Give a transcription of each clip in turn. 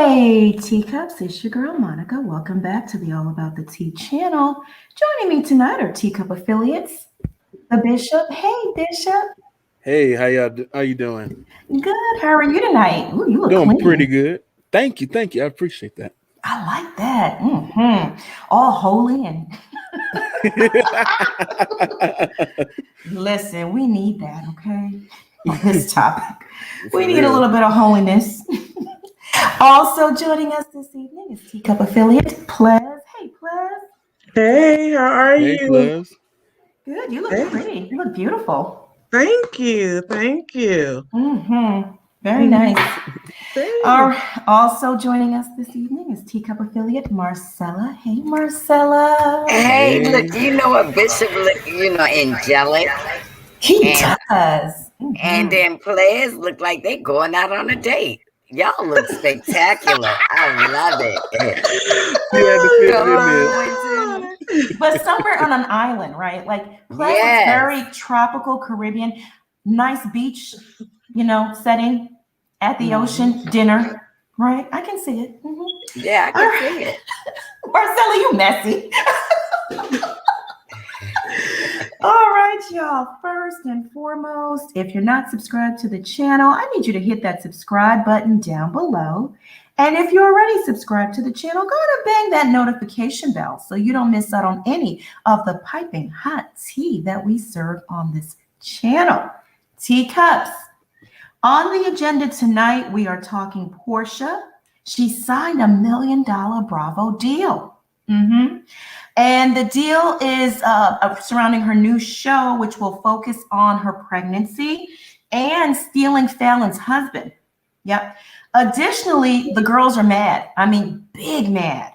Hey, teacups, it's your girl Monica. Welcome back to the All About the Tea channel. Joining me tonight are Teacup affiliates, the Bishop. Hey, Bishop. Hey, how you doing? Good. How are you tonight? Ooh, you look Doing pretty clean. good. Thank you. I appreciate that. I like that. All holy and listen, we need that, okay? On this topic, we For need a real. little bit of holiness. Also joining us this evening is Teacup affiliate Plez. Hey, Plez. Hey, how are Hey, you? plus. Good. You look Hey, pretty. You look beautiful. thank you. Thank you. Very Mhm. nice. Thanks. Our also joining us this evening is Teacup affiliate Marcella. Hey, Marcella. Hey, look, Hey. you know what Bishop look, angelic, He and does. then players look like they going out on a date. Y'all look spectacular. I love it. You had to So fit it in who there. you went to? But somewhere on an island, right? Like Plez looks Yes. very tropical, Caribbean, nice beach, setting at the Mhm. ocean, dinner, right? I can see it. Yeah, I All can right. see it. Marcella, you messy. All right, y'all. First and foremost, if you're not subscribed to the channel, I need you to hit that subscribe button down below. And if you're already subscribed to the channel, go ahead and bang that notification bell so you don't miss out on any of the piping hot tea that we serve on this channel. Teacups. On the agenda tonight, we are talking Porsha. She signed a $1 million Bravo deal. And the deal is surrounding her new show, which will focus on her pregnancy and stealing Fallon's husband. Yep. Additionally, the girls are mad. I mean, big mad.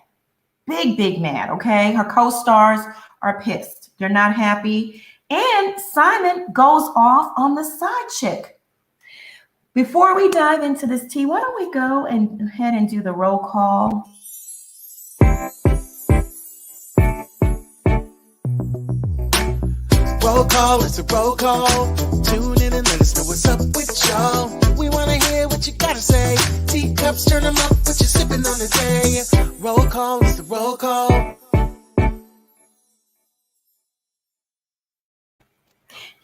Big mad. Okay. Her co stars are pissed. They're not happy. And Simon goes off on the side chick. Before we dive into this tea, why don't we go and ahead and do the roll call? Roll call, it's a roll call. Tune in and let us know what's up with y'all. We want to hear what you got to say. Teacups, turn them up, what you sipping on today. Roll call, it's the roll call.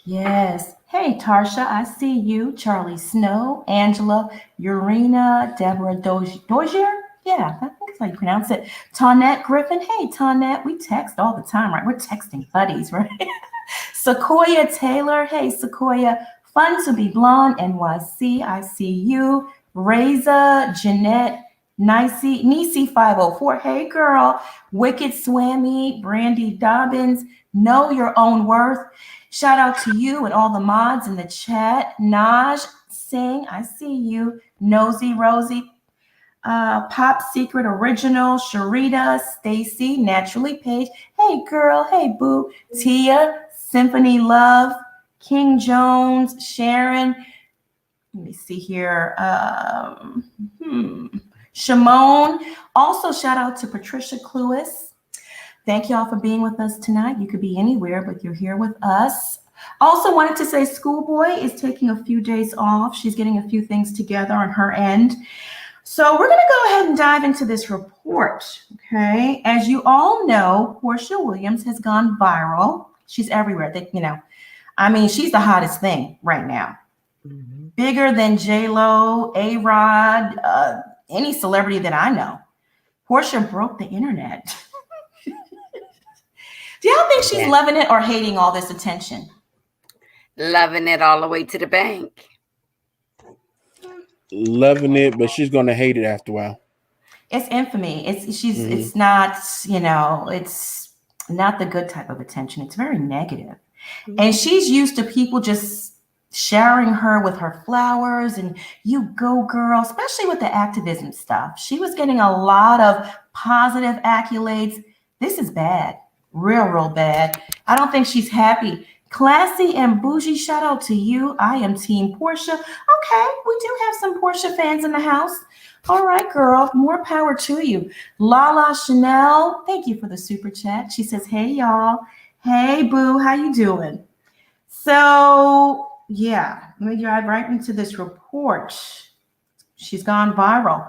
Yes. Hey, Tarsha, I see you. Charlie Snow, Angela, Urena, Deborah Dozier. Yeah, I think that's how you pronounce it. Tonette Griffin. Hey, Tonette, we text all the time, right? We're texting buddies, right? Sequoia Taylor. Hey, Sequoia. Fun to be blonde, NYC. I see you. Reza, Jeanette, Nisi 504. Hey, girl. Wicked Swammy, Brandy Dobbins. Know your own worth. Shout out to you and all the mods in the chat. Naj Singh, I see you. Nosy Rosie, Pop Secret Original, Sharita, Stacy, Naturally Page. Hey girl, hey boo. Tia, Symphony Love, King Jones, Sharon. Let me see here. Shimon. Also, shout out to Patricia Cluis. Thank y'all for being with us tonight. You could be anywhere, but you're here with us. Also wanted to say Schoolboy is taking a few days off. She's getting a few things together on her end. So we're going to go ahead and dive into this report, okay? As you all know, Porsha Williams has gone viral. She's everywhere. She's the hottest thing right now. Bigger than J-Lo, A-Rod, any celebrity that I know. Porsha broke the internet. Do y'all think she's loving it or hating all this attention? Loving it all the way to the bank. Loving it, but she's gonna hate it after a while. It's infamy. It's not, it's not the good type of attention. It's very negative. And she's used to people just showering her with her flowers and you go girl, especially with the activism stuff. She was getting a lot of positive accolades. This is bad. Real bad. I don't think she's happy. Classy and bougie, shout out to you. I am Team Porsha. Okay, we do have some Porsha fans in the house. All right, girl, more power to you. Lala Chanel, thank you for the super chat. She says, hey, y'all. Hey, boo, how you doing? So, yeah, let me dive right into this report. She's gone viral.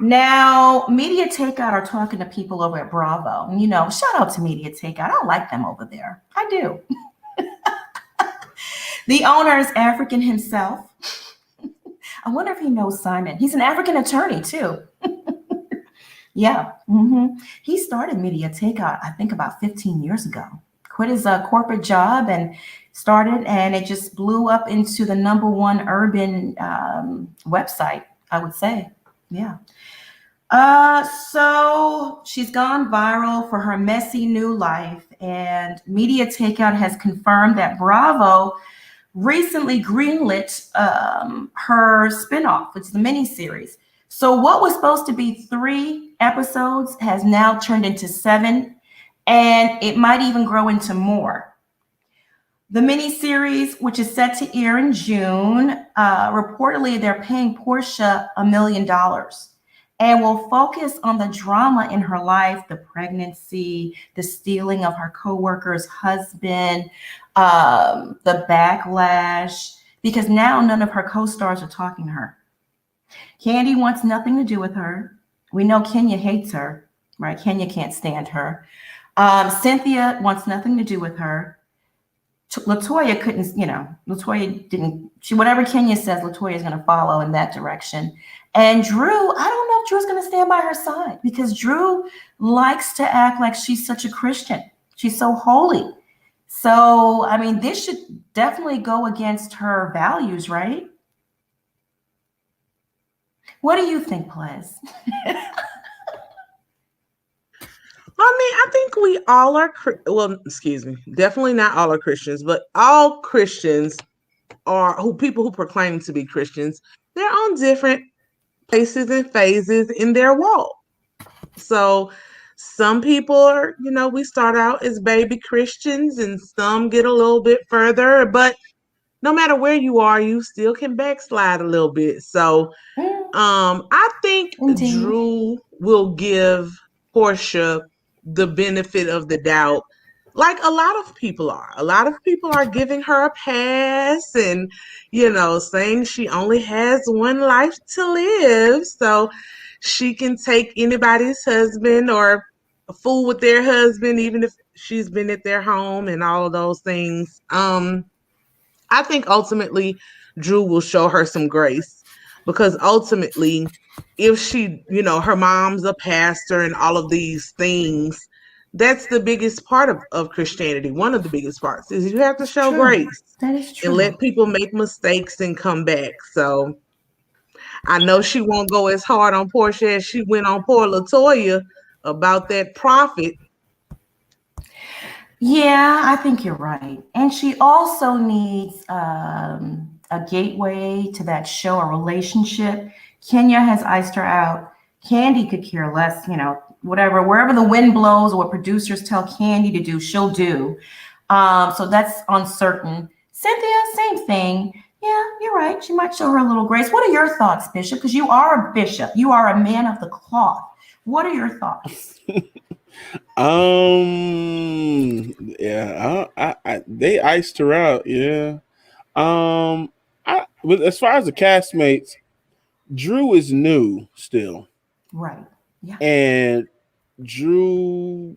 Now, Media Takeout are talking to people over at Bravo. And, shout out to Media Takeout. I like them over there. I do. The owner is African himself. I wonder if he knows Simon. He's an African attorney, too. Yeah. He started Media Takeout, I think, about 15 years ago. Quit his corporate job and started, and it just blew up into the #1 urban website, I would say. Yeah. So she's gone viral for her messy new life, and Media Takeout has confirmed that Bravo recently greenlit her spinoff. It's the miniseries. So what was supposed to be 3 episodes has now turned into 7, and it might even grow into more. The miniseries, which is set to air in June, reportedly they're paying Porsha $1 million and will focus on the drama in her life, the pregnancy, the stealing of her coworker's husband, the backlash, because now none of her co-stars are talking to her. Candy wants nothing to do with her. We know Kenya hates her, right? Kenya can't stand her. Cynthia wants nothing to do with her. LaToya couldn't, LaToya didn't, whatever Kenya says, LaToya is going to follow in that direction. And Drew, I don't know if Drew's going to stand by her side, because Drew likes to act like she's such a Christian. She's so holy. So, I mean, this should definitely go against her values, right? What do you think, Plez? I think we all are, definitely not all are Christians, but all Christians are people who proclaim to be Christians. They're on different places and phases in their walk. So some people are, we start out as baby Christians, and some get a little bit further, but no matter where you are, you still can backslide a little bit. So I think Drew will give Porsha the benefit of the doubt, like a lot of people are. A lot of people are giving her a pass and, saying she only has one life to live, so she can take anybody's husband or fool with their husband, even if she's been at their home and all of those things. I think ultimately Drew will show her some grace, because ultimately, if she, her mom's a pastor and all of these things, that's the biggest part of Christianity. One of the biggest parts is you have to show grace. That is true. And let people make mistakes and come back. So I know she won't go as hard on Porsha as she went on poor LaToya about that prophet. Yeah, I think you're right. And she also needs a gateway to that show, a relationship. Kenya has iced her out. Candy could care less, whatever, wherever the wind blows or what producers tell Candy to do, she'll do. So that's uncertain. Cynthia, same thing. Yeah, you're right. She might show her a little grace. What are your thoughts, Bishop? Because you are a bishop. You are a man of the cloth. What are your thoughts? Yeah, they iced her out. Yeah. As far as the castmates, Drew is new still. Right. Yeah. And Drew,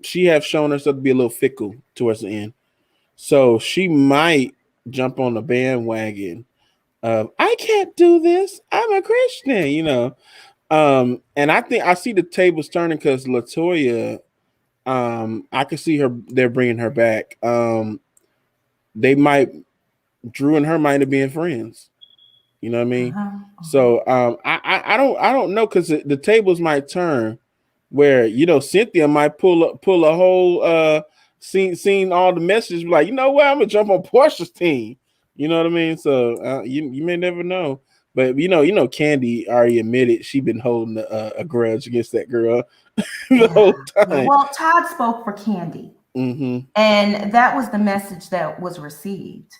she have shown herself to be a little fickle towards the end. So she might jump on the bandwagon of, I can't do this. I'm a Christian, And I think I see the tables turning because LaToya, I can see they're bringing her back. Drew and her might have been friends. You know what I mean? So I don't know, because the tables might turn where Cynthia might pull a whole seen all the messages, like, I'm gonna jump on Porsha's team. You know what I mean? So you may never know. But Candy already admitted she been holding a grudge against that girl the whole time. Well, Todd spoke for Candy, and that was the message that was received.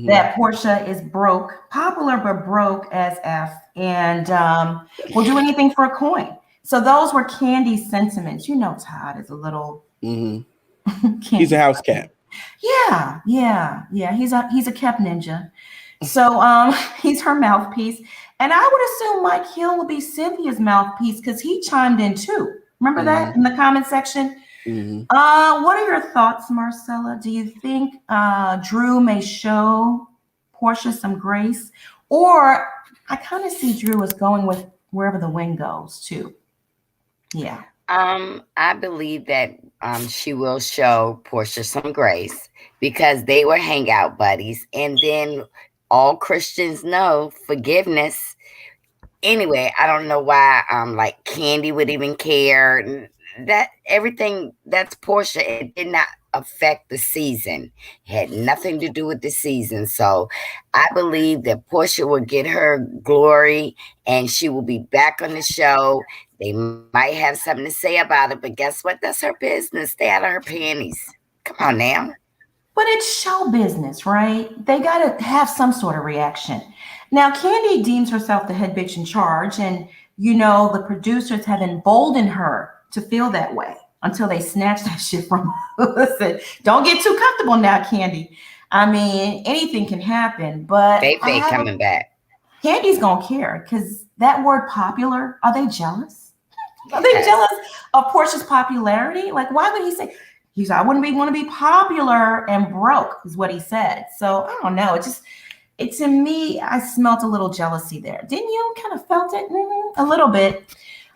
That Porsha is broke, popular but broke as F, and will do anything for a coin. So those were Candy's sentiments. Todd is a little. He's a house cat. Yeah. He's a kept ninja. So he's her mouthpiece. And I would assume Mike Hill would be Cynthia's mouthpiece because he chimed in too. Remember that in the comment section? What are your thoughts, Marcella? Do you think Drew may show Porsha some grace? Or I kind of see Drew as going with wherever the wind goes too. Yeah. I believe that she will show Porsha some grace because they were hangout buddies. And then all Christians know forgiveness. Anyway, I don't know why like Candy would even care. That everything that's Porsha, it did not affect the season. It had nothing to do with the season. So I believe that Porsha will get her glory and she will be back on the show. They might have something to say about it, but guess what? That's her business. Stay out of her panties. Come on now. But it's show business, right? They got to have some sort of reaction. Now, Candy deems herself the head bitch in charge, and the producers have emboldened her to feel that way until they snatch that shit from her. Listen, don't get too comfortable now, Candy. I mean, anything can happen, but They coming back. Candy's gonna care because that word popular, are they jealous? Are they jealous of Portia's popularity? Like, why would he say, I wouldn't want to be popular and broke, is what he said. So I don't know. To me, I smelt a little jealousy there. Didn't you kind of felt it? A little bit.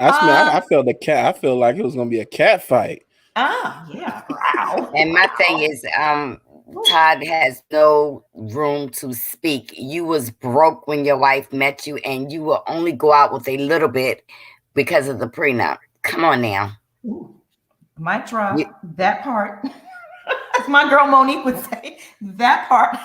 I felt the cat. I feel like it was gonna be a cat fight. Yeah. Wow. And my thing is, Todd has no room to speak. You was broke when your wife met you, and you will only go out with a little bit because of the prenup. Come on now. Ooh. Mic drop. That part. As my girl Monique would say, that part.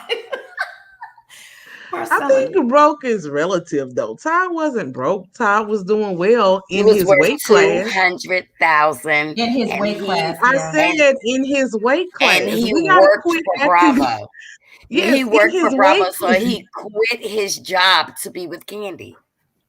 I think broke is relative, though. Todd wasn't broke. Todd was doing well in his weight class. 200,000 in his weight class. I said in his weight class. And he worked for Bravo. Yes, he worked for Bravo, so he quit his job to be with Candy.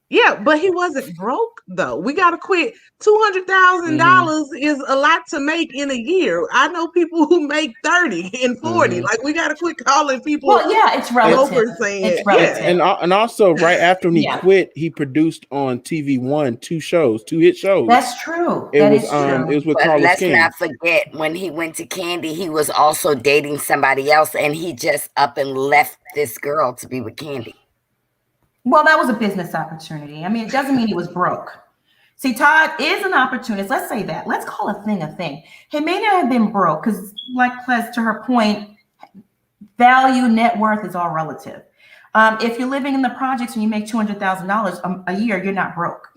Yeah, but he wasn't broke though. We got to quit. $200,000 is a lot to make in a year. I know people who make 30 and 40. Like, we got to quit calling people. Well, yeah, it's relative. It's relative. And also right after he quit, he produced on TV One 2 hit shows. That's true. It was with Carlos let's King. not forget when he went to Candy, he was also dating somebody else, and he just up and left this girl to be with Candy. Well, that was a business opportunity. I mean, it doesn't mean he was broke. See, Todd is an opportunist. Let's say that. Let's call a thing a thing. He may not have been broke because, like Ples, to her point, value, net worth is all relative. If you're living in the projects and you make $200,000 a year, you're not broke.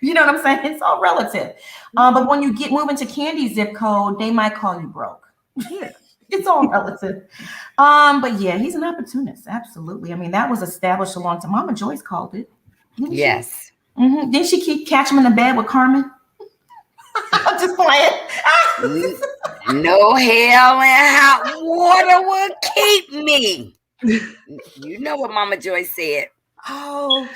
You know what I'm saying? It's all relative. But when you move into Candy's zip code, they might call you broke. Yeah. It's all relative. But yeah, he's an opportunist. Absolutely. I mean, that was established a long time. Mama Joyce called it. Yes. Didn't she catch him in the bed with Carmen? I'm just playing. No hell and hot water will keep me. You know what Mama Joyce said. Oh,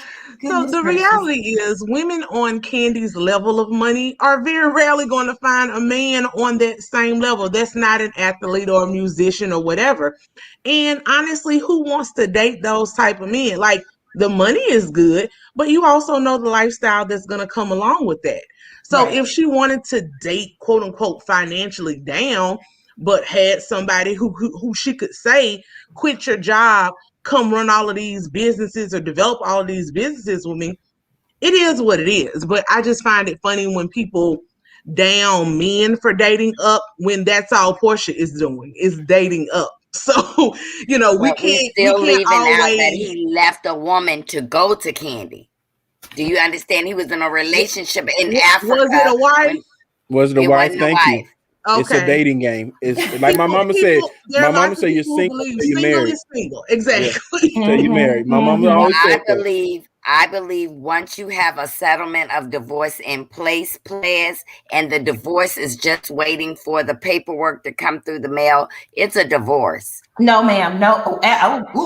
so the reality is women on Candy's level of money are very rarely going to find a man on that same level that's not an athlete or a musician or whatever. And honestly, who wants to date those type of men? Like, the money is good, but you also know the lifestyle that's going to come along with that. So if she wanted to date, quote unquote, financially down, but had somebody who she could say, quit your job, come run all of these businesses or develop all of these businesses with me, it is what it is. But I just find it funny when people down men for dating up when that's all Porsha is doing, is dating up. So, we can't leaving always out that he left a woman to go to Candy. Do you understand? He was in a relationship in Africa. Was it a wife? Was it a wife? Thank you. Okay. It's a dating game. It's like my mama said. My mama said you're single, so you're married. Is single. Exactly. Yeah. So you're married. My mama always said I believe once you have a settlement of divorce in place, and the divorce is just waiting for the paperwork to come through the mail, it's a divorce. No, ma'am. No.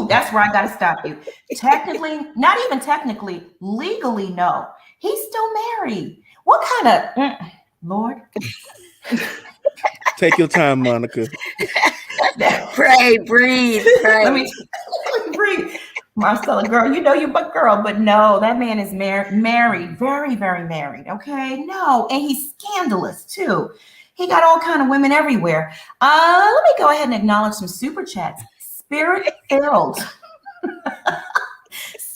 That's where I got to stop you. Technically, not even technically, legally, no. He's still married. What kind of Lord? Take your time, Monica. Pray, breathe. Pray. Let me breathe. Marcella, girl, you know you but girl, but no, that man is married, very, very married. Okay, no, and he's scandalous too. He got all kind of women everywhere. Let me go ahead and acknowledge some super chats. Spirit filled.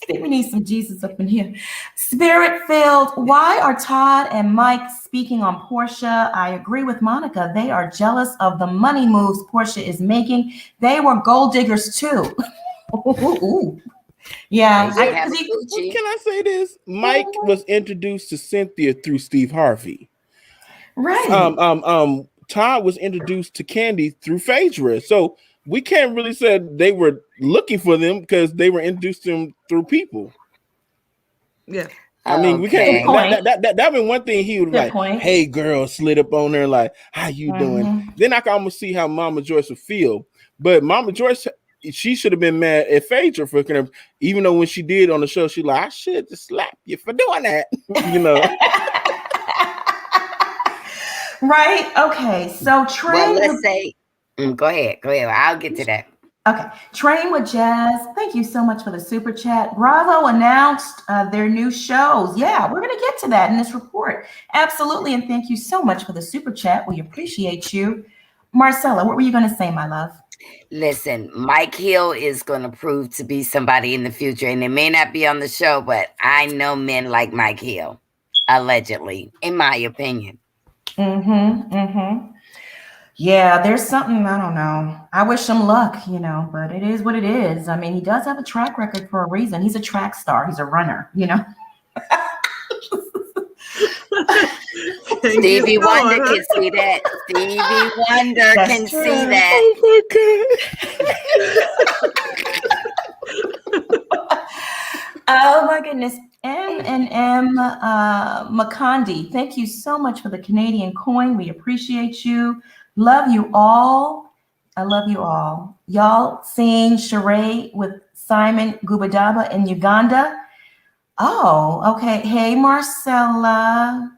We need some Jesus up in here. Spirit filled. Why are Todd and Mike speaking on Porsha? I agree with Monica. They are jealous of the money moves Porsha is making. They were gold diggers too. Ooh. Yeah. Can I say this? Mike was introduced to Cynthia through Steve Harvey. Right. Todd was introduced to Candy through Phaedra. So we can't really say they were looking for them because they were introduced to them through people. Yeah. I mean, we can't. That been one thing he was like, "Hey, girl," slid up on there like, "How you doing?" Then I can almost see how Mama Joyce would feel. But Mama Joyce, she should have been mad at Phaedra for kind of, even though when she did on the show, she like, "I should just slap you for doing that," you know. Right. Okay. So Well, let's say. Go ahead. I'll get to that. Okay. Train with Jazz. Thank you so much for the super chat. Bravo announced their new shows. Yeah, we're going to get to that in this report. Absolutely. And thank you so much for the super chat. We appreciate you. Marcella, what were you going to say, my love? Listen, Mike Hill is going to prove to be somebody in the future. And it may not be on the show, but I know men like Mike Hill, allegedly, in my opinion. Yeah, there's something, I don't know. I wish him luck, you know, but it is what it is. I mean, he does have a track record for a reason. He's a track star. He's a runner, you know. Stevie Wonder can see that. Stevie Wonder can see that. Oh my goodness. M Makandi, thank you so much for the Canadian coin. We appreciate you. Love you all. I love you all. Y'all seen Sheree with Simon Gubadaba in Uganda? Oh, okay. Hey, Marcella.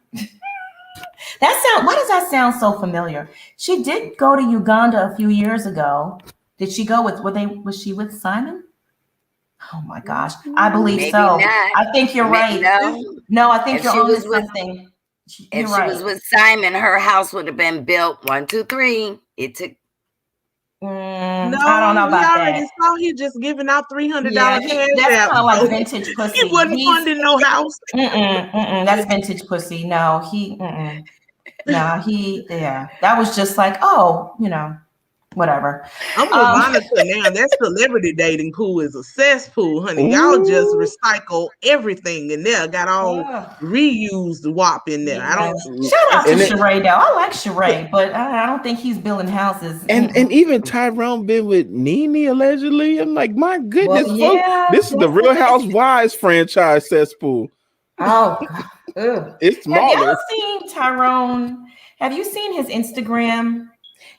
Why does that sound so familiar? She did go to Uganda a few years ago. Did she go was she with Simon? Oh my gosh. I believe Maybe so. Not. I think you're right. No, I think you're on something. If she was with Simon, her house would have been built 1, 2, 3. It took. No, I don't know about that. Saw he just giving out $300 cash. That's kind of like vintage pussy. He wasn't funding no house. That's vintage pussy. No, that was just like, oh, you know, whatever. I'm with Monica now. That celebrity dating pool is a cesspool, honey. Y'all just recycle everything in there. Got all reused WAP in there. I don't. Shout out to Sheree though. I like Sheree, but I don't think he's building houses. And even Tyrone been with Nene allegedly. I'm like, my goodness, folks, this is the Real Housewives franchise cesspool. Oh, God. It's smaller. Have y'all seen Tyrone? Have you seen his Instagram?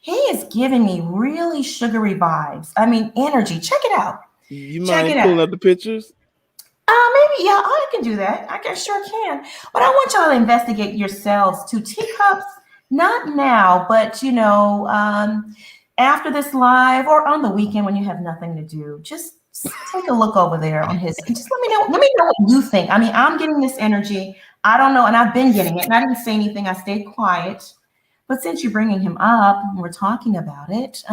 He is giving me really sugary vibes. I mean, energy. Check it out. You mind pulling up the pictures? Maybe, yeah, I can do that. I sure can. But I want y'all to investigate yourselves to Teacups, not now, but, you know, after this live or on the weekend when you have nothing to do. Just take a look over there on his. Just let me know what you think. I mean, I'm getting this energy. I don't know, and I've been getting it, and I didn't say anything. I stayed quiet. But since you're bringing him up and we're talking about it,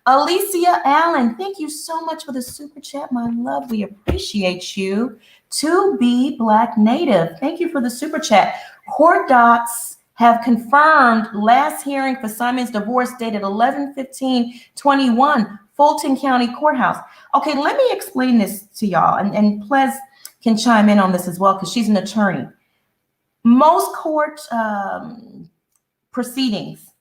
Alicia Allen, thank you so much for the super chat, my love. We appreciate you. To be Black Native, thank you for the super chat. Court docs have confirmed last hearing for Simon's divorce dated 11/15/21, Fulton County Courthouse. Okay, let me explain this to y'all, and Plez can chime in on this as well because she's an attorney. Most court proceedings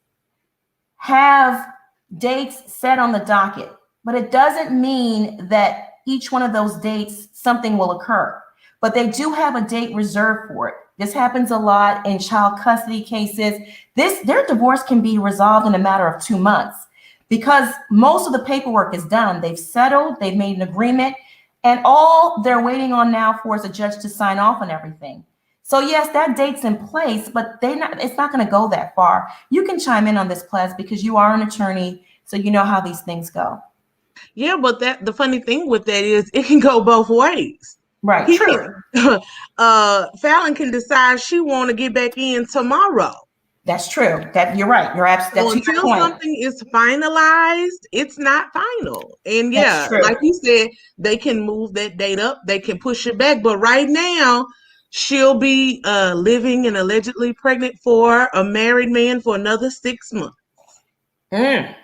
have dates set on the docket, but it doesn't mean that each one of those dates something will occur, but they do have a date reserved for it. This happens a lot in child custody cases. Their divorce can be resolved in a matter of 2 months because most of the paperwork is done. They've settled, they've made an agreement, and all they're waiting on now for is a judge to sign off on everything. So yes, that date's in place, but it's not going to go that far. You can chime in on this, Plez, because you are an attorney, so you know how these things go. Yeah, but the funny thing with that is it can go both ways. Right. He True. can, Fallon can decide she want to get back in tomorrow. That's true. That you're right. You're absolutely. So That's your until point. something is finalized, it's not final. And That's yeah, true. like you said, they can move that date up, they can push it back. But right now, she'll be living and allegedly pregnant for a married man for another 6 months. I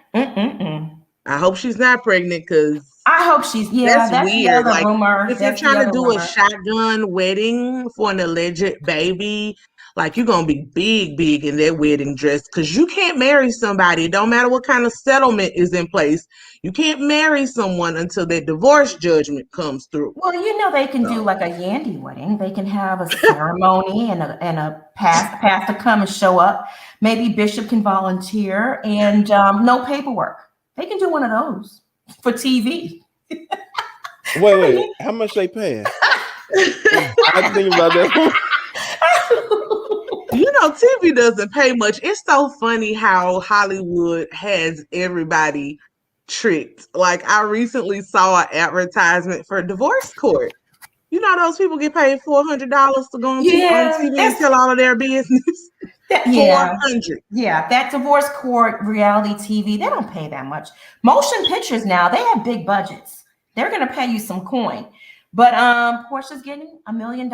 hope she's not pregnant because I hope she's. Yeah, that's the weird. other Like rumor. if you're That's the trying to other do a rumor. shotgun wedding for an alleged baby, like you're gonna be big in that wedding dress because you can't marry somebody. It don't matter what kind of settlement is in place. You can't marry someone until that divorce judgment comes through. Well, they can do like a Yandy wedding. They can have a ceremony and a pastor come and show up. Maybe Bishop can volunteer and no paperwork. They can do one of those for TV. Wait. How much they paying? I think about that. TV doesn't pay much. It's so funny how Hollywood has everybody tricked. Like I recently saw an advertisement for divorce court. Those people get paid $400 to go on TV and tell all of their business. $400. Yeah, that divorce court reality TV, they don't pay that much. Motion pictures now, they have big budgets. They're going to pay you some coin. But Porsha's getting $1 million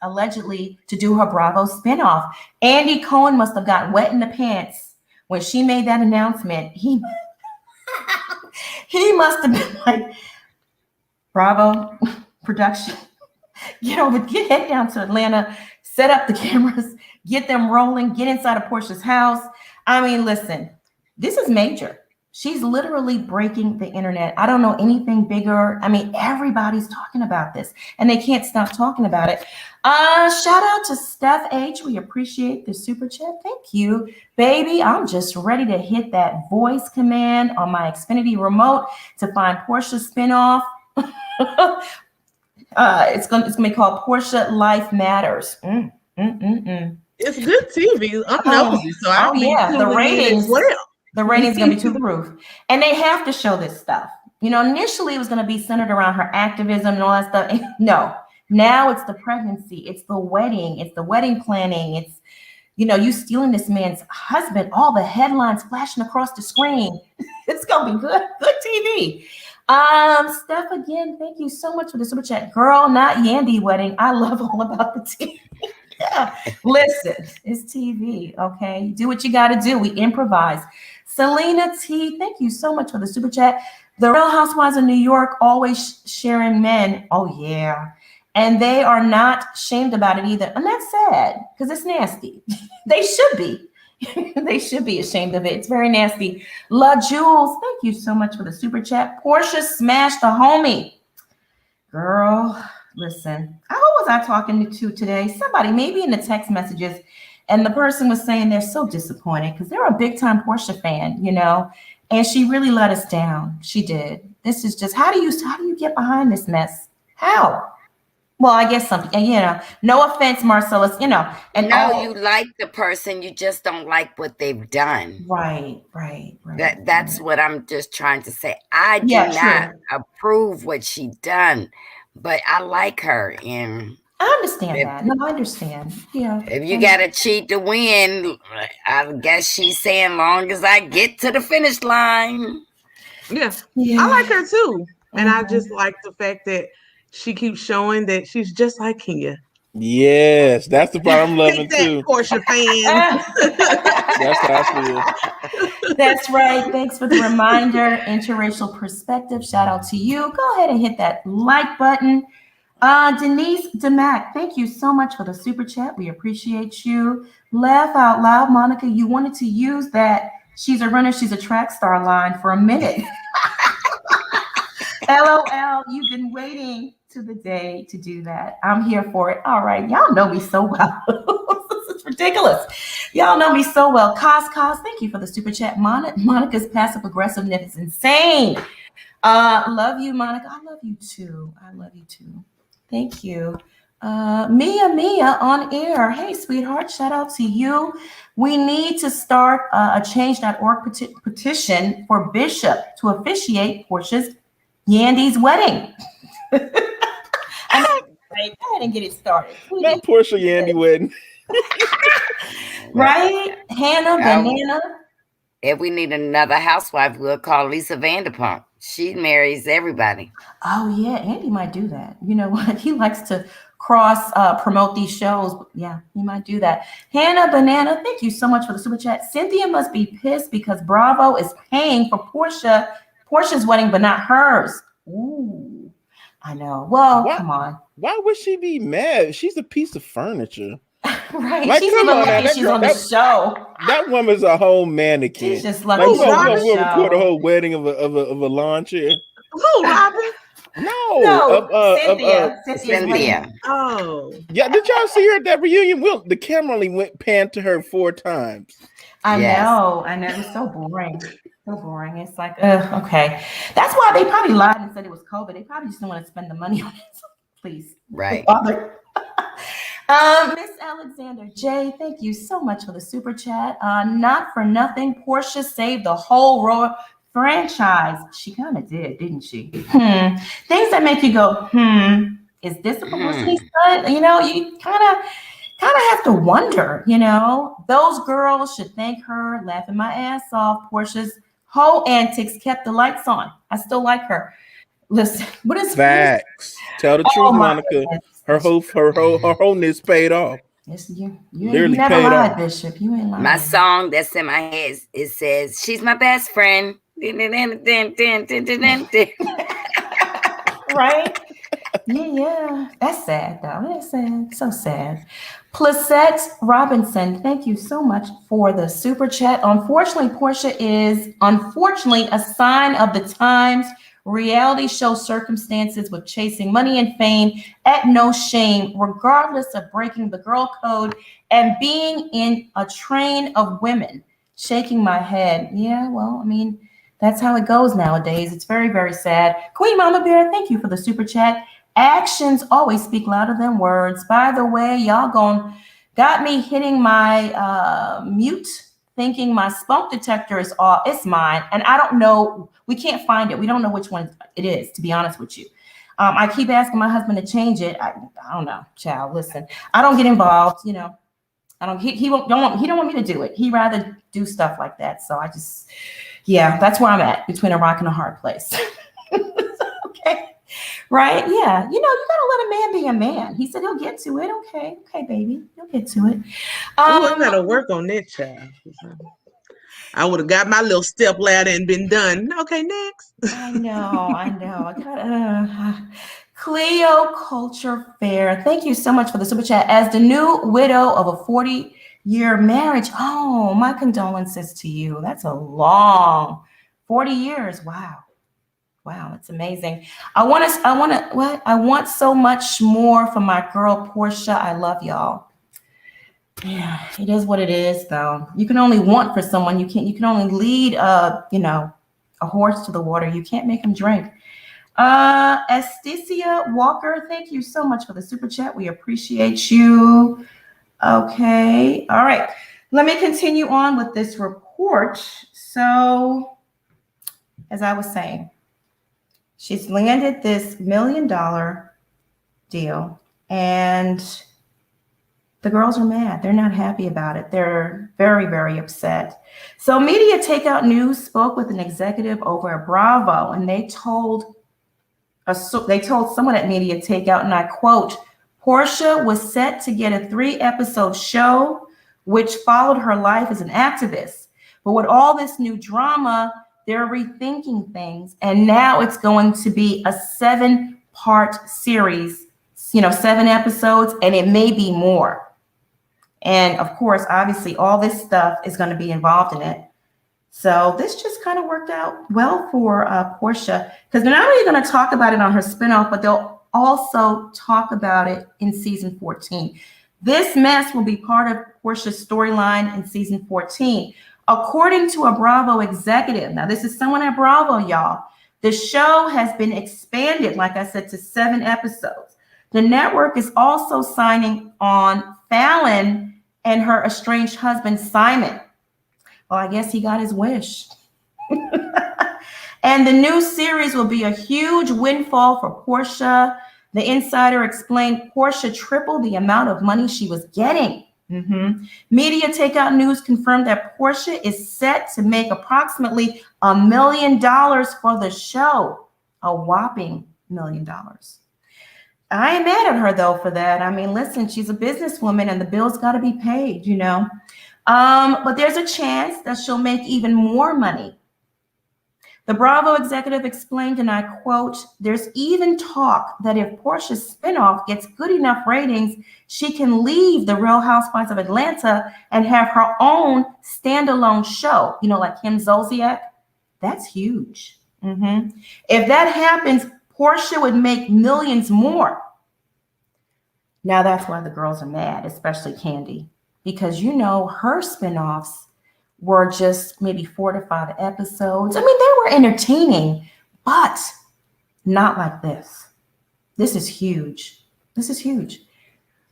allegedly to do her Bravo spinoff. Andy Cohen must have got wet in the pants when she made that announcement. He must have been like, Bravo production, head down to Atlanta, set up the cameras, get them rolling, get inside of Porsha's house. I mean, listen, this is major. She's literally breaking the internet. I don't know anything bigger. I mean, everybody's talking about this and they can't stop talking about it. Shout out to Steph H. We appreciate the super chat. Thank you, baby. I'm just ready to hit that voice command on my Xfinity remote to find Porsha's spinoff. It's gonna be called Porsha Life Matters. It's good TV. I'm nosy, so I'll be the ratings as well. The ratings gonna be through the roof, and they have to show this stuff. Initially it was gonna be centered around her activism and all that stuff. No, now it's the pregnancy, it's the wedding planning, it's you stealing this man's husband. All the headlines flashing across the screen. It's gonna be good TV. Steph, again, thank you so much for the super chat. Girl, not Yandy wedding. I love all about the TV. Yeah. Listen, it's TV, okay? You do what you got to do. We improvise. Selena T, thank you so much for the super chat. The Real Housewives of New York always sharing men. Oh, yeah. And they are not shamed about it either. And that's sad because it's nasty. They should be. They should be ashamed of it. It's very nasty. La Jules, thank you so much for the super chat. Porsha smashed the homie. Girl, listen. Who was I talking to today? Somebody, maybe in the text messages. And the person was saying they're so disappointed because they're a big time Porsha fan, and she really let us down. She did. This is just, how do you get behind this mess? How? Well, I guess something, no offense, Marcellus, and you like the person, you just don't like what they've done. Right. That's what I'm just trying to say. I do not approve what she done, but I like her. And I understand that. No, I understand. Yeah. If you got to cheat to win, I guess she's saying long as I get to the finish line. Yeah. I like her too. And I just like the fact that she keeps showing that she's just like Kenya. Yes, that's the part I'm loving too. Porsha fan. That's how I feel. That's right. Thanks for the reminder. Interracial perspective. Shout out to you. Go ahead and hit that like button. Denise DeMac, thank you so much for the super chat. We appreciate you. Laugh out loud, Monica. You wanted to use that she's a runner, she's a track star line for a minute. LOL, you've been waiting to the day to do that. I'm here for it. All right. Y'all know me so well. This is ridiculous. Y'all know me so well. Cos, thank you for the super chat. Monica's passive aggressiveness is insane. Love you, Monica. I love you too. Thank you. Mia on air. Hey, sweetheart, shout out to you. We need to start a change.org petition for Bishop to officiate Portia's Yandy's wedding. I know, right? Go ahead and get it started. Not Porsha Yandy wedding. Right? Hannah Banana. If we need another housewife, we'll call Lisa Vanderpump. She marries everybody. Oh yeah, Andy might do that. You know what? He likes to cross promote these shows. Yeah, he might do that. Hannah Banana, thank you so much for the super chat. Cynthia must be pissed because Bravo is paying for Portia's wedding, but not hers. Ooh, I know. Well, come on. Why would she be mad? She's a piece of furniture. Right. Like, she's even lucky she's on the show. That woman's a whole mannequin. She's just lucky she's on the show. We'll record a whole wedding of a lawn chair. Who, Robin? Cynthia. Oh. Yeah, did y'all see her at that reunion? The camera only panned to her 4 times. I know. It's so boring. So boring. It's like, okay. That's why they probably lied and said it was COVID. They probably just didn't want to spend the money on it. Please. Right. Miss Alexander J, thank you so much for the super chat. Not for nothing, Porsha saved the whole RHOA franchise. She kind of did, didn't she? Things that make you go, is this a publicity stunt? You know, you kind of have to wonder, you know. Those girls should thank her, laughing my ass off. Portia's whole antics kept the lights on. I still like her. Listen, what is facts? Tell the truth, Monica. Goodness. Her wholeness paid off. Yes, you never lied, Bishop. You ain't lying. My song that's in my head, it says, "She's my best friend." Right? Yeah. That's sad, though. That's sad. So sad. Placette Robinson, thank you so much for the super chat. Unfortunately, Porsha is a sign of the times. Reality show circumstances with chasing money and fame at no shame, regardless of breaking the girl code and being in a train of women. Shaking my head. Yeah, well, I mean, that's how it goes nowadays. It's very, very sad. Queen Mama Bear, thank you for the super chat. Actions always speak louder than words. By the way, y'all got me hitting my mute, thinking my smoke detector is off. It's mine, and I don't know. We can't find it. We don't know which one it is, to be honest with you. I keep asking my husband to change it. I don't know, child. Listen, I don't get involved. You know, I don't. He don't want me to do it. He rather do stuff like that. So I just, yeah, that's where I'm at, between a rock and a hard place. Okay, right? Yeah, you know, you gotta let a man be a man. He said he'll get to it. Okay, baby, he'll get to it. I gotta work on that, child. I would have got my little step ladder and been done. Okay, next. I know. I got Cleo Culture Fair. Thank you so much for the super chat. As the new widow of a 40-year marriage, oh, my condolences to you. That's a long 40 years. Wow, that's amazing. I want so much more for my girl Porsha. I love y'all. Yeah, it is what it is, though. You can only want for someone. You can only lead a horse to the water. You can't make him drink. Esticia Walker, thank you so much for the super chat. We appreciate you. Okay. All right. Let me continue on with this report. So, as I was saying, she's landed this $1 million deal, and the girls are mad. They're not happy about it. They're very, very upset. So Media Takeout News spoke with an executive over at Bravo, and they told someone at Media Takeout, and I quote, Porsha was set to get a 3-episode show, which followed her life as an activist. But with all this new drama, they're rethinking things. And now it's going to be a 7-part series, 7 episodes, and it may be more. And of course, obviously, all this stuff is going to be involved in it. So this just kind of worked out well for Porsha, because they're not only going to talk about it on her spinoff, but they'll also talk about it in season 14. This mess will be part of Porsha's storyline in season 14. According to a Bravo executive, now this is someone at Bravo, y'all, the show has been expanded, like I said, to 7 episodes. The network is also signing on Fallon and her estranged husband, Simon. Well, I guess he got his wish. And the new series will be a huge windfall for Porsha. The insider explained Porsha tripled the amount of money she was getting. Media Takeout News confirmed that Porsha is set to make approximately $1 million for the show. A whopping $1 million. I ain't mad at her though for that. I mean, listen, she's a businesswoman and the bills got to be paid, you know. But there's a chance that she'll make even more money. The Bravo executive explained, and I quote, "There's even talk that if Porsha's spinoff gets good enough ratings, she can leave the Real Housewives of Atlanta and have her own standalone show, you know, like Kim Zolciak." That's huge. If that happens, Porsha would make millions more. Now that's why the girls are mad, especially Kandi, because you know her spinoffs were just maybe 4 to 5 episodes. I mean, they were entertaining, but not like this. This is huge. This is huge.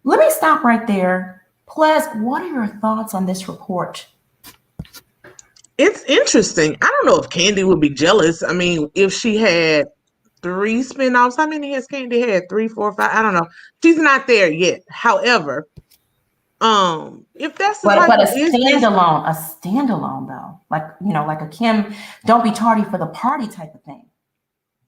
Let me stop right there. Ples, what are your thoughts on this report? It's interesting. I don't know if Kandi would be jealous. I mean, if she had 3 spinoffs, how many has Kandi had? 3, 4, 5? I don't know. She's not there yet. However, if that's the type But a of business, standalone though, like, you know, like a Kim, don't be tardy for the party type of thing.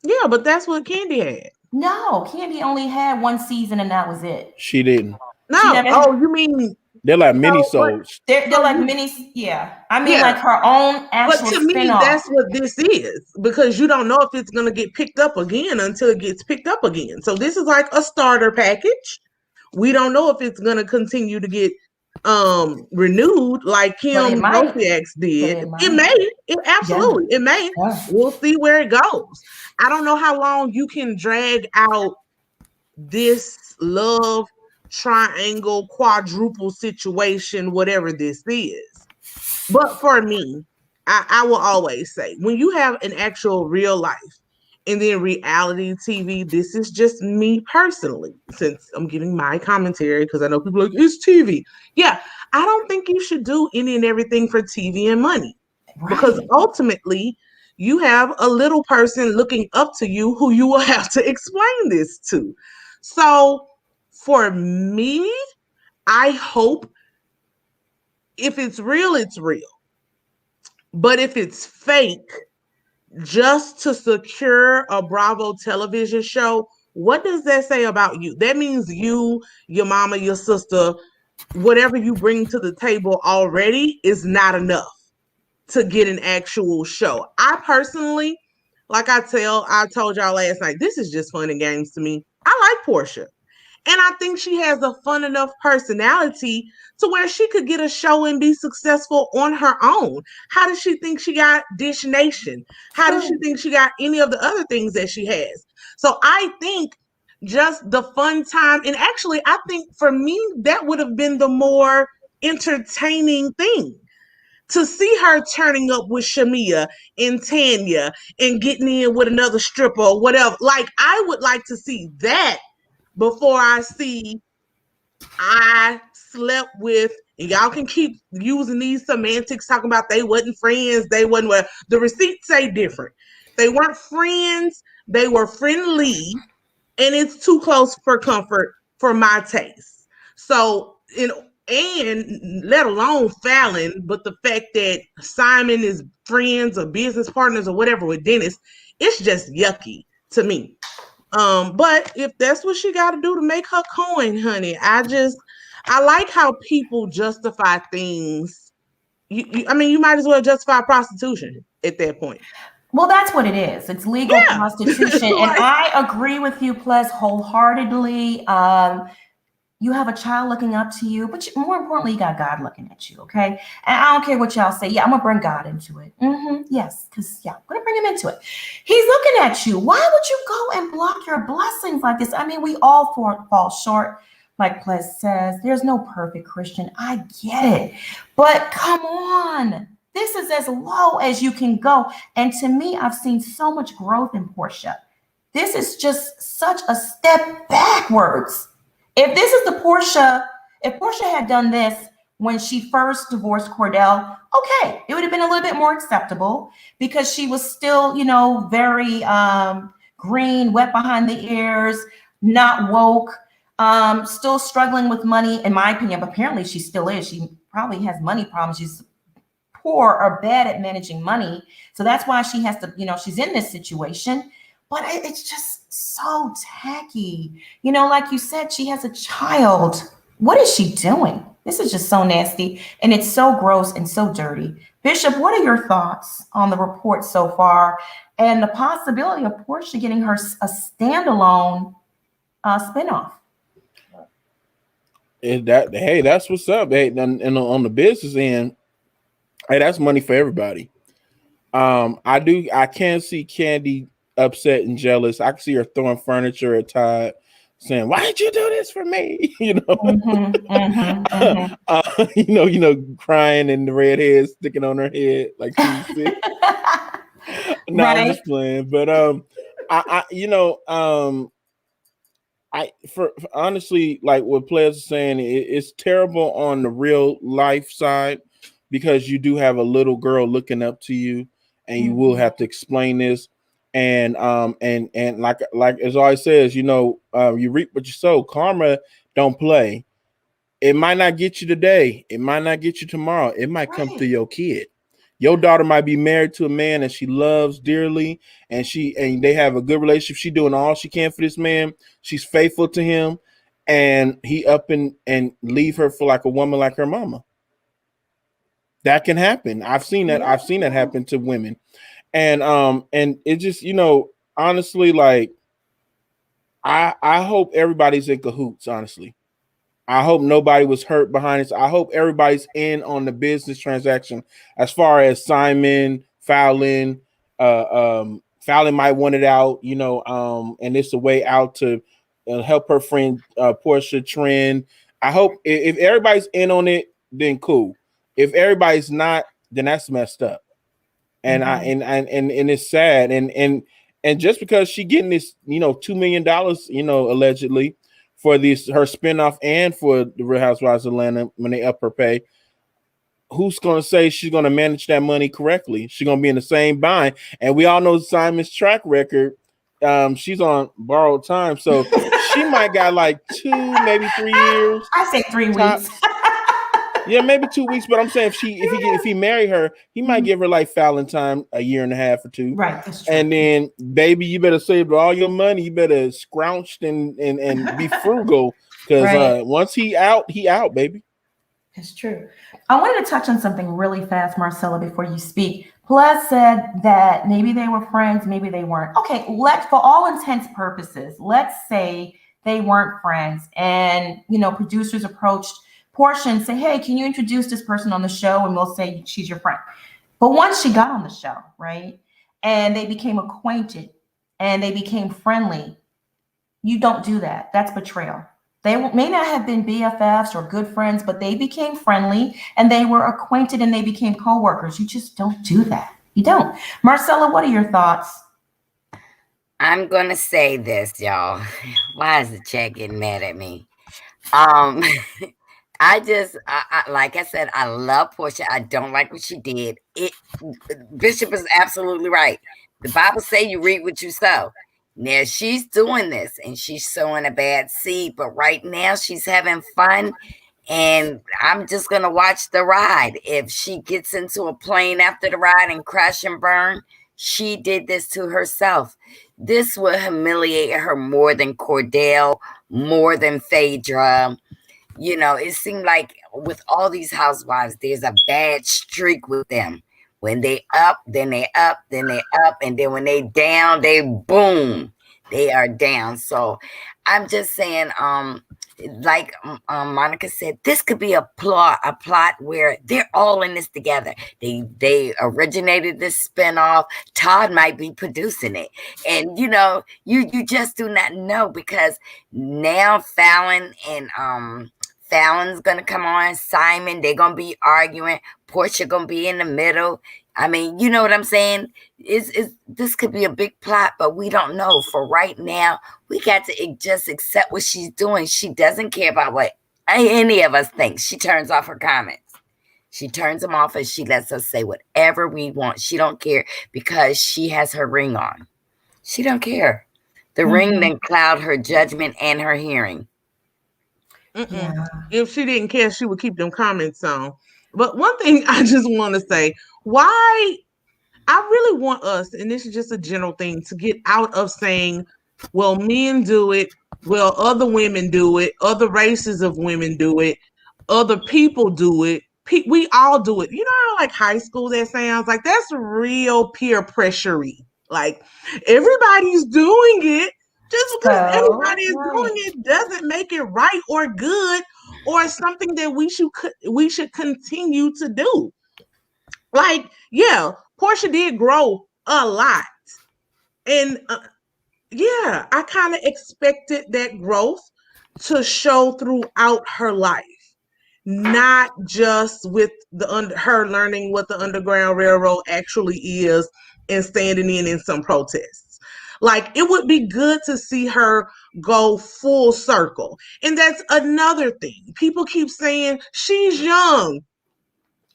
yeah, but that's what Kandi had. No, Kandi only had 1 season and that was it. She didn't. No, oh, you mean they're like mini souls. They're like mini, yeah. I mean, Yeah. like her own actual But to me, spinoff. that's what this is, because you don't know if it's going to get picked up again until it gets picked up again. So this is like a starter package. We don't know if it's going to continue to get renewed like Kim Zolciak's did. It may. Absolutely. Yeah. It may. Yeah. We'll see where it goes. I don't know how long you can drag out this love triangle, quadruple situation, whatever this is. But for me, I will always say, when you have an actual real life and then reality TV, this is just me personally, since I'm giving my commentary, because I know people are like, it's TV. Yeah, I don't think you should do any and everything for TV and money. Right. Because ultimately, you have a little person looking up to you who you will have to explain this to. So for me, I hope if it's real, it's real. But if it's fake, just to secure a Bravo television show, what does that say about you? That means you, your mama, your sister, whatever you bring to the table already is not enough to get an actual show. I personally, like I told y'all last night, this is just fun and games to me. I like Porsha. And I think she has a fun enough personality to where she could get a show and be successful on her own. How does she think she got Dish Nation? How does she think she got any of the other things that she has? So I think just the fun time, and actually I think for me, that would have been the more entertaining thing. To see her turning up with Shamia and Tanya and getting in with another stripper or whatever. Like, I would like to see that before I see I slept with, and y'all can keep using these semantics, talking about they wasn't friends, they wasn't, well, the receipts say different. They weren't friends, they were friendly, and it's too close for comfort for my taste. So, and let alone Fallon, but the fact that Simon is friends or business partners or whatever with Dennis, it's just yucky to me. But if that's what she got to do to make her coin, honey, I like how people justify things. I mean, you might as well justify prostitution at that point. Well, that's what it is. It's legal prostitution. And I agree with you, Ples, wholeheartedly. You have a child looking up to you, but more importantly, you got God looking at you, okay? And I don't care what y'all say. Yeah, I'm going to bring God into it. Yes, because, I'm going to bring him into it. He's looking at you. Why would you go and block your blessings like this? I mean, we all fall short, like Ples says. There's no perfect Christian. I get it. But come on. This is as low as you can go. And to me, I've seen so much growth in Porsha. This is just such a step backwards. If this is the Porsha, if Porsha had done this when she first divorced Cordell, okay, it would have been a little bit more acceptable because she was still, you know, very green, wet behind the ears, not woke, still struggling with money, in my opinion. But apparently she still is. She probably has money problems. She's poor or bad at managing money. So that's why she has to, you know, she's in this situation. But it's just so tacky. You know, like you said, she has a child. What is she doing? This is just so nasty, and it's so gross and so dirty. Bishop, what are your thoughts on the report so far and the possibility of Porsha getting her a standalone spinoff? Hey, that's what's up. Hey, and on the business end, hey, that's money for everybody. I can see Candy upset and jealous. I can see her throwing furniture at Todd, saying, "Why did you do this for me?" You know, crying and the red hair sticking on her head like she's sick. No, right. I'm just playing. But for honestly, like what players are saying, it's terrible on the real life side because you do have a little girl looking up to you, and you will have to explain this. And like as always says, you reap what you sow. Karma don't play. It might not get you today. It might not get you tomorrow. It might come through your kid. Your daughter might be married to a man that she loves dearly, and they have a good relationship. She's doing all she can for this man. She's faithful to him, and he up and leave her for like a woman like her mama. That can happen. I've seen that. Yeah. I've seen that happen to women. And it just, honestly, like I hope everybody's in cahoots, honestly. I hope nobody was hurt behind this. I hope everybody's in on the business transaction as far as Simon, Fallon. Fallon might want it out, and it's a way out to help her friend Porsha trend. I hope if everybody's in on it, then cool. If everybody's not, then that's messed up. And and it's sad. And just because she getting this, $2 million, allegedly, for her spinoff and for the Real Housewives of Atlanta when they up her pay, who's going to say she's going to manage that money correctly? She's going to be in the same bind. And we all know Simon's track record. She's on borrowed time. So she might got like 2, maybe 3 years. I say 3 weeks. Yeah, maybe 2 weeks. But I'm saying if he marry her, he might give her like Fallon time, 1.5 years or 2. Right. That's true. And then, baby, you better save all your money. You better scrounge and be frugal, because once he out, baby. It's true. I wanted to touch on something really fast, Marcella, before you speak. Plus said that maybe they were friends, maybe they weren't. Okay, for all intents and purposes, let's say they weren't friends, and producers approached Porsha and say, "Hey, can you introduce this person on the show?" And we'll say she's your friend. But once she got on the show, right, and they became acquainted and they became friendly, you don't do that. That's betrayal. They may not have been BFFs or good friends, but they became friendly and they were acquainted and they became co-workers. You just don't do that. You don't. Marcella, what are your thoughts? I'm going to say this, y'all. Why is the chat getting mad at me? Like I said, I love Porsha. I don't like what she did. Bishop is absolutely right. The Bible say you reap what you sow. Now she's doing this and she's sowing a bad seed, but right now she's having fun, and I'm just gonna watch the ride. If she gets into a plane after the ride and crash and burn, she did this to herself. This will humiliate her more than Cordell, more than Phaedra. It seemed like with all these housewives, there's a bad streak with them. When they up, then they up, then they up, and then when they down, they boom, they are down. So I'm just saying, like Monica said, this could be a plot where they're all in this together. They originated this spinoff. Todd might be producing it, and you just do not know, because now Fallon and Fallon's gonna come on, Simon, they're gonna be arguing, Porsha gonna be in the middle. I mean, you know what I'm saying? This could be a big plot, but we don't know. For right now, we got to just accept what she's doing. She doesn't care about what any of us think. She turns off her comments. She turns them off and she lets us say whatever we want. She don't care because she has her ring on. She don't care. The ring then cloud her judgment and her hearing. Yeah. If she didn't care, she would keep them comments on. But one thing I just want to say, why I really want us, and this is just a general thing, to get out of saying, well, men do it, well, other women do it, other races of women do it, other people do it. We all do it. You know how like high school that sounds like? That's real peer pressure-y. Like everybody's doing it. Just because everybody is doing it doesn't make it right or good or something that we should continue to do. Like, yeah, Porsha did grow a lot. And yeah, I kind of expected that growth to show throughout her life. Not just with her learning what the Underground Railroad actually is and standing in some protests. Like, it would be good to see her go full circle. And that's another thing. People keep saying she's young.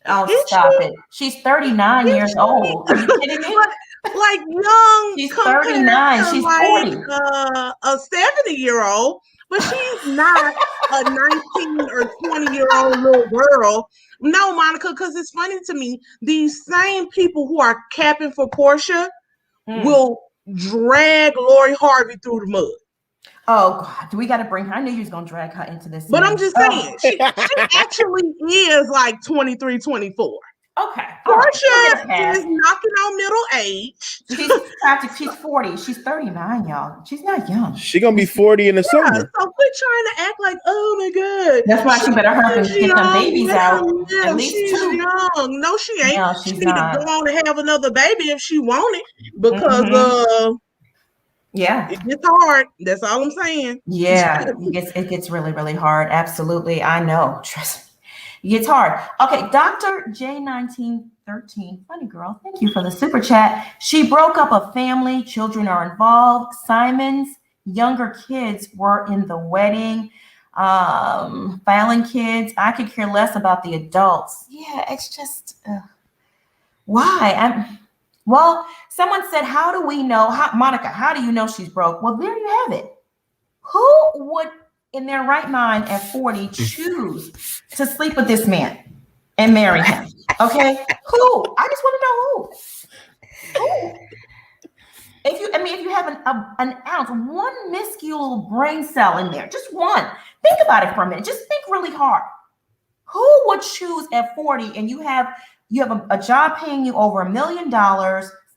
Oh, stop it. She's 39 years old. Are you kidding me? Like young. She's 39. She's 40. A 70-year-old. But she's not a 19 or 20-year-old little girl. No, Monica, because it's funny to me. These same people who are capping for Porsha will drag Lori Harvey through the mud. Oh, God. We got to bring her. I knew you was going to drag her into this. But I'm just saying, she actually is like 23, 24. Okay. Porsha is knocking on middle age. She's 40. She's 39, y'all. She's not young. She's going to be 40 in the summer. So quit trying to act like, oh my God. That's why she better hurry and get them babies out. Yeah, at least she's 2. young. No, she ain't. No, she she's need not. to go on and have another baby if she want it. Because yeah, it gets hard. That's all I'm saying. Yeah, it gets really, really hard. Absolutely. I know. Trust me. It's hard. Okay, Dr. J1913, funny girl, thank you for the super chat. She broke up a family. Children are involved. Simon's younger kids were in the wedding. Filing kids. I could care less about the adults. Yeah, it's just, why? Well, someone said, how do we know? Monica, how do you know she's broke? Well, there you have it. Who would, in their right mind at 40, choose to sleep with this man and marry him? Okay, who? I just want to know who. If you have an ounce, one minuscule brain cell in there, just one. Think about it for a minute. Just think really hard. Who would choose at 40 and you have a job paying you over $1 million?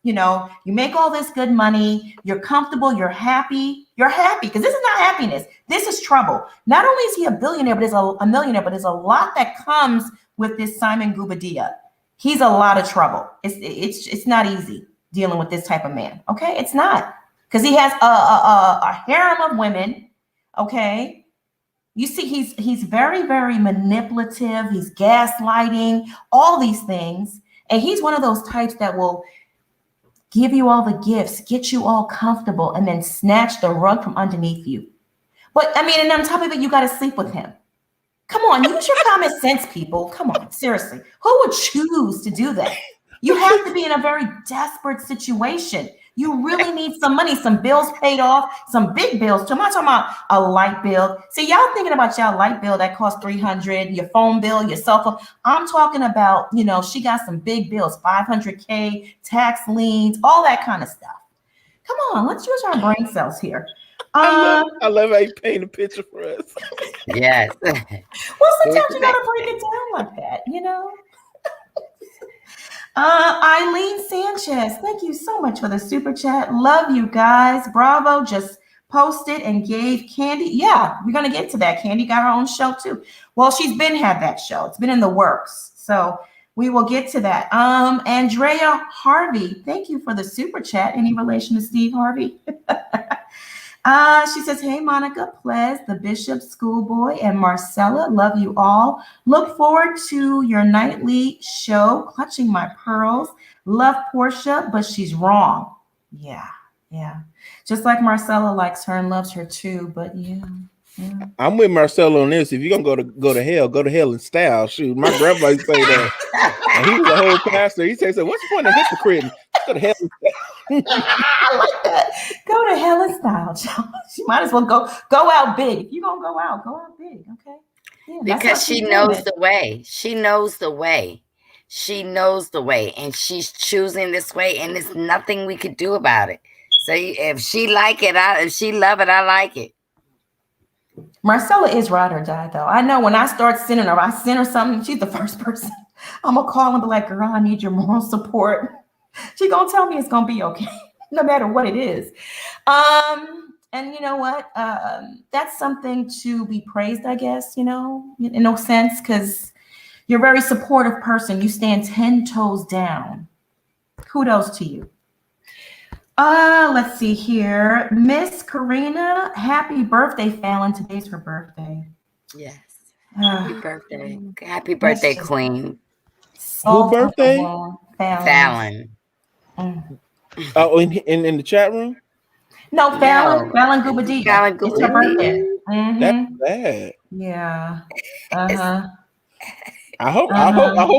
You know, you make all this good money, you're comfortable, you're happy because this is not happiness. This is trouble. Not only is he a billionaire, but there's a millionaire, but there's a lot that comes with this Simon Gubadia. He's a lot of trouble. It's not easy dealing with this type of man. Okay, it's not, because he has a harem of women. Okay, you see, he's very, very manipulative. He's gaslighting, all these things, and he's one of those types that will give you all the gifts, get you all comfortable, and then snatch the rug from underneath you. But I mean, and on top of it, you got to sleep with him. Come on, use your common sense, people. Come on, seriously. Who would choose to do that? You have to be in a very desperate situation. You really need some money, some bills paid off, some big bills. I'm not talking about a light bill. See, y'all thinking about y'all light bill that costs $300, your phone bill, your cell phone. I'm talking about, she got some big bills, $500K, tax liens, all that kind of stuff. Come on, let's use our brain cells here. I love how you paint a picture for us. Yes. Well, sometimes you gotta break it down like that, Eileen Sanchez, thank you so much for the super chat. Love you guys. Bravo just posted and gave Candy. Yeah, we're gonna get to that. Candy got her own show too. Well, she's had that show. It's been in the works. So we will get to that. Andrea Harvey, thank you for the super chat. Any relation to Steve Harvey? She says, hey, Monica, Plez, the Bishop, Schoolboy, and Marcella, love you all. Look forward to your nightly show, Clutching My Pearls. Love Porsha, but she's wrong. Yeah. Just like Marcella likes her and loves her too, but yeah. I'm with Marcelo on this. If you're gonna go to hell in style. Shoot, my grandpa used to say that. And he was a whole pastor. He said, what's the point of hypocrite? Go to hell in style. I like that. Go to hell in style, Joe. She might as well go out big. If you're gonna go out big, okay? Yeah, because she knows the way. She knows the way. She knows the way, and she's choosing this way, and there's nothing we could do about it. So if she like it, if she love it, I like it. Marcella is ride or die, though. I know when I start sending her, I send her something, she's the first person I'm gonna call and be like, girl, I need your moral support. She gonna tell me it's gonna be okay, no matter what it is. And you know what? That's something to be praised, I guess, in no sense, because you're a very supportive person. You stand 10 toes down. Kudos to you. Let's see here. Miss Karina, happy birthday, Fallon. Today's her birthday. Yes. Happy birthday. Happy birthday, Queen. Who birthday? Fallon. Oh, in the chat room? No, Fallon. Fallon Gubadita. Fallon It's her birthday. That's bad. Yeah. I hope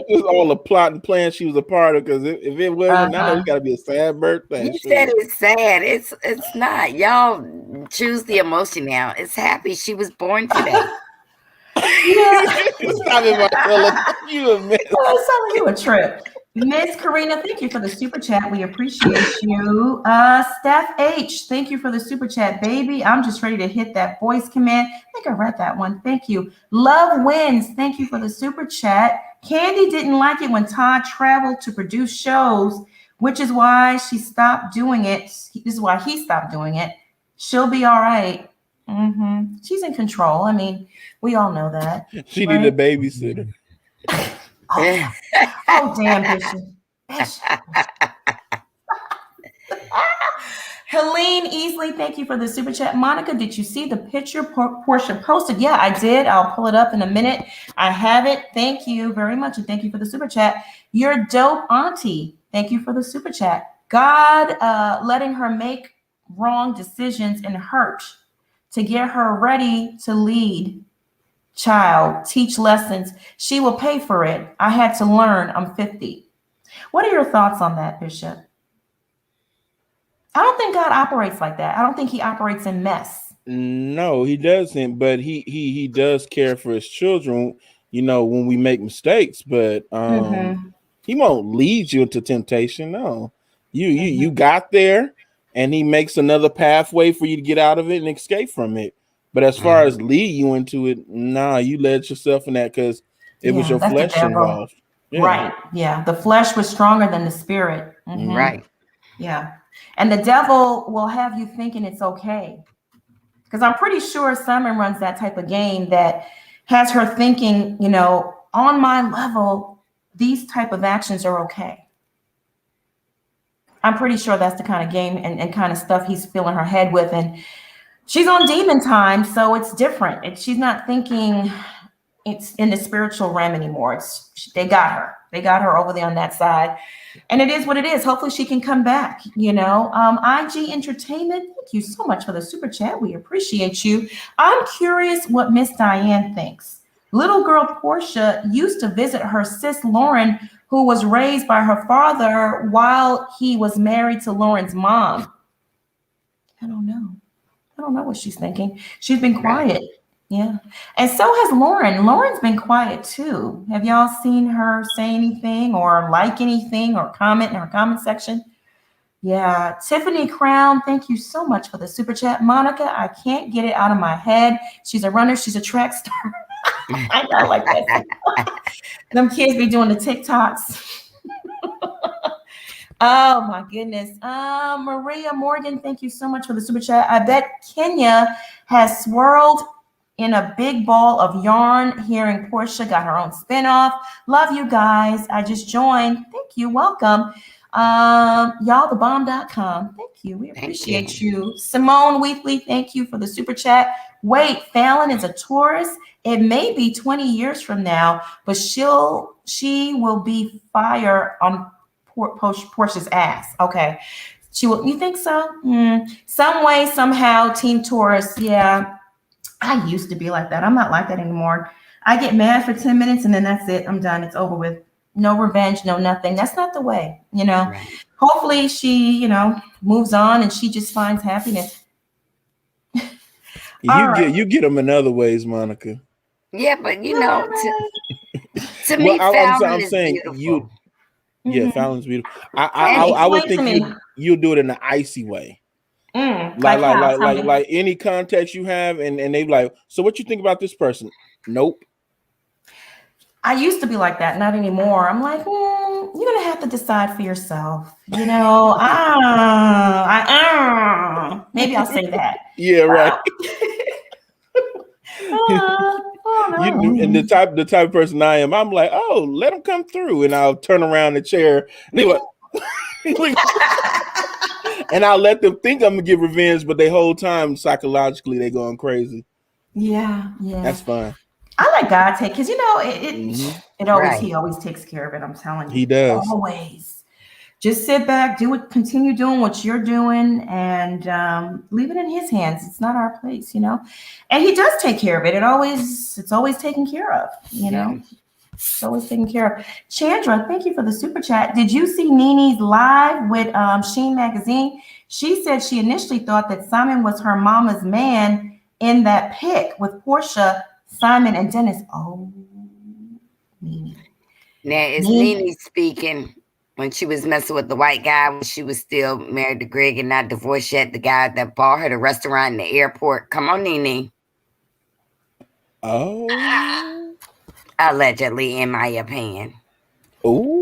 it's all a plot and plan she was a part of, because if it wasn't, I know it's got to be a sad birthday. You said it's sad. It's not. Y'all choose the emotion now. It's happy she was born today. Stop it, Marcella. You a trip. Miss Karina, thank you for the super chat. We appreciate you. Steph H, thank you for the super chat, baby. I'm just ready to hit that voice command. I think I read that one. Thank you. Love Wins, thank you for the super chat. Candy didn't like it when Todd traveled to produce shows, which is why she stopped doing it. This is why he stopped doing it. She'll be all right. She's in control. I mean, we all know that. She needed a babysitter. Oh, damn, Bishop. Helene Easley, thank you for the super chat. Monica, did you see the picture Porsha posted? Yeah, I did. I'll pull it up in a minute. I have it. Thank you very much, and thank you for the super chat. You're dope, auntie. Thank you for the super chat. God letting her make wrong decisions and hurt to get her ready to lead. Child, teach lessons. She will pay for it. I had to learn. I'm 50. What are your thoughts on that, Bishop? I don't think God operates like that. I don't think he operates in mess. No, he doesn't, but he does care for his children, when we make mistakes, but he won't lead you into temptation. No. You got there, and he makes another pathway for you to get out of it and escape from it. But as far as lead you into it, you led yourself in that because it was your flesh involved. Yeah. Right. Yeah. The flesh was stronger than the spirit. Right. Yeah. And the devil will have you thinking it's okay. Because I'm pretty sure Simon runs that type of game that has her thinking, on my level, these type of actions are okay. I'm pretty sure that's the kind of game and kind of stuff he's filling her head with. And she's on demon time, so it's different. She's not thinking it's in the spiritual realm anymore. They got her. They got her over there on that side. And it is what it is. Hopefully she can come back, IG Entertainment, thank you so much for the super chat. We appreciate you. I'm curious what Miss Diane thinks. Little girl Porsha used to visit her sis Lauren, who was raised by her father while he was married to Lauren's mom. I don't know what she's thinking. She's been quiet. Yeah. And so has Lauren. Lauren's been quiet too. Have y'all seen her say anything or like anything or comment in her comment section? Yeah. Tiffany Crown, thank you so much for the super chat. Monica, I can't get it out of my head. She's a runner. She's a track star. I know, like that. Them kids be doing the TikToks. Oh my goodness. Maria Morgan, thank you so much for the super chat. I bet Kenya has swirled in a big ball of yarn hearing Porsha got her own spinoff. Love you guys. I just joined. Thank you. Welcome. Y'allthebomb.com. Thank you. We appreciate you. Simone Weekly, thank you for the super chat. Wait, Fallon is a Taurus. It may be 20 years from now, but she will be fire on Portia's ass. Okay. She will. You think so? Some way, somehow, Team Taurus. Yeah. I used to be like that. I'm not like that anymore. I get mad for 10 minutes and then that's it. I'm done. It's over with. No revenge, no nothing. That's not the way, you know. Right. Hopefully she, you know, moves on and she just finds happiness. You get them in other ways, Monica. Yeah, but you know, to me, Fallon is saying beautiful. Fallon's beautiful. I would think you do it in an icy way. Like any context you have, and they like, so what you think about this person? Nope. I used to be like that, not anymore. I'm like, you're gonna have to decide for yourself. You know, maybe I'll say that. Yeah, right. And the type of person I am, I'm like, oh, let them come through, and I'll turn around the chair, and they like, and I'll let them think I'm gonna get revenge, but the whole time psychologically they going crazy. Yeah, that's fine. I let God take, because you know it always He always takes care of it. I'm telling you, He does always. Just sit back, continue doing what you're doing, and leave it in His hands. It's not our place, you know. And He does take care of it. It's always taken care of, you know. It's always taken care of. Chandra, thank you for the super chat. Did you see Nene's live with Sheen Magazine? She said she initially thought that Simon was her mama's man in that pic with Porsha, Simon, and Dennis. Oh, Nene. Now it's Nene speaking. When she was messing with the white guy, when she was still married to Greg and not divorced yet, the guy that bought her the restaurant in the airport. Come on, Nene. Oh. Allegedly, in my opinion. Oh.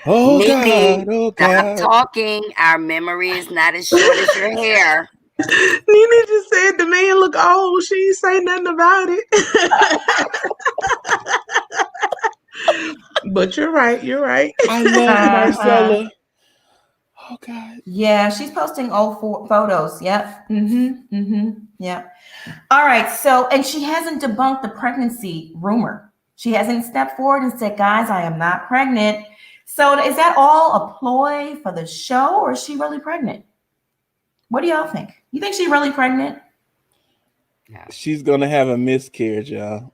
Oh, Nene, God. Oh, God. Stop talking. Our memory is not as short as your hair. Nene just said the man look old. She ain't say nothing about it. But you're right. I love Marcella. Oh God. Yeah, she's posting old photos. Yep. Yep. All right. So, and she hasn't debunked the pregnancy rumor. She hasn't stepped forward and said, "Guys, I am not pregnant." So, is that all a ploy for the show, or is she really pregnant? What do y'all think? You think she's really pregnant? She's gonna have a miscarriage, y'all.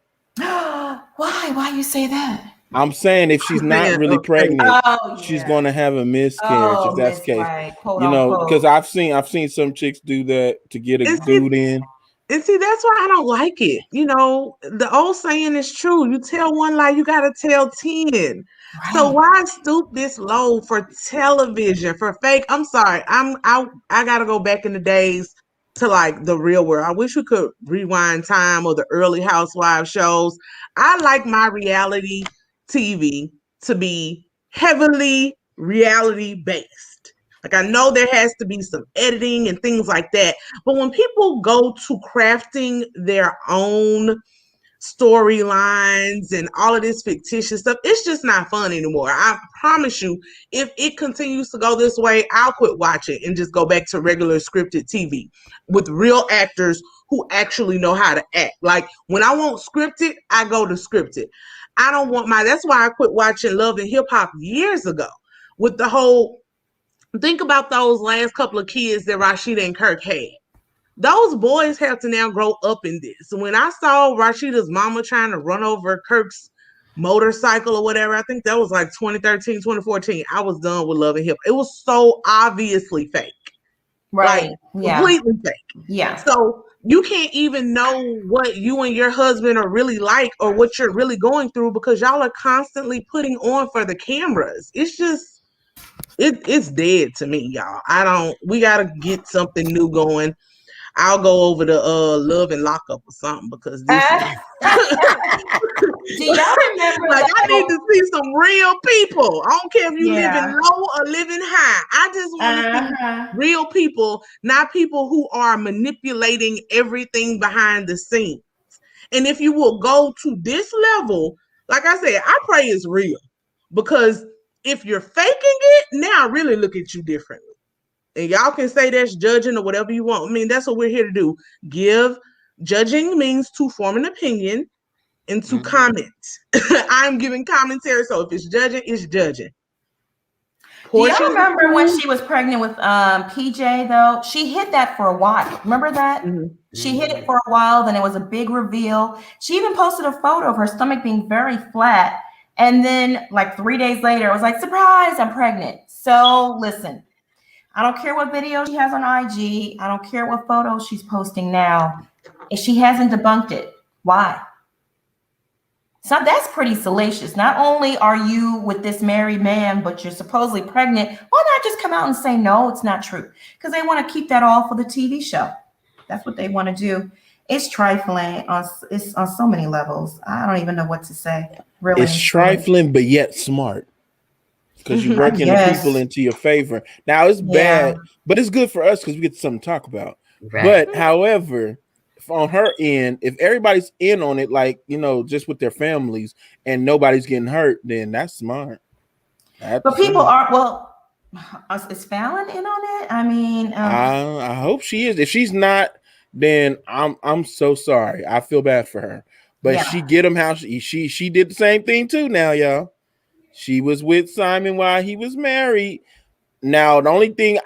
Why you say that? I'm saying if she's not really pregnant, she's gonna have a miscarriage. If that's the case, right. Quote, you know, unquote. because I've seen some chicks do that to get a dude in. And see, that's why I don't like it. You know, the old saying is true. You tell one lie, you gotta tell 10. Right. So why stoop this low for television, for fake? I'm sorry. I gotta go back in the days to like the real world. I wish we could rewind time, or the early Housewives shows. I like my reality TV to be heavily reality based. Like, I know there has to be some editing and things like that, but when people go to crafting their own storylines and all of this fictitious stuff, it's just not fun anymore. I promise you, if it continues to go this way, I'll quit watching and just go back to regular scripted TV with real actors who actually know how to act. Like, when I want scripted, I go to scripted. I don't want that's why I quit watching Love and Hip Hop years ago with the whole, think about those last couple of kids that Rashida and Kirk had. Those boys have to now grow up in this. When I saw Rashida's mama trying to run over Kirk's motorcycle or whatever, I think that was like 2013, 2014. I was done with Love and Hip. It was so obviously fake. Right. Like, completely fake. Yeah. So you can't even know what you and your husband are really like or what you're really going through because y'all are constantly putting on for the cameras. It's just, it's dead to me, y'all. We got to get something new going. I'll go over to Love and Lockup or something because this do y'all remember I need to see some real people. I don't care if you living low or living high. I just want to see real people, not people who are manipulating everything behind the scenes. And if you will go to this level, like I said, I pray it's real. Because if you're faking it, now I really look at you differently. And y'all can say that's judging or whatever you want. I mean, that's what we're here to do. Judging means to form an opinion and to comment. I'm giving commentary. So if it's judging, it's judging. Do you remember when she was pregnant with PJ though? She hid that for a while. Remember that? She hid it for a while, then it was a big reveal. She even posted a photo of her stomach being very flat. And then like 3 days later, it was like, surprise, I'm pregnant. So listen, I don't care what video she has on IG. I don't care what photos she's posting now. If she hasn't debunked it, why? So that's pretty salacious. Not only are you with this married man, but you're supposedly pregnant. Why not just come out and say, no, it's not true? Because they want to keep that all for the TV show. That's what they want to do. It's trifling on so many levels. I don't even know what to say. Really, it's trifling, but yet smart. Because you're working the people into your favor. Now it's bad, but it's good for us because we get something to talk about. Right. But however, on her end, if everybody's in on it, like, you know, just with their families and nobody's getting hurt, then that's smart. But people aren't. Well, is Fallon in on it? I mean, I hope she is. If she's not, then I'm so sorry. I feel bad for her. But she get him how she did the same thing too. Now, y'all, she was with Simon while he was married. Now, the only thing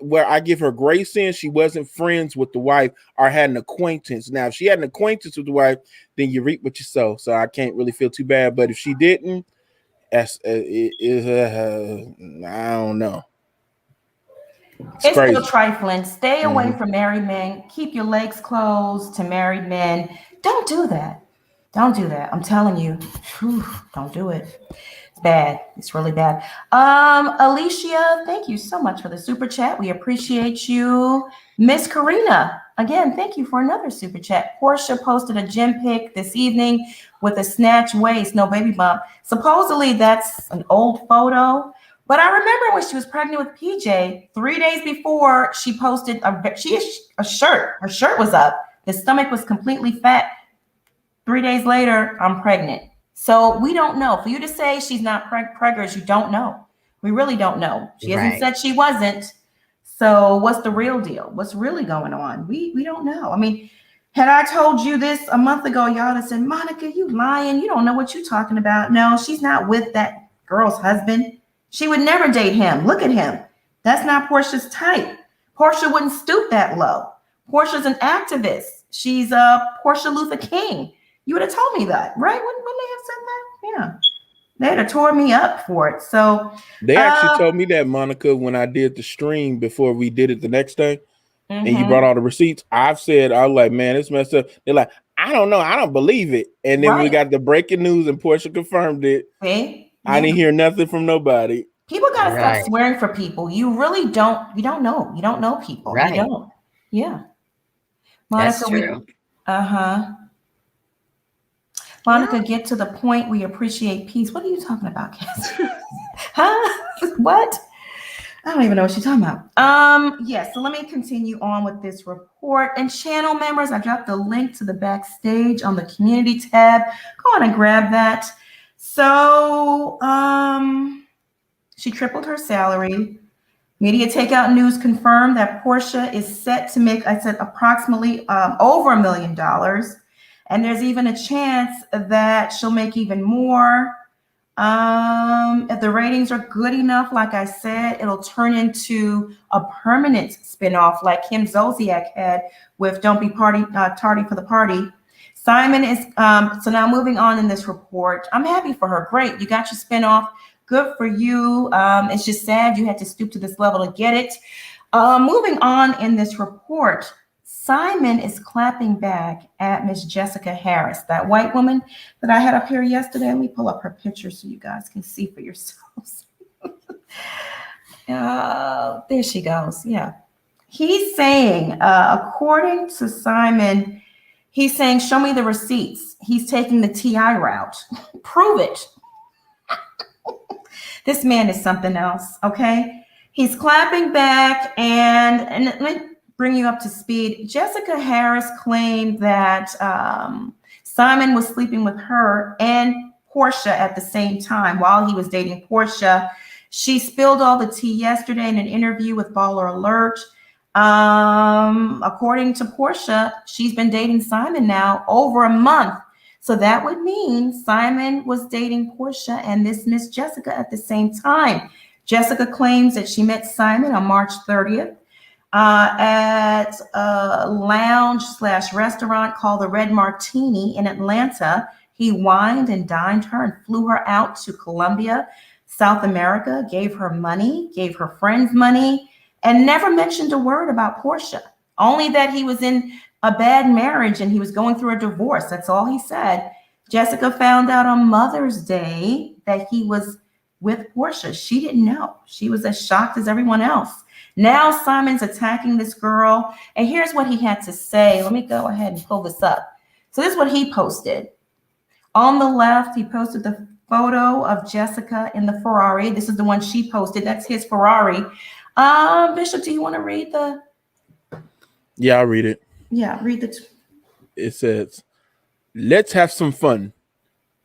where I give her grace in, she wasn't friends with the wife or had an acquaintance. Now, if she had an acquaintance with the wife, then you reap what you sow. So I can't really feel too bad. But if she didn't, I don't know. It's still trifling. Stay away from married men. Keep your legs closed to married men. Don't do that. Don't do that. I'm telling you. Don't do it. Bad. It's really bad. Alicia, thank you so much for the super chat. We appreciate you. Miss Karina, again, thank you for another super chat. Porsha posted a gym pic this evening with a snatch waist, no baby bump. Supposedly that's an old photo, but I remember when she was pregnant with PJ, 3 days before she posted a shirt. Her shirt was up. The stomach was completely fat. 3 days later, I'm pregnant. So we don't know. For you to say she's not preggers, you don't know. We really don't know. She hasn't said she wasn't. So what's the real deal? What's really going on? We don't know. I mean, had I told you this a month ago, y'all would have said, Monica, you lying. You don't know what you're talking about. No, she's not with that girl's husband. She would never date him. Look at him. That's not Porsha's type. Porsha wouldn't stoop that low. Porsha's an activist. She's Porsha Luther King. You would have told me that, right? Wouldn't they have said that? Yeah. They'd have tore me up for it. So they actually told me that, Monica, when I did the stream before we did it the next day, and you brought all the receipts. I was like, man, it's messed up. They're like, I don't know. I don't believe it. And then we got the breaking news and Porsha confirmed it. See? I didn't hear nothing from nobody. People got to stop swearing for people. You really don't. You don't know. You don't know people. Right. You don't. Yeah. Monica, that's true. Monica, get to the point. We appreciate peace. What are you talking about, Cass? Huh? What? I don't even know what you're talking about. So let me continue on with this report. And channel members, I dropped the link to the backstage on the community tab. Go on and grab that. So she tripled her salary. Media Takeout News confirmed that Porsha is set to make, I said, approximately over $1 million. And there's even a chance that she'll make even more. If the ratings are good enough, like I said, it'll turn into a permanent spinoff like Kim Zolciak had with Don't Be Tardy for the Party. Simon is, so now moving on in this report, I'm happy for her. Great, you got your spinoff. Good for you. It's just sad you had to stoop to this level to get it. Moving on in this report, Simon is clapping back at Miss Jessica Harris, that white woman that I had up here yesterday. Let me pull up her picture so you guys can see for yourselves. There she goes. Yeah. He's saying, according to Simon, he's saying, show me the receipts. He's taking the TI route. Prove it. This man is something else, okay? He's clapping back, and let me bring you up to speed. Jessica Harris claimed that Simon was sleeping with her and Porsha at the same time while he was dating Porsha. She spilled all the tea yesterday in an interview with Baller Alert. According to Porsha, she's been dating Simon now over a month. So that would mean Simon was dating Porsha and this Miss Jessica at the same time. Jessica claims that she met Simon on March 30th at a lounge/restaurant called the Red Martini in Atlanta. He wined and dined her and flew her out to Colombia, South America, gave her money, gave her friends money, and never mentioned a word about Porsha. Only that he was in a bad marriage and he was going through a divorce. That's all he said. Jessica found out on Mother's Day that he was with Porsha. She didn't know. She was as shocked as everyone else. Now Simon's attacking this girl. And here's what he had to say. Let me go ahead and pull this up. So this is what he posted. On the left, he posted the photo of Jessica in the Ferrari. This is the one she posted. That's his Ferrari. Bishop, do you want to read the? Yeah, I'll read it. Yeah, read the. It says, "Let's have some fun.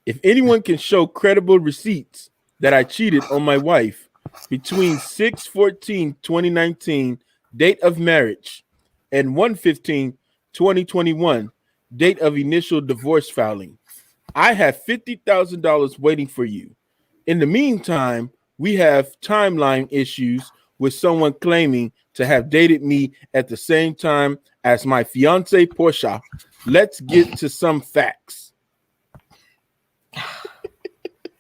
If anyone can show credible receipts that I cheated on my wife between 6/14/2019, date of marriage, and 1/15/2021, date of initial divorce filing, I have $50,000 waiting for you. In the meantime, we have timeline issues with someone claiming to have dated me at the same time as my fiance Porsha. Let's get to some facts."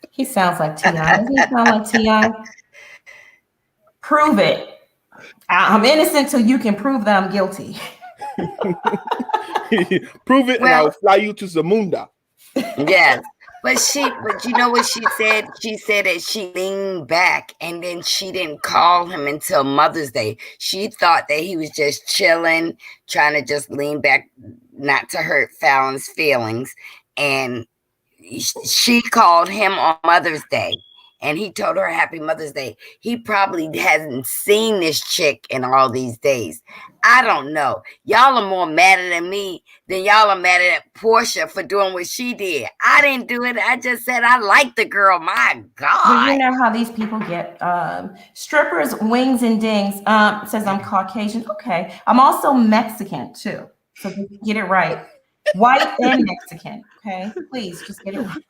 He sounds like T.I. Doesn't he sound like T.I.? Prove it. I'm innocent till you can prove that I'm guilty. Prove it, and I'll fly you to Zamunda. Yes. But you know what she said? She said that she leaned back and then she didn't call him until Mother's Day. She thought that he was just chilling, trying to just lean back, not to hurt Fallon's feelings. And she called him on Mother's Day and he told her Happy Mother's Day. He probably hasn't seen this chick in all these days. I don't know. Y'all are more mad at me than y'all are mad at Porsha for doing what she did. I didn't do it. I just said I like the girl. My God. But you know how these people get strippers, wings and dings. Says I'm Caucasian. Okay. I'm also Mexican too. So get it right. White and Mexican. Okay. Please just get it right.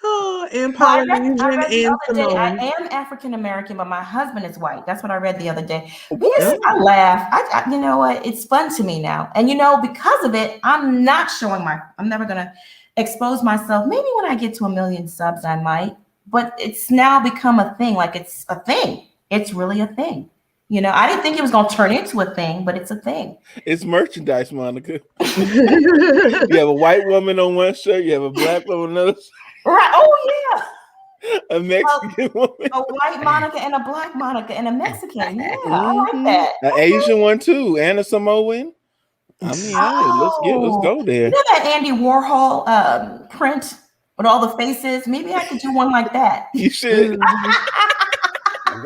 Oh, and Polynesian and Samoan. I am African American, but my husband is white. That's what I read the other day. Yes, I laugh. I you know what? It's fun to me now. And you know, because of it, I'm not showing I'm never gonna expose myself. Maybe when I get to 1 million subs, I might. But it's now become a thing. Like it's a thing. It's really a thing. You know, I didn't think it was gonna turn into a thing, but it's a thing. It's merchandise, Monica. You have a white woman on one shirt, you have a black woman on another shirt. Right. Oh yeah. A Mexican woman. A white Monica and a black Monica and a Mexican. Yeah, I like that. An Asian one too, and a Samoan. I mean, let's go there. You know that Andy Warhol print with all the faces? Maybe I could do one like that. You should.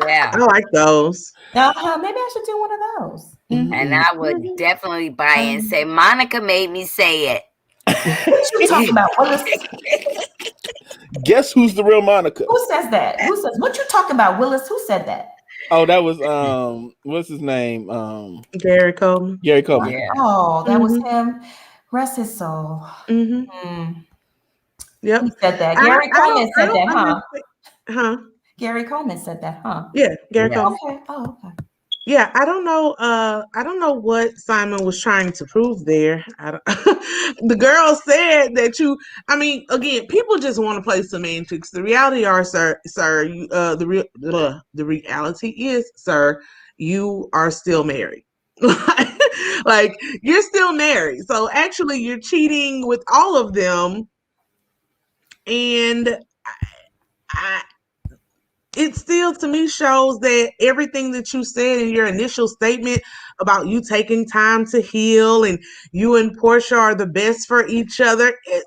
Yeah. I like those. Maybe I should do one of those. And I would definitely buy it and say, Monica made me say it. What you talking about? Guess who's the real Monica? Who says that? Who says what you talking about, Willis? Who said that? Oh, that was what's his name? Gary Coleman. Gary Coleman. Yeah. Oh, that was him. Rest his soul. Yep. He said that. Gary Coleman said that, huh? Huh? Gary Coleman said that, huh? Yeah, Gary Coleman. Okay. Oh, okay. Yeah, I don't know. I don't know what Simon was trying to prove there. The girl said that I mean, again, people just want to play semantics. The reality are, sir, the reality is, sir, you are still married. Like you're still married. So actually, you're cheating with all of them, and it still to me shows that everything that you said in your initial statement about you taking time to heal and you and Porsha are the best for each other, it's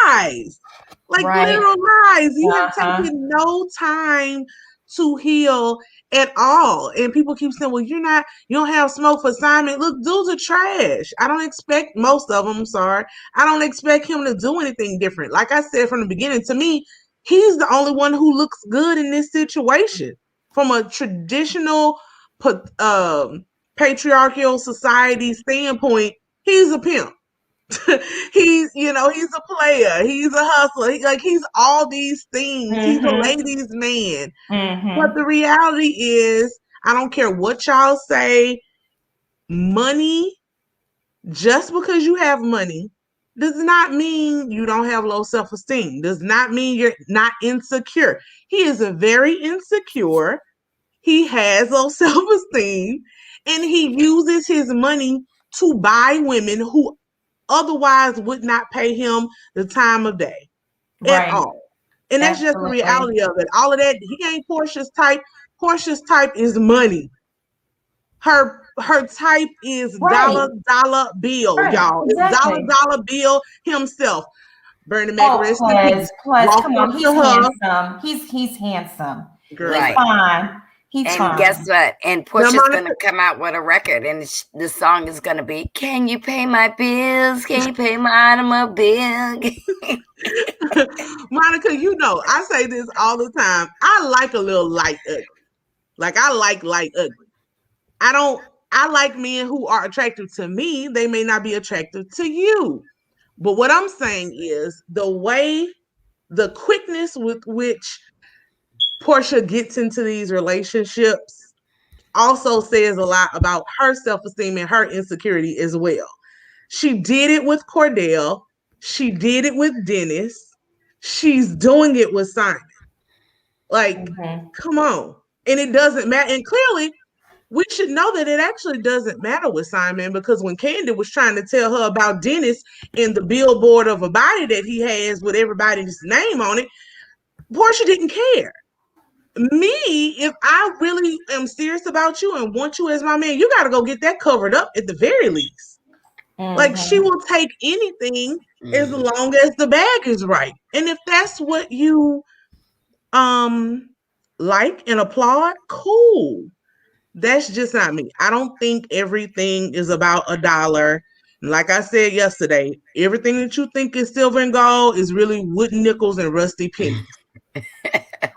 lies. Like literal lies. You have taken no time to heal at all. And people keep saying, well, you don't have smoke for Simon. Look, dudes are trash. I don't expect most of them. I'm sorry. I don't expect him to do anything different. Like I said from the beginning, to me, he's the only one who looks good in this situation. From a traditional patriarchal society standpoint, he's a pimp. He's a player. He's a hustler. He's all these things. He's a ladies' man. But the reality is, I don't care what y'all say, money, just because you have money, does not mean you don't have low self-esteem. Does not mean you're not insecure. He is a very insecure. He has low self-esteem, and he uses his money to buy women who otherwise would not pay him the time of day at all. And that's just the reality of it. All of that, he ain't Porsha's type. Porsha's type is money. Her type is dollar bill, y'all. Exactly. It's dollar bill himself. Bernie Mac, rest in peace. Come on, he's handsome. He's handsome. Girl. He's fine. He's fine. And guess what? And Porsha's going to come out with a record, and the song is going to be, "Can you pay my bills? Can you pay my automobile?" Monica, I say this all the time. I like a little light ugly. Like, I like light ugly. I like men who are attractive to me. They may not be attractive to you. But what I'm saying is the quickness with which Porsha gets into these relationships also says a lot about her self-esteem and her insecurity as well. She did it with Cordell. She did it with Dennis. She's doing it with Simon. Come on. And it doesn't matter. And clearly, we should know that it actually doesn't matter with Simon, because when Candy was trying to tell her about Dennis and the billboard of a body that he has with everybody's name on it, Porsha didn't care. Me, if I really am serious about you and want you as my man, you got to go get that covered up at the very least. Like, she will take anything as long as the bag is right. And if that's what you like and applaud, cool. That's just not me. I don't think everything is about a dollar. Like I said yesterday, everything that you think is silver and gold is really wooden nickels and rusty pennies.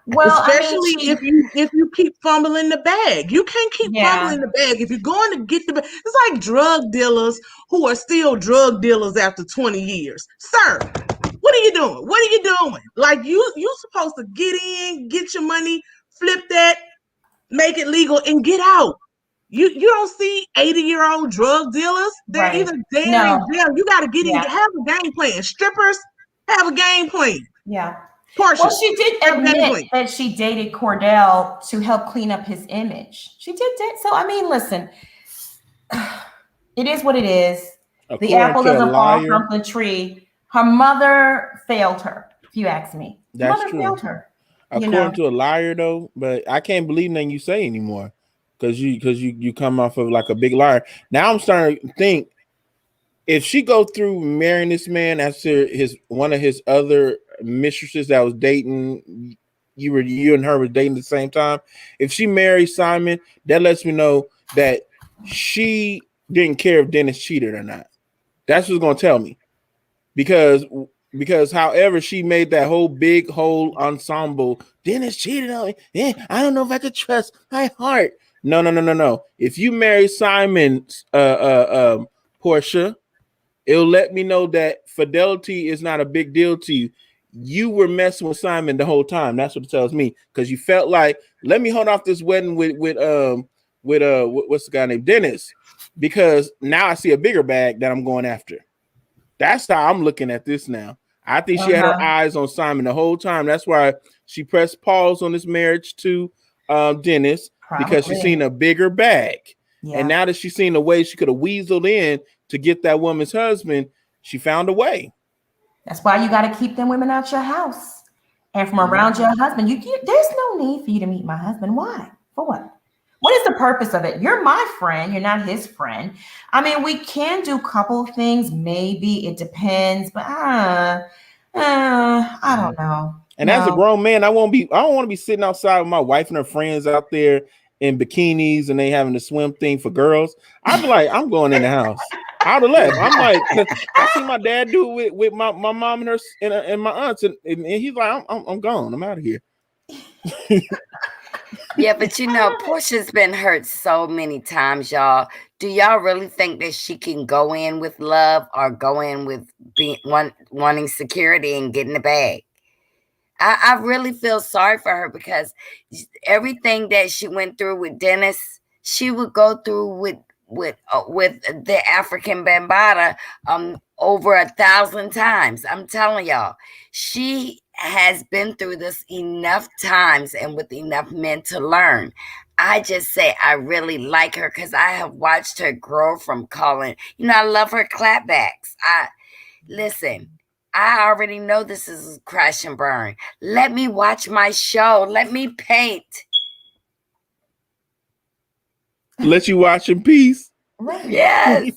Well, especially if you keep fumbling the bag. You can't keep fumbling the bag. If you're going to get the bag, it's like drug dealers who are still drug dealers after 20 years. Sir, what are you doing? What are you doing? Like, you supposed to get in, get your money, flip that, make it legal, and get out. You don't see 80-year-old drug dealers. They're either dead or in jail. You got to get in. Have a game plan. Strippers have a game plan. Yeah. Porsha, well, she did admit that she dated Cordell to help clean up his image. She did that. So, I mean, listen, it is what it is. The apple doesn't fall from the tree. Her mother failed her, if you ask me. That's mother true. Failed her. According to a liar, though, but I can't believe nothing you say anymore, because you come off of like a big liar. Now I'm starting to think, if she go through marrying this man after one of his other mistresses that was dating, you and her were dating at the same time. If she marries Simon, that lets me know that she didn't care if Dennis cheated or not. That's what's gonna tell me, because however she made that whole big whole ensemble, Dennis cheated on me. I don't know if I could trust my heart. No. If you marry Simon, Porsha, it'll let me know that fidelity is not a big deal to you. You were messing with Simon the whole time. That's what it tells me, because you felt like, let me hold off this wedding with what's the guy named Dennis, because now I see a bigger bag that I'm going after. That's how I'm looking at this now. I think she had her eyes on Simon the whole time. That's why she pressed pause on this marriage to Dennis, because she's seen a bigger bag. Yeah. And now that she's seen the way she could have weaseled in to get that woman's husband, she found a way. That's why you got to keep them women out your house and from around your husband. There's no need for you to meet my husband. Why? For what? What is the purpose of it? You're my friend. You're not his friend. I mean, we can do a couple things. Maybe it depends, but I don't know. And as a grown man, I don't want to be sitting outside with my wife and her friends out there in bikinis and they having the swim thing for girls. I'd be like, I'm going in the house. I'd have left. I'm like, I see my dad do it with my mom and her and my aunts, and he's like, I'm gone. I'm out of here. Yeah, but you know, Porsha's been hurt so many times, y'all. Do y'all really think that she can go in with love or go in with wanting security and getting the bag? I really feel sorry for her because everything that she went through with Dennis, she would go through with the African Bambata over 1,000 times. I'm telling y'all, she has been through this enough times and with enough men to learn. I just say I really like her because I have watched her grow from calling. You know, I love her clapbacks. Listen. I already know this is crash and burn. Let me watch my show. Let me paint. Let you watch in peace. Right. Yes.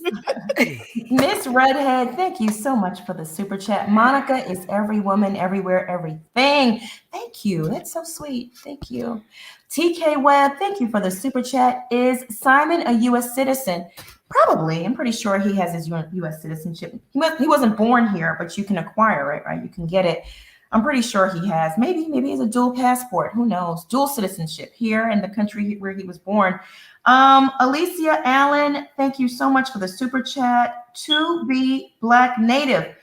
Miss Redhead, thank you so much for the super chat. Monica is every woman, everywhere, everything. Thank you. That's so sweet. Thank you. TK Webb, thank you for the super chat. Is Simon a U.S. citizen? Probably. I'm pretty sure he has his U.S. citizenship. He wasn't born here, but you can acquire it, right? You can get it. I'm pretty sure he has. Maybe he's a dual passport. Who knows? Dual citizenship here in the country where he was born. Alicia Allen, thank you so much for the super chat. To be Black Native.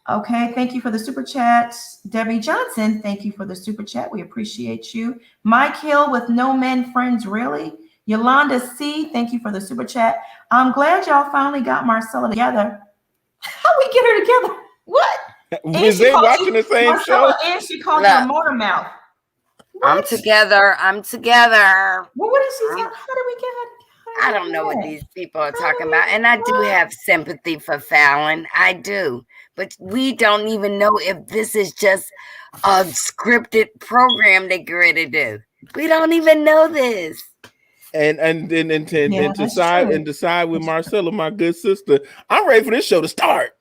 Okay, thank you for the super chat. Debbie Johnson, thank you for the super chat. We appreciate you. Mike Hill with No Men Friends, really? Yolanda C, thank you for the super chat. I'm glad y'all finally got Marcella together. How we get her together? What? Is they watching the same Marcella, show? and she called you a motor mouth. What? I'm together. Well, what is she talking? How did we get her? I don't know what these people are talking about. And I do have sympathy for Fallon. I do. But we don't even know if this is just a scripted program they get ready to do. We don't even know this. And decide with Marcella, my good sister. I'm ready for this show to start.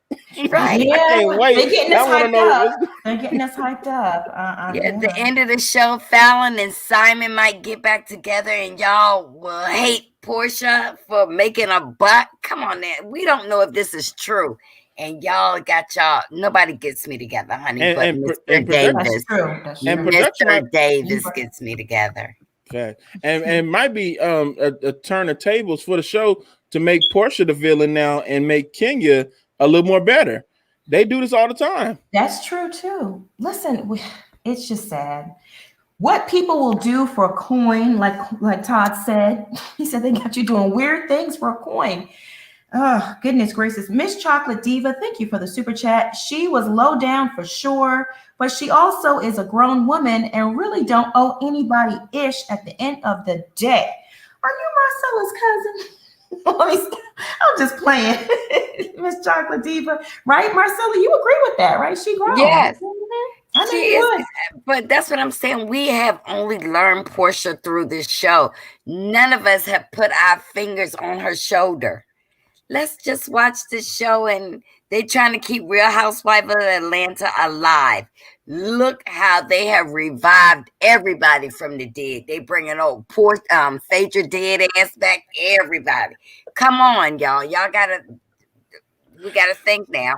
Right. Yeah, I can't wait. They're getting us hyped up. They're getting us hyped up. At the end of the show, Fallon and Simon might get back together and y'all will hate Porsha for making a buck. Come on now. We don't know if this is true. And y'all nobody gets me together, honey, but Mr. Davis. Mr. Davis gets me together. Okay. And might be a turn of tables for the show to make Porsha the villain now and make Kenya a little more better. They do this all the time. That's true too. Listen, it's just sad. What people will do for a coin, like Todd said, he said they got you doing weird things for a coin. Oh, goodness gracious. Miss Chocolate Diva, thank you for the super chat. She was low down for sure, but she also is a grown woman and really don't owe anybody ish at the end of the day. Are you Marcella's cousin? I'm just playing. Miss Chocolate Diva, right? Marcella, you agree with that, right? She grown. Yes. I know you would. But that's what I'm saying. We have only learned Porsha through this show. None of us have put our fingers on her shoulder. Let's just watch this show, and they're trying to keep Real Housewives of Atlanta alive. Look how they have revived everybody from the dead. They bringing old Phaedra dead ass back. Everybody, come on, y'all. We gotta think now.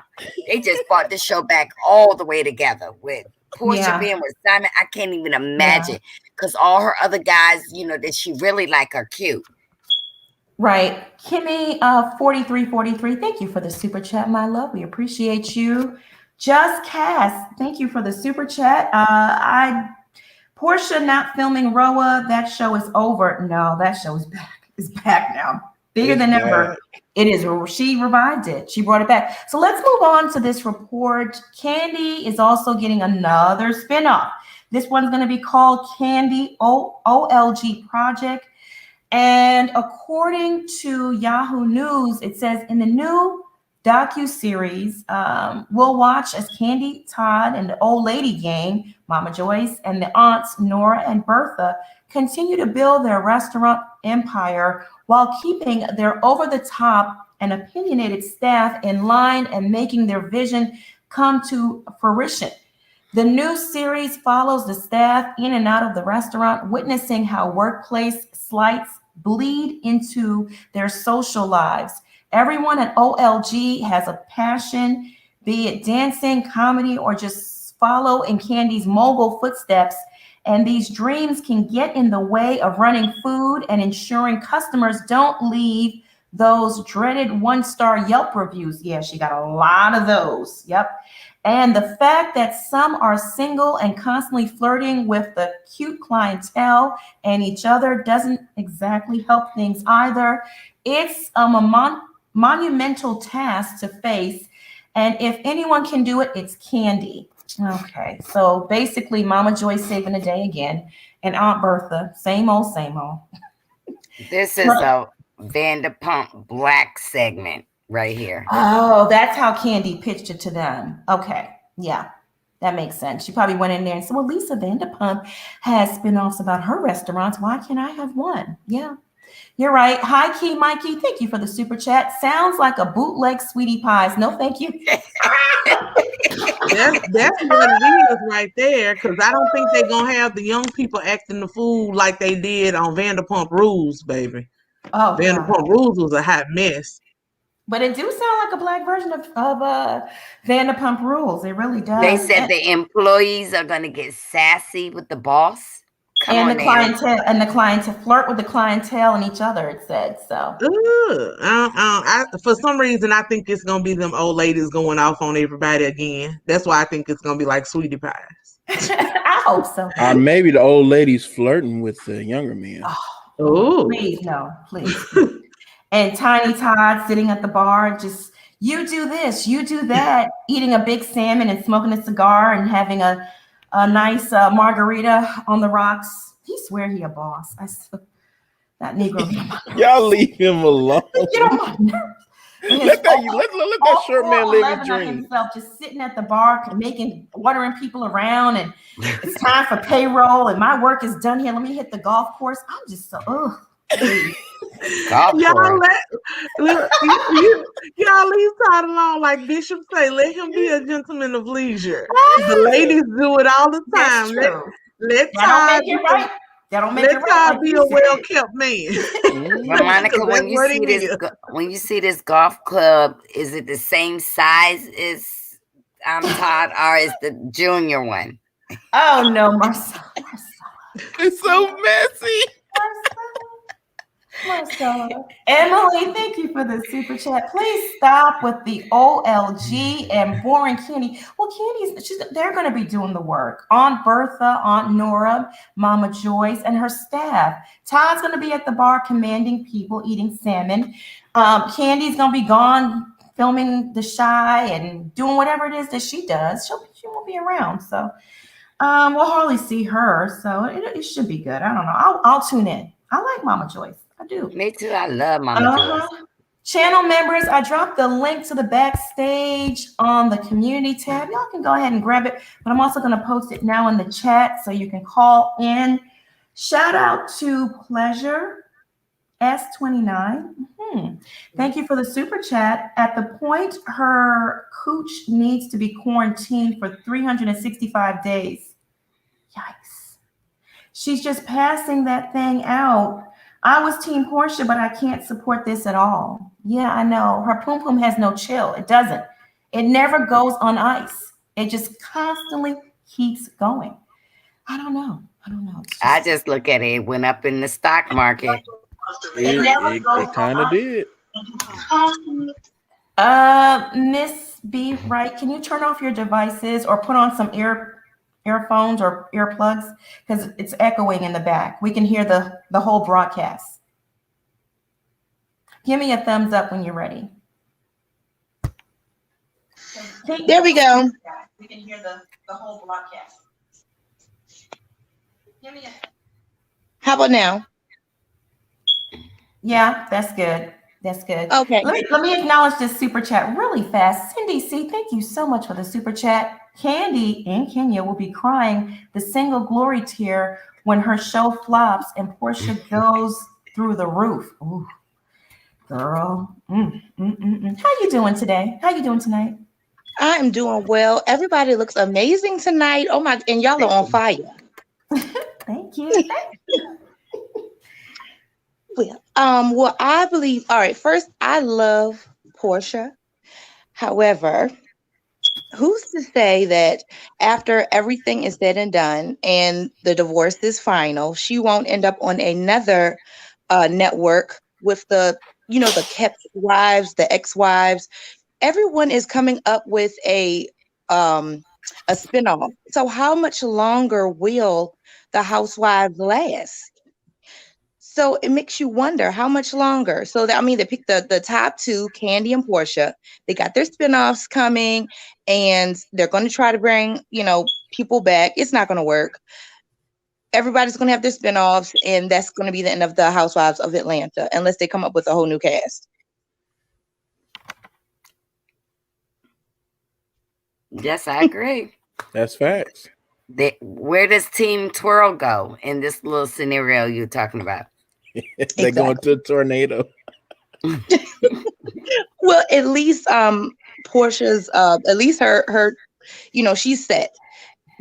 They just brought the show back all the way together with Porsha being with Simon. I can't even imagine because all her other guys, that she really like are cute. Right. Kimmy, 4343, thank you for the super chat, my love. We appreciate you. Just Cass, thank you for the super chat. Porsha not filming RHOA, that show is over. No, that show is back. It's back now. Bigger than ever. It is. She revived it. She brought it back. So let's move on to this report. Candy is also getting another spinoff. This one's going to be called Candy OLG Project. And according to Yahoo News, it says in the new docuseries, we'll watch as Candy, Todd, and the old lady gang, Mama Joyce, and the aunts, Nora and Bertha, continue to build their restaurant empire while keeping their over-the-top and opinionated staff in line and making their vision come to fruition. The new series follows the staff in and out of the restaurant, witnessing how workplace slights bleed into their social lives. Everyone at OLG has a passion, be it dancing, comedy, or just follow in Candy's mogul footsteps. And these dreams can get in the way of running food and ensuring customers don't leave those dreaded one-star Yelp reviews. Yeah, she got a lot of those. Yep. And the fact that some are single and constantly flirting with the cute clientele and each other doesn't exactly help things either. It's a monumental task to face. And if anyone can do it, it's Candy. Okay, so basically Mama Joyce saving the day again, and Aunt Bertha, same old, same old. This is a Vanderpump Black segment right here. Oh, that's how Candy pitched it to them. Okay, yeah, that makes sense. She probably went in there and said, well, Lisa Vanderpump has spin-offs about her restaurants. Why can't I have one? Yeah, you're right. Hi, Key Mikey. Thank you for the super chat. Sounds like a bootleg Sweetie Pies. No, thank you. That's what it is right there, because I don't think they're gonna have the young people acting the fool like they did on Vanderpump Rules, baby. Oh, Vanderpump Rules was a hot mess. But it do sound like a black version of Vanderpump Rules. It really does. They said the employees are gonna get sassy with the boss. And the clientele flirt with the clientele and each other, it said. So for some reason I think it's gonna be them old ladies going off on everybody again. That's why I think it's gonna be like Sweetie Pies. I hope so. Or maybe the old ladies flirting with the younger men. Oh, please, no, please. And Tiny Todd sitting at the bar, just you do this, you do that, eating a big salmon and smoking a cigar and having a nice margarita on the rocks. He swear he a boss. That Negro. Y'all leave him alone. Get on my nerves. Let that short man live his dream. Himself just sitting at the bar, ordering people around, and it's time for payroll, and my work is done here. Let me hit the golf course. I'm just so y'all leave Todd alone, like Bishop say. Let him be a gentleman of leisure. The ladies do it all the time. Let Todd be a well-kept man. Monica, when you see this golf club, is it the same size as Todd, or is the junior one? Oh no, Marcella. It's so messy. Marcella. Emily, thank you for the super chat. Please stop with the OLG and boring Kenny. Well, they're going to be doing the work. Aunt Bertha, Aunt Nora, Mama Joyce, and her staff. Todd's going to be at the bar commanding people, eating salmon. Candy's going to be gone filming The Shy and doing whatever it is that she does. She won't be around, so we'll hardly see her. So it should be good. I don't know. I'll tune in. I like Mama Joyce. I do. Me too. I love Mama Joyce. Channel members, I dropped the link to the backstage on the community tab. Y'all can go ahead and grab it, but I'm also going to post it now in the chat so you can call in. Shout out to Pleasure S29. Thank you for the super chat. At the point her cooch needs to be quarantined for 365 days. Yikes. She's just passing that thing out. I was Team Porsha, but I can't support this at all. Yeah, I know. Her poom poom has no chill. It doesn't. It never goes on ice. It just constantly keeps going. I don't know. I just look at it. It went up in the stock market. It kind of did. Miss B, right? Can you turn off your devices or put on some earphones or earplugs, because it's echoing in the back. We can hear the whole broadcast. Give me a thumbs up when you're ready. There we go. We can hear the whole broadcast. Give me How about now? Yeah, that's good. That's good. Okay. Let me acknowledge this super chat really fast. Cindy C, thank you so much for the super chat. Candy in Kenya will be crying the single glory tear when her show flops and Porsha goes through the roof. Ooh, girl. How you doing today? How you doing tonight? I am doing well. Everybody looks amazing tonight. Oh my, and y'all are on fire. Thank you. Well, I believe, all right, first, I love Porsha. However, who's to say that after everything is said and done and the divorce is final, she won't end up on another network with the kept wives, the ex-wives. Everyone is coming up with a spinoff. So how much longer will the housewives last? So it makes you wonder how much longer. So that, I mean, they picked the top two, Candy and Portia. They got their spinoffs coming, and they're going to try to bring people back. It's not going to work. Everybody's going to have their spinoffs, and that's going to be the end of the Housewives of Atlanta, unless they come up with a whole new cast. Yes, I agree. That's facts. Where does Team Twirl go in this little scenario you're talking about? They're going to a tornado. Well, at least Portia's at least her she's set.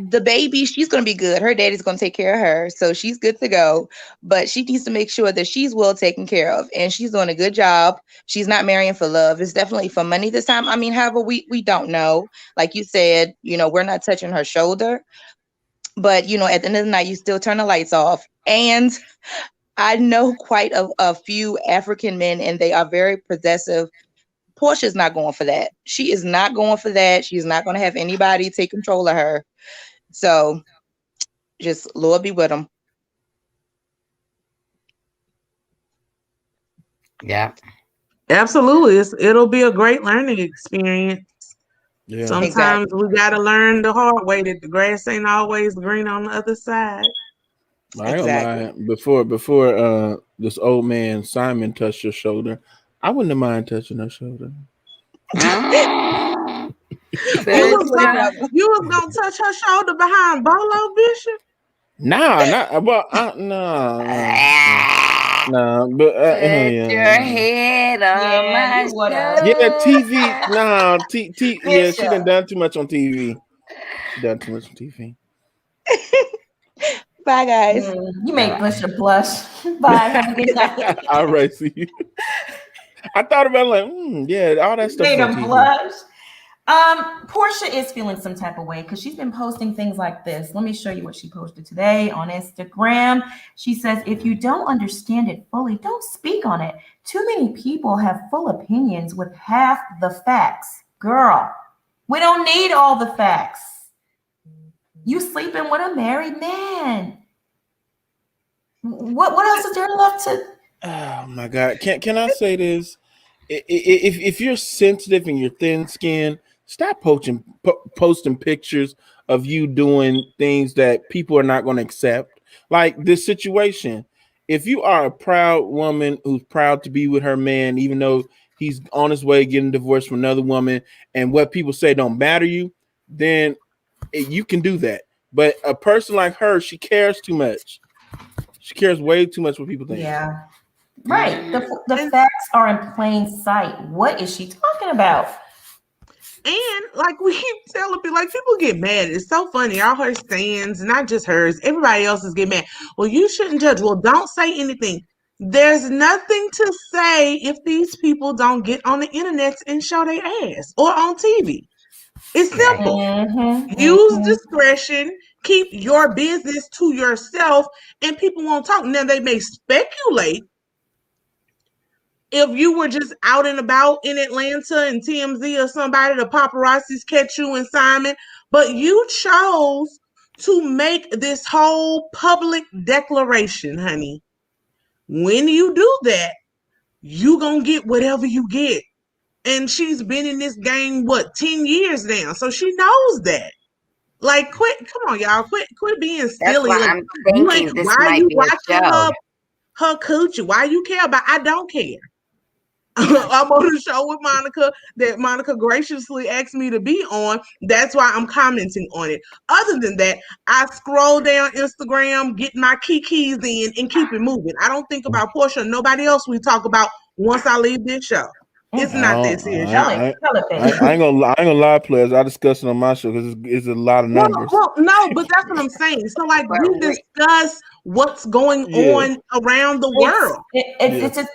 The baby, she's going to be good. Her daddy's going to take care of her, so she's good to go. But she needs to make sure that she's well taken care of, and she's doing a good job. She's not marrying for love. It's definitely for money this time. I mean, however, we don't know. Like you said, we're not touching her shoulder. But, at the end of the night, you still turn the lights off. And I know quite a few African men, and they are very possessive. Portia's not going for that. She is not going for that. She's not going to have anybody take control of her. So just Lord be with them. Yeah. Absolutely. It'll be a great learning experience. Yeah. Sometimes we got to learn the hard way that the grass ain't always green on the other side. I don't mind. Before this old man Simon touched your shoulder, I wouldn't have mind touching her shoulder. You was gonna touch her shoulder behind Bolo, Bishop? Nah, not well. No, but Put your head on my shoulder. Yeah, TV. Nah, yeah, she done too much on TV. She done too much on TV. Bye, guys. You made Bishop blush. Bye. Have a good night. All right, see you. I thought about it, yeah, all that stuff. Made him blush. Porsha is feeling some type of way because she's been posting things like this. Let me show you what she posted today on Instagram. She says, if you don't understand it fully, don't speak on it. Too many people have full opinions with half the facts. Girl, we don't need all the facts. You sleeping with a married man. What else is there left to? Oh my God. Can I say this? If you're sensitive and you're thin-skinned, stop posting pictures of you doing things that people are not going to accept. Like this situation. If you are a proud woman who's proud to be with her man, even though he's on his way getting divorced from another woman, and what people say don't matter you, then you can do that. But a person like her, she cares too much. She cares way too much what people think. Yeah. Right. The facts are in plain sight. What is she talking about? And like we keep telling people, like people get mad. It's so funny. All her stands, not just hers, everybody else is getting mad. Well, you shouldn't judge. Well, don't say anything. There's nothing to say if these people don't get on the internet and show their ass or on TV. It's simple. Use discretion. Keep your business to yourself, and people won't talk. Now they may speculate. If you were just out and about in Atlanta and TMZ or somebody, the paparazzis catch you and Simon, but you chose to make this whole public declaration, honey. When you do that, you gonna get whatever you get. And she's been in this game, 10 years now? So she knows that. Like, quit, come on, y'all, quit being silly. That's why I'm thinking this might be a show. Her coochie? Why you care about? I don't care. I'm on a show with Monica that Monica graciously asked me to be on. That's why I'm commenting on it. Other than that, I scroll down Instagram, get my kikis in, and keep it moving. I don't think about Porsha, nobody else we talk about once I leave this show. It's not that serious, Tell y'all. it, I baby. ain't gonna lie, players. I discuss it on my show because it's a lot of numbers. Well, no, but that's what I'm saying. So, like, But we discuss what's going on around the world.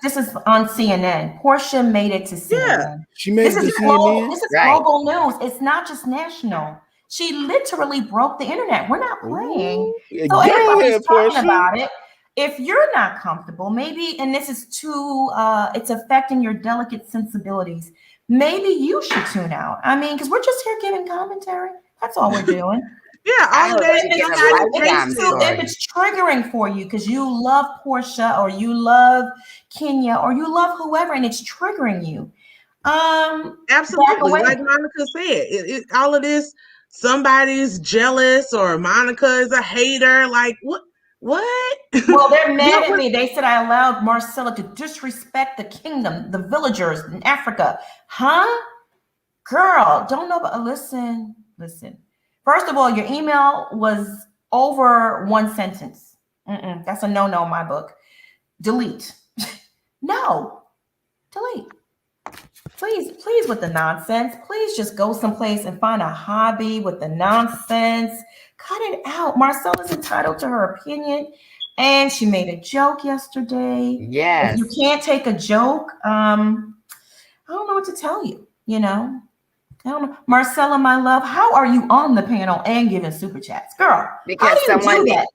This is on CNN. Porsha made it to CNN. She made it to CNN. This is Right. global news. It's not just national. She literally broke the internet. We're not playing. So Go everybody's ahead, talking Porsha. about it. If you're not comfortable, maybe, and this is too, it's affecting your delicate sensibilities. Maybe you should tune out. I mean, because we're just here giving commentary. That's all we're doing. Yeah, I all of hope that. you get a lifetime story. If it's triggering for you because you love Porsha or you love Kenya or you love whoever and it's triggering you, Absolutely, like Monica said, all of this. Somebody's jealous or Monica is a hater. Like what? What? Well, they're mad at me. They said I allowed Marcella to disrespect the kingdom, the villagers in Africa. Huh? Girl, don't know about listen. First of all, your email was over one sentence. That's a no-no in my book. Delete. No. Delete. Please with the nonsense. Please just go someplace and find a hobby with the nonsense. Cut it out. Marcella's entitled to her opinion. And she made a joke yesterday. Yes. If you can't take a joke, I don't know what to tell you, you know? I don't know. Marcella, my love, how are you on the panel and giving super chats? Girl, because how do you do that?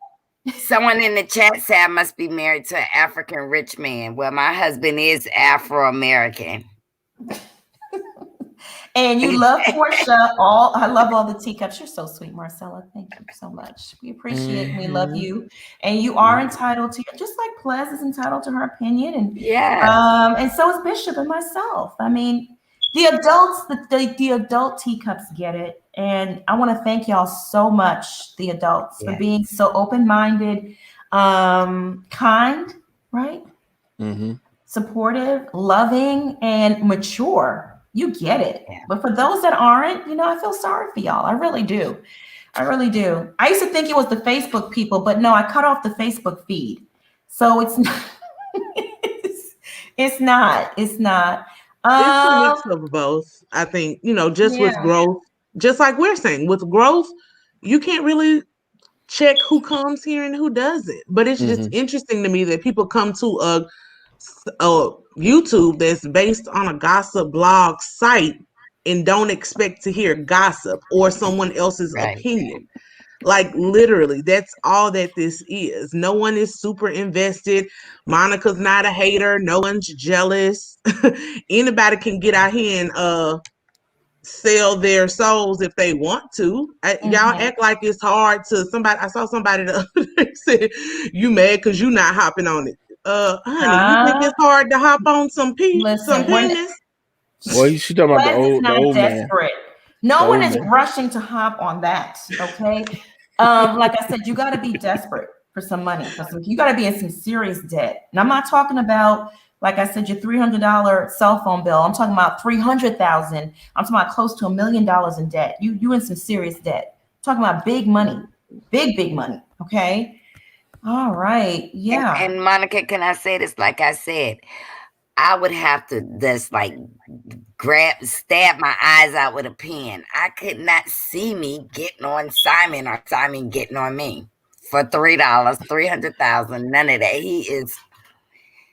Someone in the chat said I must be married to an African rich man. Well, my husband is Afro-American. And you love Porsha. I love all the teacups. You're so sweet, Marcella. Thank you so much. We appreciate and we love you. And you are entitled to, just like Plez is entitled to her opinion. And and so is Bishop and myself. I mean, the adults, the adult teacups get it. And I want to thank y'all so much, the adults, for being so open-minded, kind, right? Supportive, loving, and mature. You get it. But for those that aren't, you know, I feel sorry for y'all. I really do. I used to think it was the Facebook people, but no, I cut off the Facebook feed. So it's not. It's not. It's a mix of both. I think, you know, just with growth, just like we're saying, with growth, you can't really check who comes here and who doesn't. But it's just interesting to me that people come to a YouTube that's based on a gossip blog site and don't expect to hear gossip or someone else's opinion. Like literally, that's all that this is. No one is super invested. Monica's not a hater. No one's jealous. Anybody can get out here and sell their souls if they want to. Y'all act like it's hard to somebody. I saw somebody the other day say, "You mad because you not hopping on it?" Honey, you think it's hard to hop on some penis? Well, she talking about the old man. No one is rushing to hop on that. Okay, like I said, you got to be desperate for some money. You got to be in some serious debt. And I'm not talking about, like I said, your $300 cell phone bill. I'm talking about $300,000. I'm talking about close to $1 million in debt. You in some serious debt. I'm talking about big money, big money. Okay. All right. Yeah. And Monica, can I say this? Like I said, I would have to just like stab my eyes out with a pen. I could not see me getting on Simon or Simon getting on me for $3, 300,000. None of that. He is.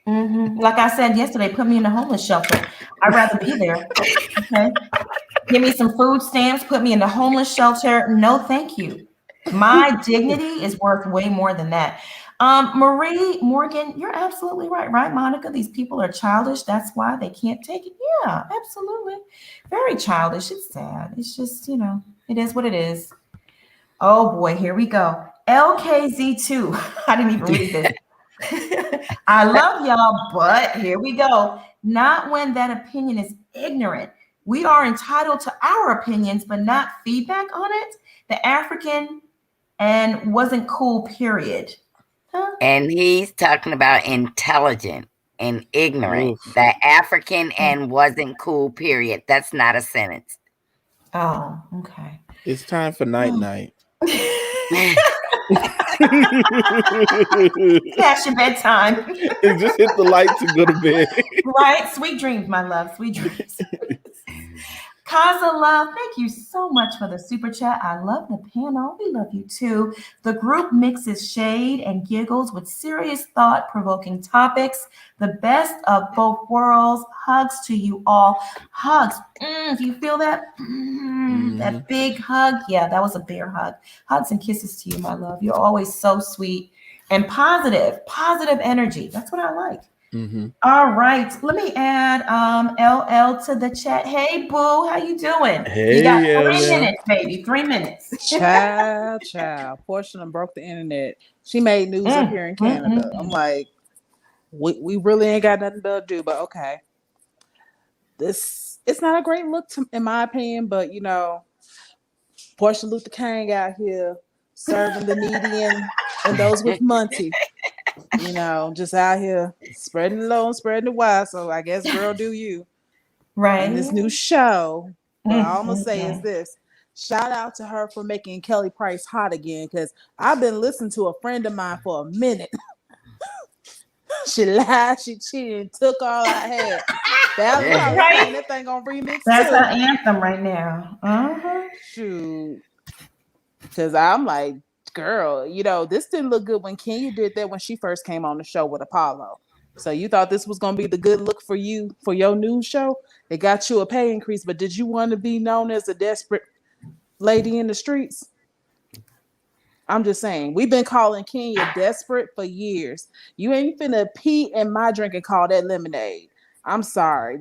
Like I said yesterday, put me in a homeless shelter. I'd rather be there. Okay. Give me some food stamps. Put me in the homeless shelter. No, thank you. My dignity is worth way more than that. Marie Morgan, you're absolutely right, Monica? These people are childish. That's why they can't take it. Yeah, absolutely. Very childish. It's sad. It's just, you know, it is what it is. Oh boy, here we go. LKZ2. I didn't even read this. I love y'all, but here we go. Not when that opinion is ignorant. We are entitled to our opinions, but not feedback on it. The African and wasn't cool, period. Huh? And he's talking about intelligent and ignorant. The African and wasn't cool, period. That's not a sentence. Oh, okay. It's time for night. Past your bedtime. And just hit the lights and go to bed. Right? Sweet dreams, my love. Sweet dreams. Kaza Love, thank you so much for the super chat. I love the panel. We love you too. The group mixes shade and giggles with serious thought-provoking topics. The best of both worlds. Hugs to you all. Hugs. Do you feel that? That big hug? Yeah, that was a bear hug. Hugs and kisses to you, my love. You're always so sweet and positive energy. That's what I like. All right, let me add LL to the chat. Hey, boo, how you doing? Hey, you got 3 LL. minutes, baby. 3 minutes. Child. Porsha done broke the internet. She made news up here in Canada. I'm like, we really ain't got nothing to do, but okay. It's not a great look in my opinion, but you know, Porsha Luther King out here serving the needy and those with money. You know, just out here spreading the low and spreading the wide. So I guess girl, do you. Right. In this new show. But all I'm going to say is this. Shout out to her for making Kelly Price hot again, because I've been listening to a friend of mine for a minute. She lied, she cheated, took all I had. That was right. That thing on remix. That's her anthem right now. Shoot. Because I'm like, girl, you know, this didn't look good when Kenya did that when she first came on the show with Apollo. So you thought this was going to be the good look for you for your news show? It got you a pay increase, but did you want to be known as a desperate lady in the streets? I'm just saying, we've been calling Kenya desperate for years. You ain't finna pee in my drink and call that lemonade. I'm sorry.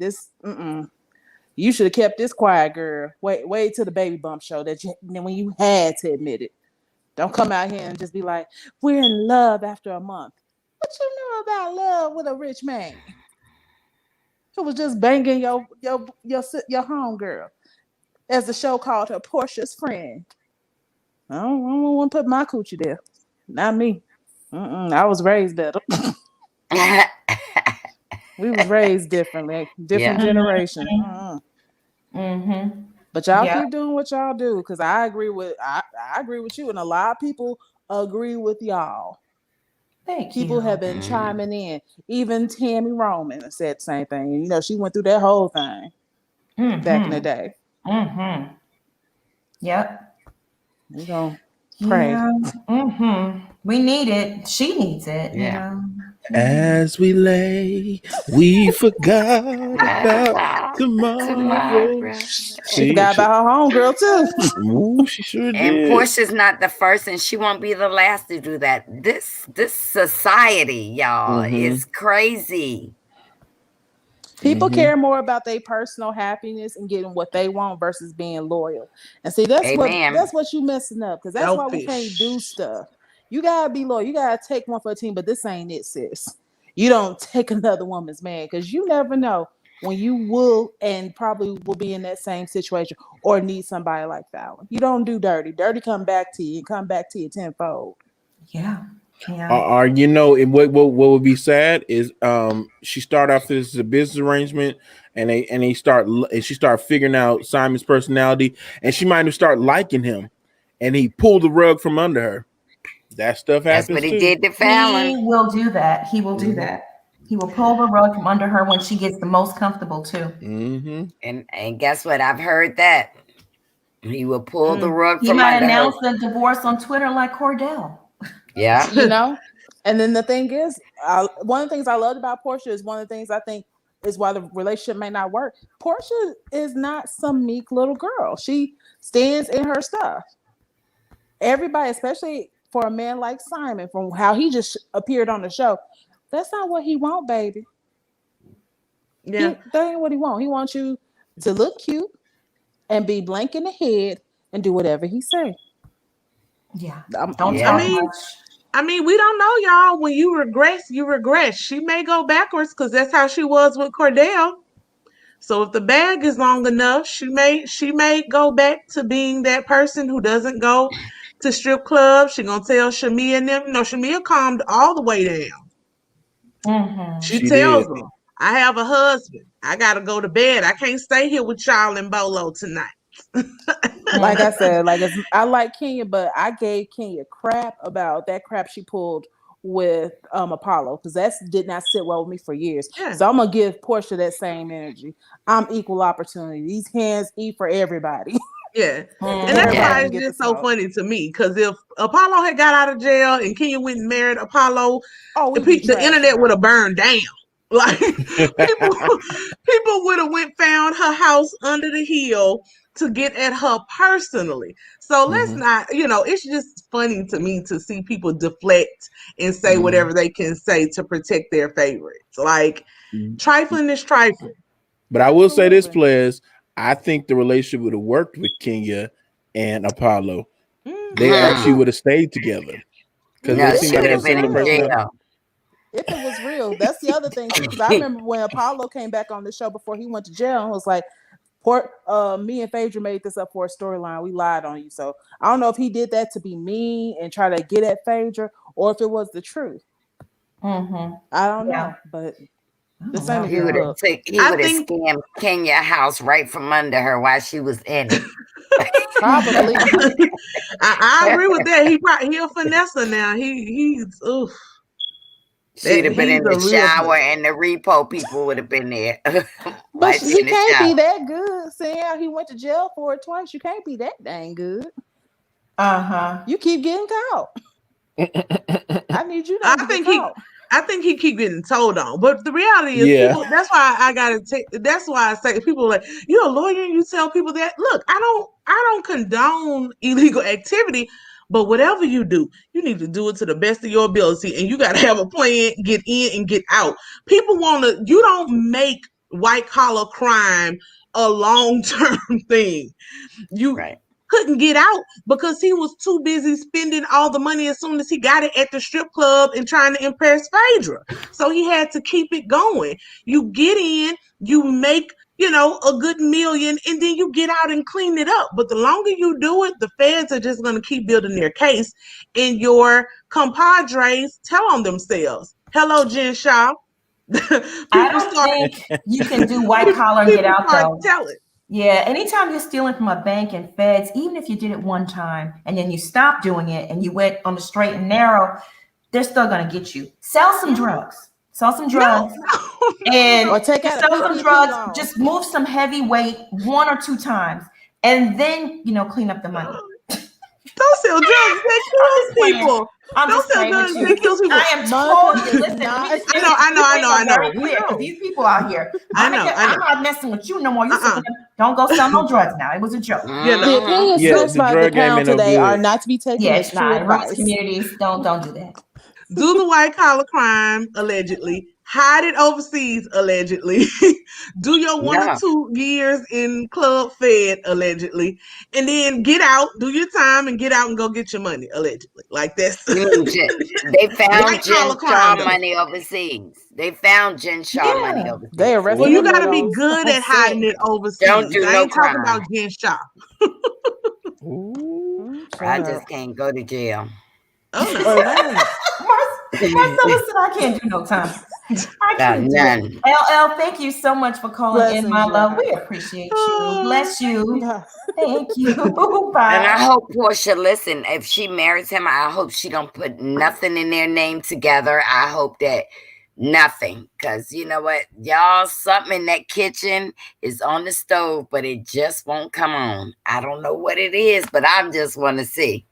You should have kept this quiet, girl. Wait till the baby bump show when you had to admit it. Don't come out here and just be like, we're in love after a month. What you know about love with a rich man? It was just banging your homegirl, as the show called her, Portia's friend. I don't want to put my coochie there. Not me. I was raised better. We was raised differently, different generation. But y'all keep doing what y'all do, because I agree with you, and a lot of people agree with y'all. People have been chiming in. Even Tammy Roman said the same thing. And, you know, she went through that whole thing back in the day. Yep. We're going to pray. Yeah. We need it. She needs it. Yeah. You know? As we lay, we forgot about tomorrow. She forgot about her homegirl too. Ooh, she sure did. And Portia's not the first, and she won't be the last to do that. This society, y'all, is crazy. People care more about their personal happiness and getting what they want versus being loyal. And see, that's what you messing up, because that's why we can't do stuff. You gotta be loyal. You gotta take one for a team, but this ain't it, sis. You don't take another woman's man, because you never know when you will and probably will be in that same situation or need somebody like Fallon. You don't do dirty. Dirty come back to you and come back to you tenfold. Yeah. Or you know, what would be sad is she started off this as a business arrangement, and she started figuring out Simon's personality, and she might have started liking him, and he pulled the rug from under her. That stuff happens. That's what he did to Fallon. He will do that. He will do that. He will pull the rug from under her when she gets the most comfortable too. And guess what? I've heard that he will pull the rug from under her. He might announce the divorce on Twitter like Cordell. Yeah. You know? And then the thing is, one of the things I loved about Porsha is one of the things I think is why the relationship may not work. Porsha is not some meek little girl. She stands in her stuff. Everybody, especially for a man like Simon, from how he just appeared on the show, that's not what he want, baby. Yeah. That ain't what he want. He wants you to look cute and be blank in the head and do whatever he say. Yeah. I mean, we don't know, y'all. When you regress, you regress. She may go backwards because that's how she was with Cordell. So if the bag is long enough, she may go back to being that person who doesn't go to strip clubs. She gonna tell Shamia and them. No, Shamia calmed all the way down. She tells them, "I have a husband. I gotta go to bed. I can't stay here with y'all and Bolo tonight." Like I said, I like Kenya, but I gave Kenya crap about that crap she pulled with Apollo, because that did not sit well with me for years. Yeah. So I'm gonna give Porsha that same energy. I'm equal opportunity. These hands eat for everybody. Yeah. And that's Everybody why can it's get just the so smoke. funny to me. Because if Apollo had got out of jail and Kenya went and married Apollo, Oh, the internet would have burned down. Like people would have went found her house under the hill to get at her personally. So let's not, it's just funny to me to see people deflect and say whatever they can say to protect their favorites. Like trifling is trifling. But I will say this, players, I think the relationship would have worked with Kenya and Apollo. They actually would have stayed together because No, they seem she to would have have been similar in personality. jail. If it was real, that's the other thing too. Because I remember when Apollo came back on the show before he went to jail and was like, me and Phaedra made this up for a storyline. We lied on you. So I don't know if he did that to be mean and try to get at Phaedra, or if it was the truth. I don't know, but this ain't a He good would look. have scammed Kenya house right from under her while she was in it. Probably. I agree with that. He a finesser now. He's oof. She'd have been He's in a the real shower finesse. and the repo people would have been there. But She he in the can't be shower. that good. Seeing how he went to jail for it twice, you can't be that dang good. You keep getting caught. I need you not to get caught. I think he keep getting told on. But the reality is, people, that's why I gotta take. That's why I say people are like, you're a lawyer and you tell people that. Look, I don't condone illegal activity, but whatever you do, you need to do it to the best of your ability, and you got to have a plan, get in and get out. People want to. You don't make white collar crime a long term thing. You couldn't get out because he was too busy spending all the money as soon as he got it at the strip club and trying to impress Phaedra. So he had to keep it going. You get in, you make, a good million, and then you get out and clean it up. But the longer you do it, the feds are just going to keep building their case, and your compadres tell on themselves. Hello, Jen Shaw. I don't think you can do white collar and get out though. Telling. Yeah, anytime you're stealing from a bank and feds, even if you did it one time and then you stopped doing it and you went on the straight and narrow, they're still going to get you. Sell some drugs. And or take out sell some drugs. Just move some heavy weight 1 or 2 times, and then clean up the money. Don't sell drugs. They kill people. Don't sell drugs. They kill people. I am totally listen. I know. Because these people out here. I'm know. not messing with you no more. Don't go sell no drugs now. It was a joke. The opinions expressed by the panel today are not to be taken as true advice. Communities, don't do that. Do the white collar crime allegedly. Hide it overseas allegedly. Do your 1 or 2 years in Club Fed allegedly, and then get out, do your time, and get out and go get your money allegedly. Like that's they found Jen Shaw money overseas. They found Jen Shaw money overseas. They arrested well, you got to be good at hiding it overseas. Don't do I no ain't talking crime. about Jen Shaw. I just can't go to jail. Oh no. Marcella said I can't do no time. I can't do it. LL, thank you so much for calling in, my love. We appreciate you. Bless you. Thank you. Bye. And I hope Porsha, listen, if she marries him, I hope she don't put nothing in their name together. I hope that nothing. Because you know what? Y'all, something in that kitchen is on the stove, but it just won't come on. I don't know what it is, but I just want to see.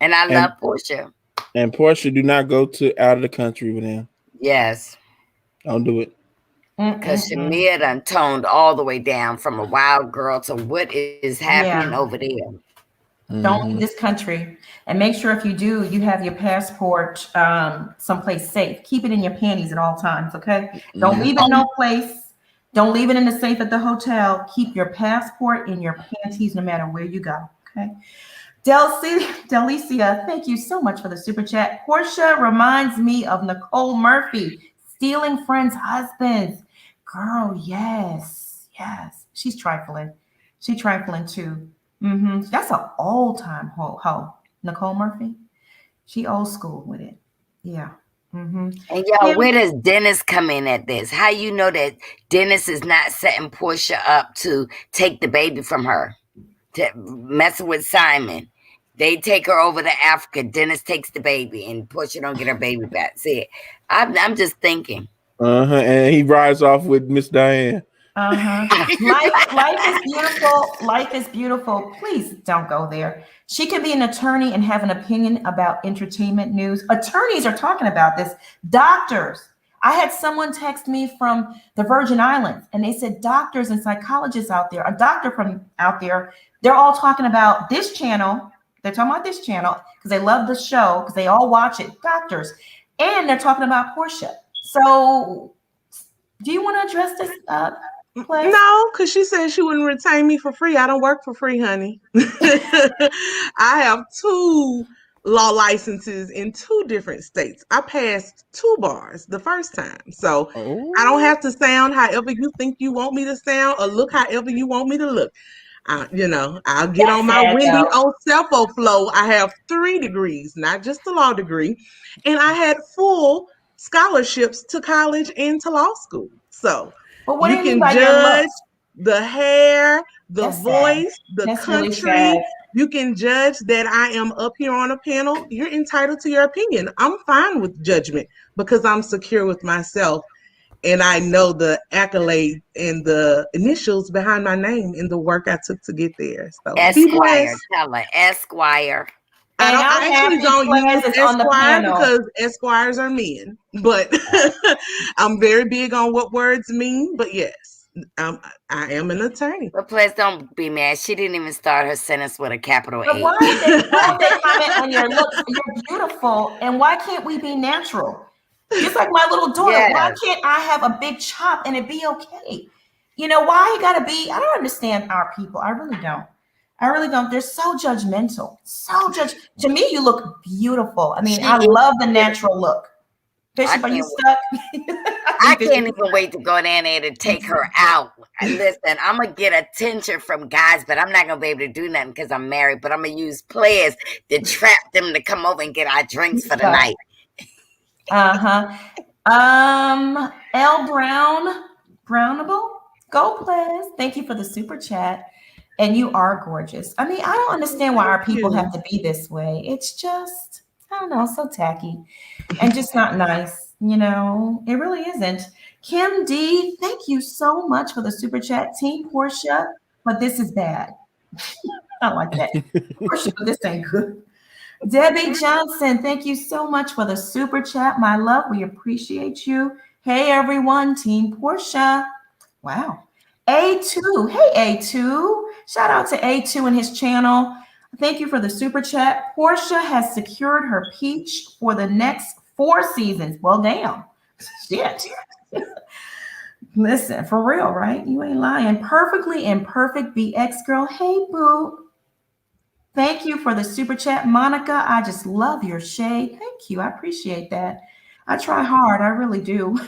And I love Porsha. And Porsha, do not go out of the country with him. Yes. Don't do it. Because Shamia done toned all the way down from a wild girl to what is happening over there. Don't leave this country. And make sure if you do, you have your passport someplace safe. Keep it in your panties at all times, okay? Don't leave it no place. Don't leave it in the safe at the hotel. Keep your passport in your panties no matter where you go, okay? Delicia, thank you so much for the super chat. Porsha reminds me of Nicole Murphy stealing friends' husbands. Girl, yes. She's trifling. She's trifling too. That's an old time hoe. Nicole Murphy. She old school with it. Yeah. And y'all, where does Dennis come in at this? How you know that Dennis is not setting Porsha up to take the baby from her? messing with Simon. They take her over to Africa. Dennis takes the baby, and Porsha don't get her baby back. See, I'm just thinking. And he rides off with Miss Diane. Life is beautiful. Life is beautiful. Please don't go there. She can be an attorney and have an opinion about entertainment news. Attorneys are talking about this. Doctors. I had someone text me from the Virgin Islands, and they said doctors and psychologists out there, a doctor from out there, they're all talking about this channel. They're talking about this channel because they love the show, because they all watch it, doctors. And they're talking about Porsha. So do you want to address this? No, because she said she wouldn't retain me for free. I don't work for free, honey. I have 2 law licenses in 2 different states. I passed 2 bars the first time. So I don't have to sound however you think you want me to sound or look however you want me to look. I'll get on my Wendy on Cepho flow. I have 3 degrees, not just a law degree. And I had full scholarships to college and to law school. So you can judge the hair, the voice, the country. You can judge that I am up here on a panel. You're entitled to your opinion. I'm fine with judgment because I'm secure with myself. And I know the accolade and the initials behind my name and the work I took to get there. So Esquire, tell her, Esquire. I actually don't use Esquire because Esquires are men. But I'm very big on what words mean. But yes, I am an attorney. But please don't be mad. She didn't even start her sentence with a capital But A. why they comment on your look? You're beautiful, and why can't we be natural? Just like my little daughter, why can't I have a big chop and it be okay? Why you gotta be? I don't understand our people. I really don't. They're so judgmental. To me, you look beautiful. I mean, I love the natural look. Bishop, are you stuck? I can't even wait to go down there to take her out. Listen, I'm going to get attention from guys, but I'm not going to be able to do nothing because I'm married. But I'm going to use players to trap them to come over and get our drinks for the night. L. Brownable, go players. Thank you for the super chat. And you are gorgeous. I mean, I don't understand why our people have to be this way. It's just, I don't know, so tacky and just not nice. It really isn't. Kim D, thank you so much for the super chat. Team Porsha, but this is bad. I like that. Porsha, but this ain't good. Debbie Johnson, thank you so much for the super chat, my love. We appreciate you. Hey, everyone, Team Porsha. Wow. A2. Hey, A2. Shout out to A2 and his channel. Thank you for the super chat. Porsha has secured her peach for the next 4 seasons. Well, damn. Shit. Listen, for real, right? You ain't lying. Perfectly Imperfect BX girl. Hey, boo. Thank you for the super chat, Monica. I just love your shade. Thank you. I appreciate that. I try hard. I really do.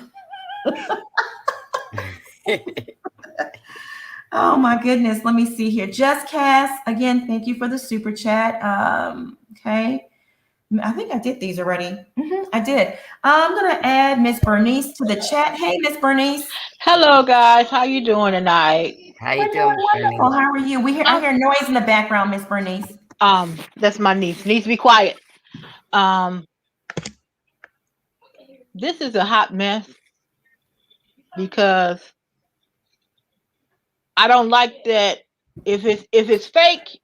Oh my goodness. Let me see here. Just Cass, again, thank you for the super chat. Okay. I think I did these already. I did. I'm going to add Miss Bernice to the chat. Hey, Miss Bernice. Hello, guys. How you doing tonight? How you doing, wonderful. Bernice? How are you? I hear noise in the background, Miss Bernice. That's my niece. Niece, be quiet. This is a hot mess because I don't like that. If it's fake,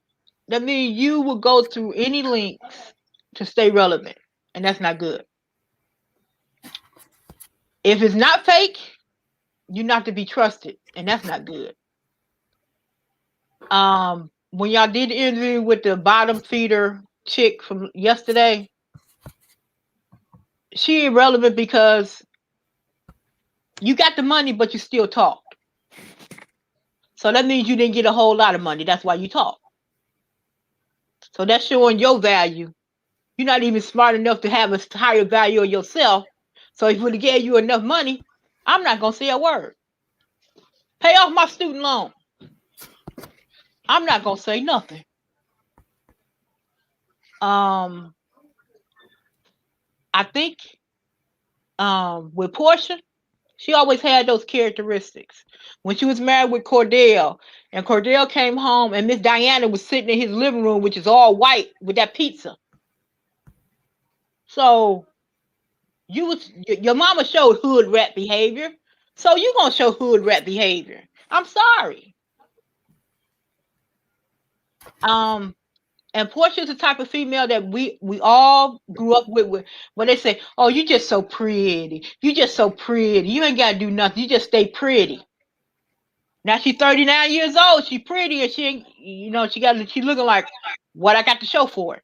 that means you will go through any links to stay relevant, and that's not good. If it's not fake, you're not to be trusted, and that's not good. When y'all did the interview with the bottom feeder chick from yesterday, she irrelevant because you got the money, but you still talk. So that means you didn't get a whole lot of money. That's why you talk. So that's showing your value. You're not even smart enough to have a higher value of yourself. So if we gave you enough money, I'm not going to say a word. Pay off my student loan. I'm not going to say nothing. I think with Porsha, She always had those characteristics. When she was married with Cordell, and Cordell came home, and Miss Diana was sitting in his living room, which is all white, with that pizza. So your mama showed hood rat behavior, so you gonna show hood rat behavior. I'm sorry. And Porsha is the type of female that we all grew up with when they say, "Oh, you just so pretty. You just so pretty. You ain't gotta do nothing. You just stay pretty." Now she's 39 years old. She pretty, and she ain't, she looking like what I got to show for it.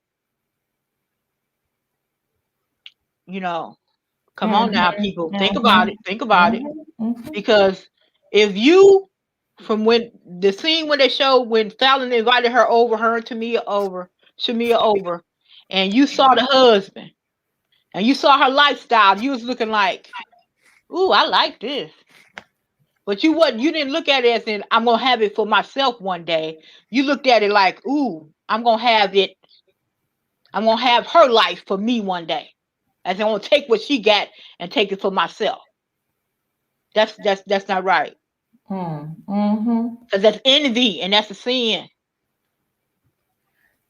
Come on now, people. Think about it. Think about it. Because if you, from when the scene when they showed when Fallon invited her over, her and Shamia over, and you saw the husband, and you saw her lifestyle, you was looking like, ooh, I like this. But you didn't look at it as in, I'm gonna have it for myself one day. You looked at it like, ooh, I'm gonna have it. I'm gonna have her life for me one day. As I'm gonna take what she got and take it for myself. That's not right. Because that's envy, and that's a sin.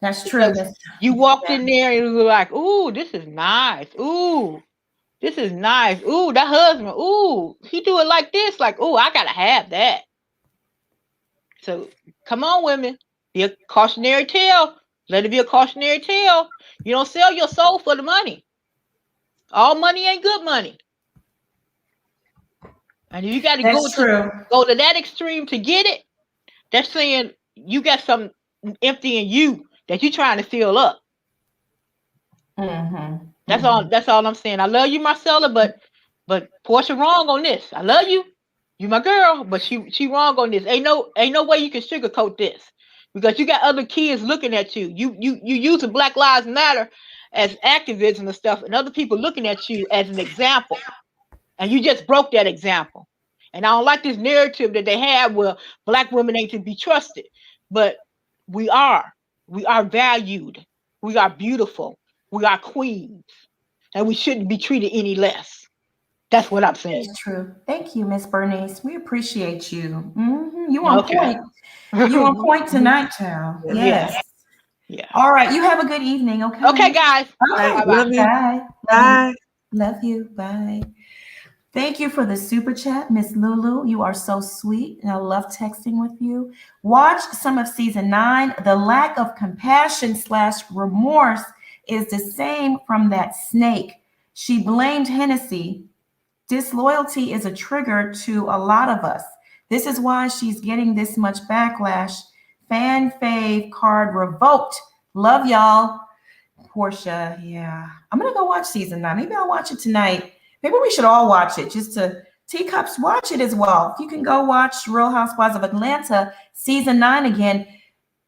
That's true. You walked in there and you were like, ooh, this is nice. Ooh, this is nice. Ooh, that husband. Ooh, he do it like this. Like, ooh, I gotta have that. So come on, women. Be a cautionary tale. Let it be a cautionary tale. You don't sell your soul for the money. All money ain't good money. And if you got to go to that extreme to get it, that's saying you got something empty in you that you're trying to fill up. That's all I'm saying. I love you, Marcella, but Porsha wrong on this. I love you. You my girl, but she wrong on this. Ain't no way you can sugarcoat this. Because you got other kids looking at you. You using Black Lives Matter as activism and stuff, and other people looking at you as an example. And you just broke that example. And I don't like this narrative that they have where Black women ain't to be trusted. But we are. We are valued. We are beautiful. We are queens. And we shouldn't be treated any less. That's what I'm saying. It's true. Thank you, Miss Bernice. We appreciate you. You on point. You on point tonight, child. Yes. Yeah. All right. You have a good evening. Okay. Okay, guys. Okay. Love you. Bye. Bye. Love you. Bye. Thank you for the super chat, Miss Lulu. You are so sweet, and I love texting with you. Watch some of season 9. The lack of compassion / remorse is the same from that snake. She blamed Hennessy. Disloyalty is a trigger to a lot of us. This is why she's getting this much backlash. Fan fave card revoked. Love y'all. Porsha, yeah. I'm going to go watch season 9. Maybe I'll watch it tonight. Maybe we should all watch it just to teacups watch it as well. If you can go watch Real Housewives of Atlanta season 9 again,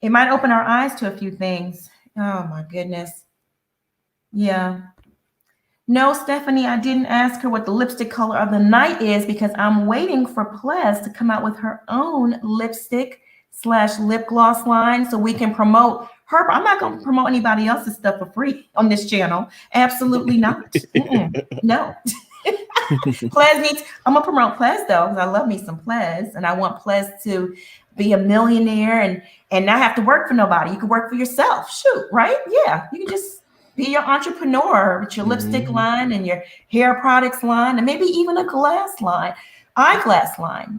it might open our eyes to a few things. Oh my goodness. Yeah. No, Stephanie, I didn't ask her what the lipstick color of the night is because I'm waiting for Plez to come out with her own lipstick / lip gloss line so we can promote her. I'm not going to promote anybody else's stuff for free on this channel. Absolutely not. No. Plez needs, I'm going to promote Plez though, because I love me some Plez, and I want Plez to be a millionaire and not have to work for nobody. You can work for yourself. Shoot, right? Yeah. You can just be your entrepreneur with your lipstick line and your hair products line, and maybe even a eyeglass line,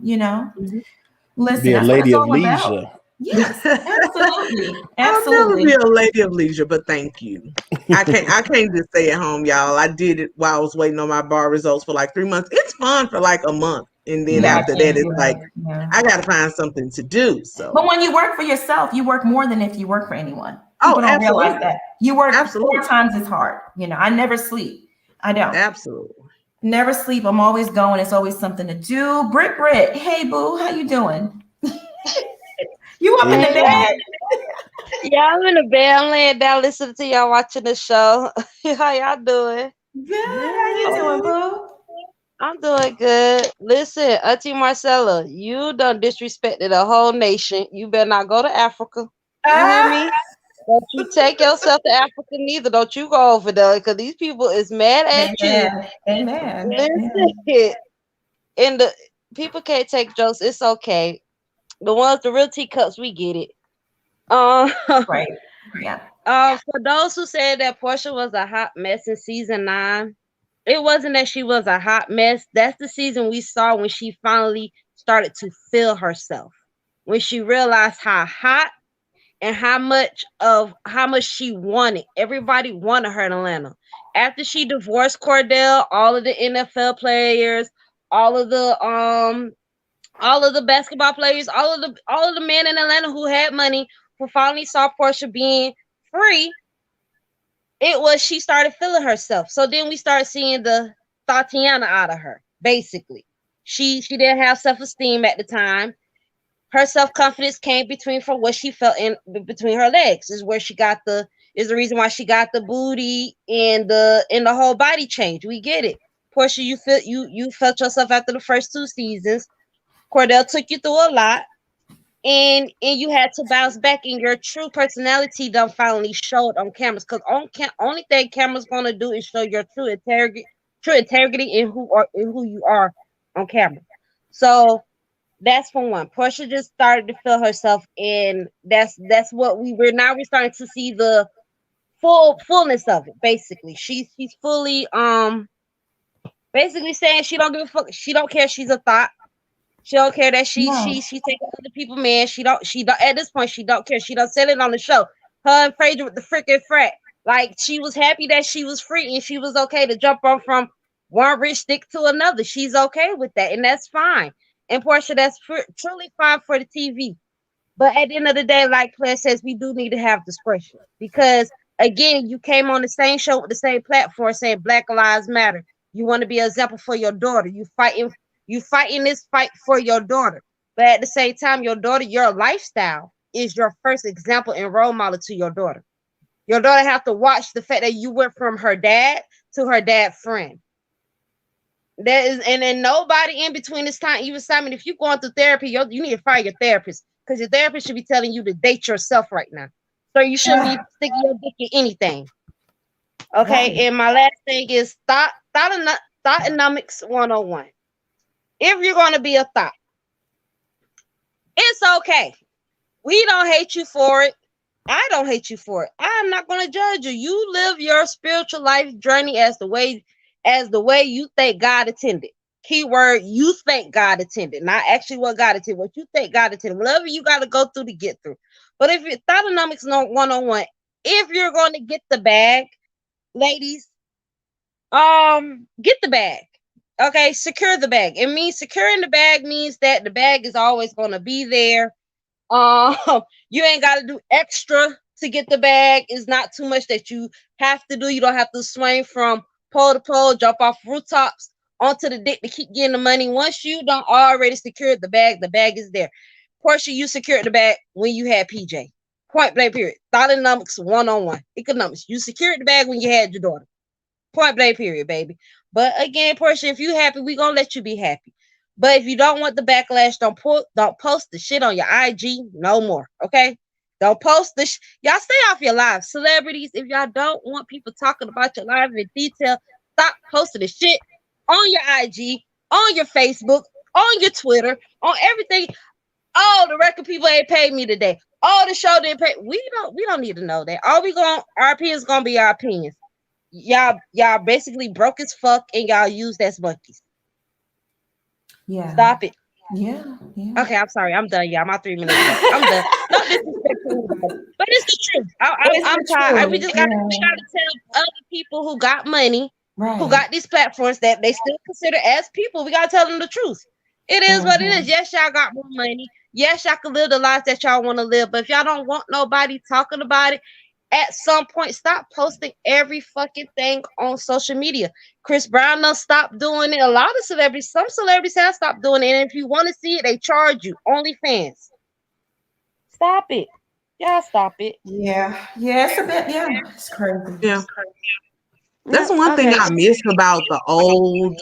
Listen, be a that's lady what of it's all leisure. about. Yes, absolutely. I'll never be a lady of leisure, but thank you. I can't just stay at home, y'all. I did it while I was waiting on my bar results for like 3 months. It's fun for like a month. And then after that, it's like, I got to find something to do. So, but when you work for yourself, you work more than if you work for anyone. People don't realize that. You work 4 times as hard. I never sleep. I don't. Absolutely. Never sleep. I'm always going. It's always something to do. Britt, hey boo, how you doing? You up in the bed? Yeah, I'm in the bed. I'm laying down listening to y'all watching the show. How y'all doing? Good. How you doing, boo? I'm doing good. Listen, Auntie Marcella, you done disrespected a whole nation. You better not go to Africa. You hear me? Don't you take yourself to Africa neither. Don't you go over there because these people is mad at you. Amen. Listen, And the people can't take jokes. It's okay. The real teacups, we get it. Right. Yeah. For those who said that Porsha was a hot mess in season 9, it wasn't that she was a hot mess. That's the season we saw when she finally started to feel herself. When she realized how hot and how much she wanted. Everybody wanted her in Atlanta. After she divorced Cordell, all of the NFL players, all of the basketball players, all of the men in Atlanta who had money, who finally saw Porsha being free, she started feeling herself. So then we started seeing the Tatiana out of her. Basically, she didn't have self-esteem at the time. Her self-confidence came from what she felt in between her legs. Is the reason why she got the booty and the whole body change. We get it. Porsha, you felt yourself after the first 2 seasons. Cordell took you through a lot, and you had to bounce back, and your true personality done finally showed on cameras. Because only thing cameras gonna do is show your true integrity in who you are on camera. So that's for one. Porsha just started to feel herself, and that's what we're starting to see the fullness of it. Basically, she's fully basically saying she don't give a fuck. She don't care. She's a thought. She don't care that she taking other people, man. She don't at this point she don't care. She don't said it on the show. Her and Phaedra with the freaking frat. Like, she was happy that she was free and she was okay to jump on from one rich stick to another. She's okay with that, and that's fine. And Porsha, that's truly fine for the TV. But at the end of the day, like Claire says, we do need to have discretion, because again, you came on the same show with the same platform saying Black Lives Matter. You want to be an example for your daughter. You fighting this fight for your daughter. But at the same time, your daughter, your lifestyle is your first example and role model to your daughter. Your daughter have to watch the fact that you went from her dad to her dad's friend. And then nobody in between this time, even Simon, if you're going through therapy, you need to fire your therapist, because your therapist should be telling you to date yourself right now. So you shouldn't be sticking your dick in anything. Okay, right. And my last thing is Thoughtnomics 101. If you're going to be a thought, it's okay. We don't hate you for it. I don't hate you for it. I'm not going to judge you. You live your spiritual life journey as the way you think God intended. Keyword, you think God intended, not actually what God intended, what you think God intended. Whatever you got to go through to get through. But if you're Thoughtnomics 101, if you're going to get the bag, ladies, get the bag. Okay, secure the bag. It means securing the bag means that the bag is always going to be there. You ain't got to do extra to get the bag. It's not too much that you have to do. You don't have to swing from pole to pole, jump off rooftops onto the dick to keep getting the money. Once you don't already secure the bag is there. Porsha, you secured the bag when you had PJ. Point blank period. Thoughtnomics 101. Economics. You secured the bag when you had your daughter. Point blank period, baby. But again, Porsha, if you happy, we gonna let you be happy. But if you don't want the backlash, don't post the shit on your IG no more. Okay? Don't post this. Y'all stay off your lives. Celebrities, if y'all don't want people talking about your life in detail, stop posting the shit on your IG, on your Facebook, on your Twitter, on everything. Oh, the record people ain't paid me today. Oh, the show didn't pay. We don't need to know that. Our opinions gonna be our opinions. Y'all basically broke as fuck, and y'all used as monkeys. Yeah. Stop it. Yeah. Okay, I'm sorry. I'm done, y'all. My 3 minutes left. I'm done. No disrespect, but it's the truth. I'm tired. We gotta tell other people who got money, who got these platforms, that they still consider as people. We gotta tell them the truth. It is what it is. Yes, y'all got more money. Yes, y'all can live the life that y'all want to live. But if y'all don't want nobody talking about it, at some point, stop posting every fucking thing on social media. Chris Brown done stopped doing it. A lot of celebrities, some celebrities have stopped doing it. And if you want to see it, they charge you. OnlyFans. Stop it. Y'all stop it. Yeah. Yeah, it's a bit, it's crazy. Yeah. That's one thing I miss about the old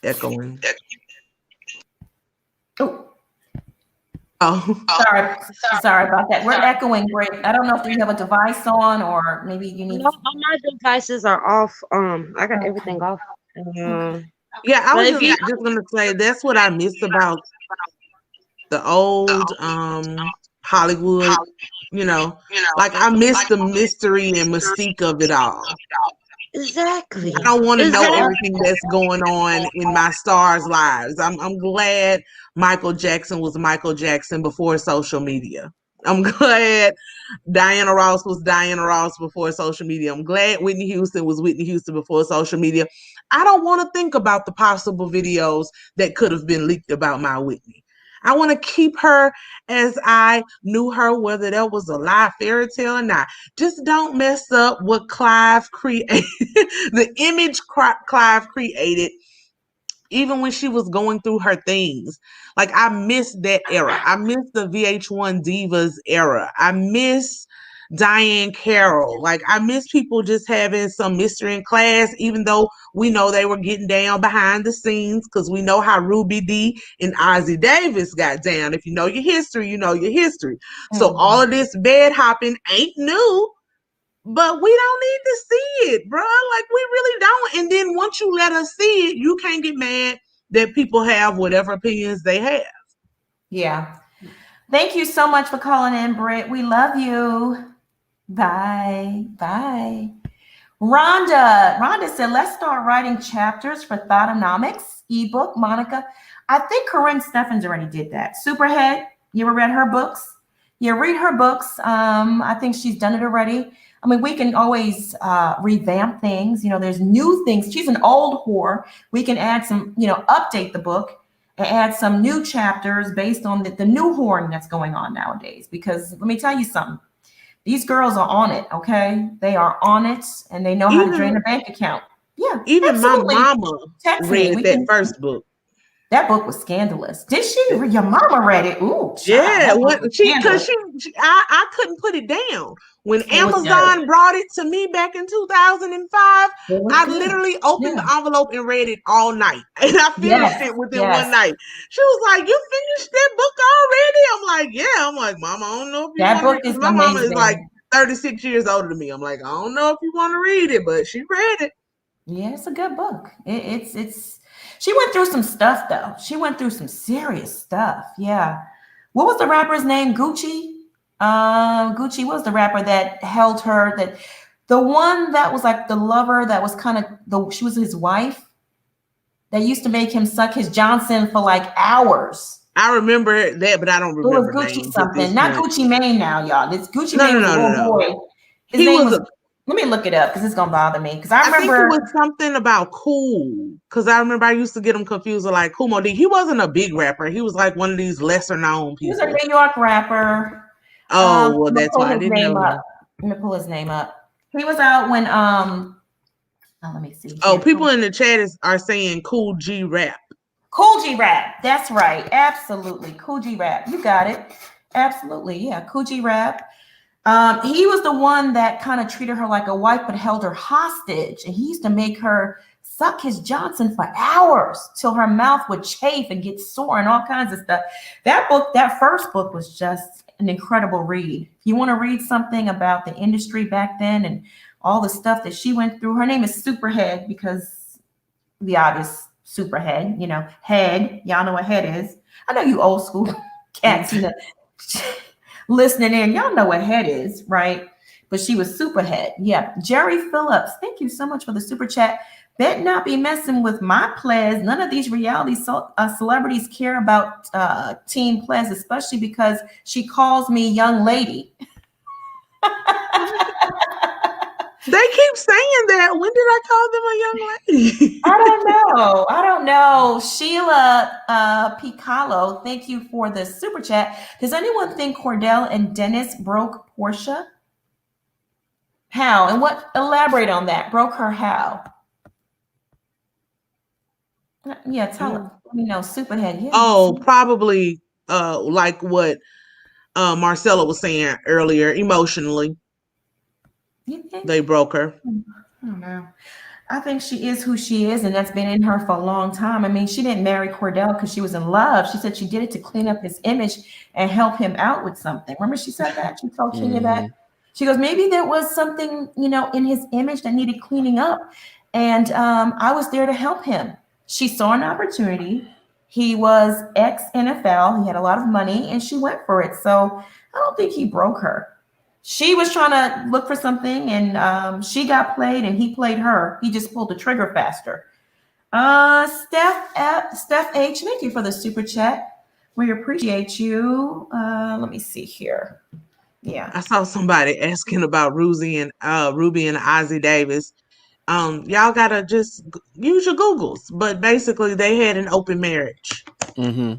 echoing. Oh, sorry about that. We're echoing great. I don't know if you have a device on, or maybe you need. No, all my devices are off. I got everything off. Yeah, I was But if you just gonna say that's what I miss about the old Hollywood, like I miss the mystery and mystique of it all. I exactly, don't want to know exactly. everything that's going on in my stars' lives. I'm glad Michael Jackson was Michael Jackson before social media. I'm glad Diana Ross was Diana Ross before social media. I'm glad Whitney Houston was Whitney Houston before social media. I don't want to think about the possible videos that could have been leaked about my Whitney. I want to keep her as I knew her, whether that was a live fairy tale or not. Just don't mess up what Clive created, the image Clive created, even when she was going through her things. Like, I miss that era. I miss the VH1 Divas era. I miss Diane Carroll. Like, I miss people just having some mystery in class, even though we know they were getting down behind the scenes, because we know how Ruby Dee and Ozzie Davis got down. If you know your history, you know your history. So all of this bed hopping ain't new. But we don't need to see it, bro. Like, we really don't. And then once you let us see it, you can't get mad that people have whatever opinions they have. Yeah. Thank you so much for calling in, Britt. We love you. Bye. Bye. Rhonda said, let's start writing chapters for Thoughtnomics ebook. Monica, I think Corinne Steffens already did that. Superhead, you ever read her books? Yeah, read her books. I think she's done it already. I mean, we can always revamp things. There's new things. She's an old whore. We can add some, update the book and add some new chapters based on the new whoring that's going on nowadays. Because let me tell you something. These girls are on it, okay? They are on it, and they know how to drain a bank account. Yeah, even absolutely. my mama Text read me. that first book. That book was scandalous. Did she? Your mama read it. Ooh, child, yeah. Because I couldn't put it down. When it was good. Amazon brought it to me back in 2005, I Good. literally opened the envelope and read it all night. And I finished it within one night. She was like, you finished that book already? I'm like, yeah. I'm like, Mama, I don't know if you That want book to read is it. My mama is amazing. like 36 years older than me. I'm like, I don't know if you want to read it, but she read it. Yeah, it's a good book. It's she went through some stuff though. She went through some serious stuff. Yeah. What was the rapper's name? Gucci? Gucci was the rapper that held her, that the one that was like the lover that was kind of she was his wife that used to make him suck his Johnson for like hours. I remember that, but I don't remember. It was Gucci something, not Gucci Mane now, y'all. This Gucci Mane was a little boy. His name was let me look it up because it's gonna bother me. Because I remember think it was something about Cool. Because I remember I used to get him confused with like Kool Moe Dee. He wasn't a big rapper. He was like one of these lesser known people. He was a New York rapper. Oh, well, that's why I didn't know that. Let me pull his name up. He was out when let me see. Oh, people in the chat are saying Cool G Rap. Cool G Rap. That's right. Absolutely. Cool G Rap. You got it. Absolutely. Yeah. Cool G Rap. He was the one that kind of treated her like a wife, but held her hostage. And he used to make her suck his Johnson for hours till her mouth would chafe and get sore and all kinds of stuff. That first book was just an incredible read. If you want to read something about the industry back then and all the stuff that she went through, her name is Superhead because the obvious Superhead, head. Y'all know what head is. I know you old school cats, listening in. Y'all know what head is, right? But she was Superhead. Yeah. Jerry Phillips, thank you so much for the super chat. Bet not be messing with my players. None of these reality celebrities care about teen players, especially because she calls me young lady. They keep saying that. When did I call them a young lady? I don't know. Sheila Piccolo, thank you for the super chat. Does anyone think Cordell and Dennis broke Porsha? How? And what? Elaborate on that. Broke her how? Yeah, tell her. Let me know. Superhead. Yeah. Oh, probably like what Marcella was saying earlier, emotionally. They broke her. I don't know. I think she is who she is, and that's been in her for a long time. I mean, she didn't marry Cordell because she was in love. She said she did it to clean up his image and help him out with something. Remember she said that? She told Kenya that. She goes, maybe there was something, in his image that needed cleaning up. And I was there to help him. She saw an opportunity. He was ex-NFL. He had a lot of money, and she went for it. So I don't think he broke her. She was trying to look for something, and she got played, and he played her. He just pulled the trigger faster. Steph H, thank you for the super chat. We appreciate you. Let me see here. Yeah. I saw somebody asking about Ruby and Ozzie Davis. Y'all gotta just use your Googles, but basically they had an open marriage. Mm-hmm.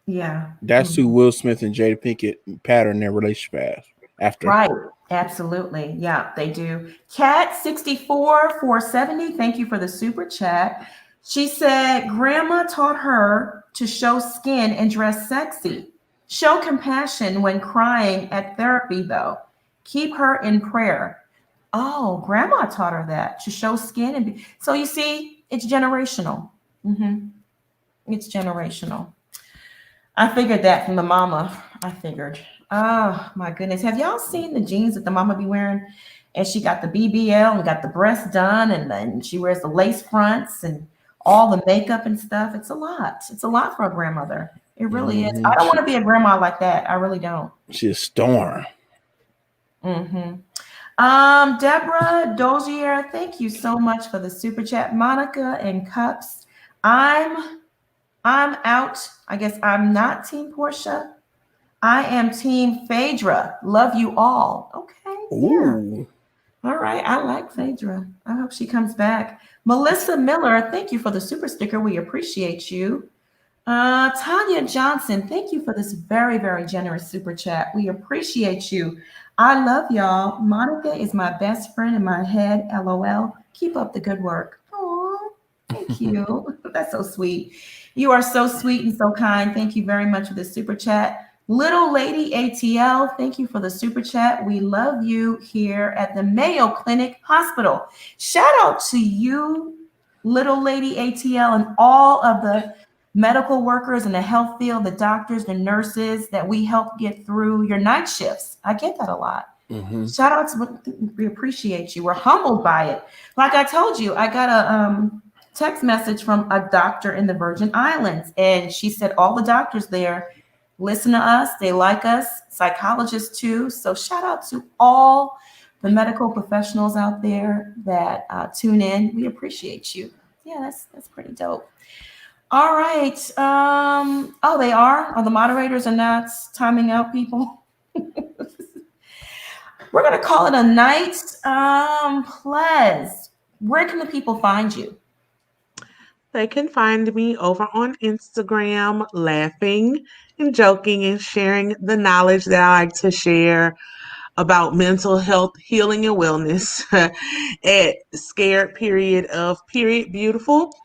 Yeah. That's who Will Smith and Jada Pinkett patterned their relationship after. Right. Absolutely. Yeah, they do. Cat 64 470. Thank you for the super chat. She said grandma taught her to show skin and dress sexy. Show compassion when crying at therapy, though. Keep her in prayer. Oh, grandma taught her that, to show skin and be. So you see, it's generational. It's generational. I figured that from the mama. I figured. Oh my goodness. Have y'all seen the jeans that the mama be wearing? And she got the BBL and got the breasts done, and then she wears the lace fronts and all the makeup and stuff. It's a lot. It's a lot for a grandmother. It really is. I don't want to be a grandma like that. I really don't. She's a storm. Deborah Dozier, thank you so much for the super chat. Monica and Cups. I'm out. I guess I'm not Team Porsha. I am Team Phaedra. Love you all. Okay. Ooh. Yeah. All right. I like Phaedra. I hope she comes back. Melissa Miller, thank you for the super sticker. We appreciate you. Tanya Johnson, thank you for this very, very generous super chat. We appreciate you. I love y'all. Monica is my best friend in my head. LOL. Keep up the good work. Oh, thank you. That's so sweet. You are so sweet and so kind. Thank you very much for the super chat. Little Lady ATL, thank you for the super chat. We love you here at the Mayo Clinic Hospital. Shout out to you, Little Lady ATL, and all of the medical workers in the health field, the doctors, the nurses that we help get through your night shifts. I get that a lot. Shout out to, we appreciate you. We're humbled by it. Like I told you, I got a text message from a doctor in the Virgin Islands, and she said all the doctors there listen to us. They like us, psychologists too. So shout out to all the medical professionals out there that tune in. We appreciate you. Yeah, that's pretty dope. All right. Oh, they are? Are the moderators are not timing out people? We're going to call it a night. Ples, where can the people find you? They can find me over on Instagram, laughing and joking and sharing the knowledge that I like to share about mental health, healing, and wellness at Scared Period of Period Beautiful.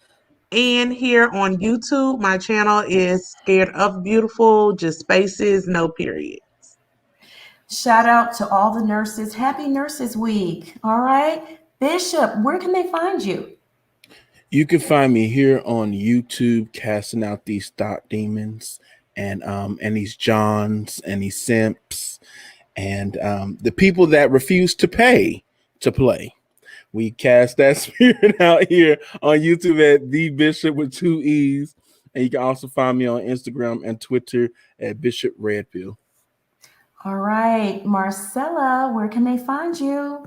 And here on YouTube, my channel is Scared of Beautiful, just spaces, no periods. Shout out to all the nurses. Happy Nurses Week. All right. Bishop, where can they find you? You can find me here on YouTube, casting out these thought demons and these Johns and these simps and the people that refuse to pay to play. We cast that spirit out here on YouTube at The Bishop with 2 E's. And you can also find me on Instagram and Twitter at Bishop Redfield. All right. Marcella, where can they find you?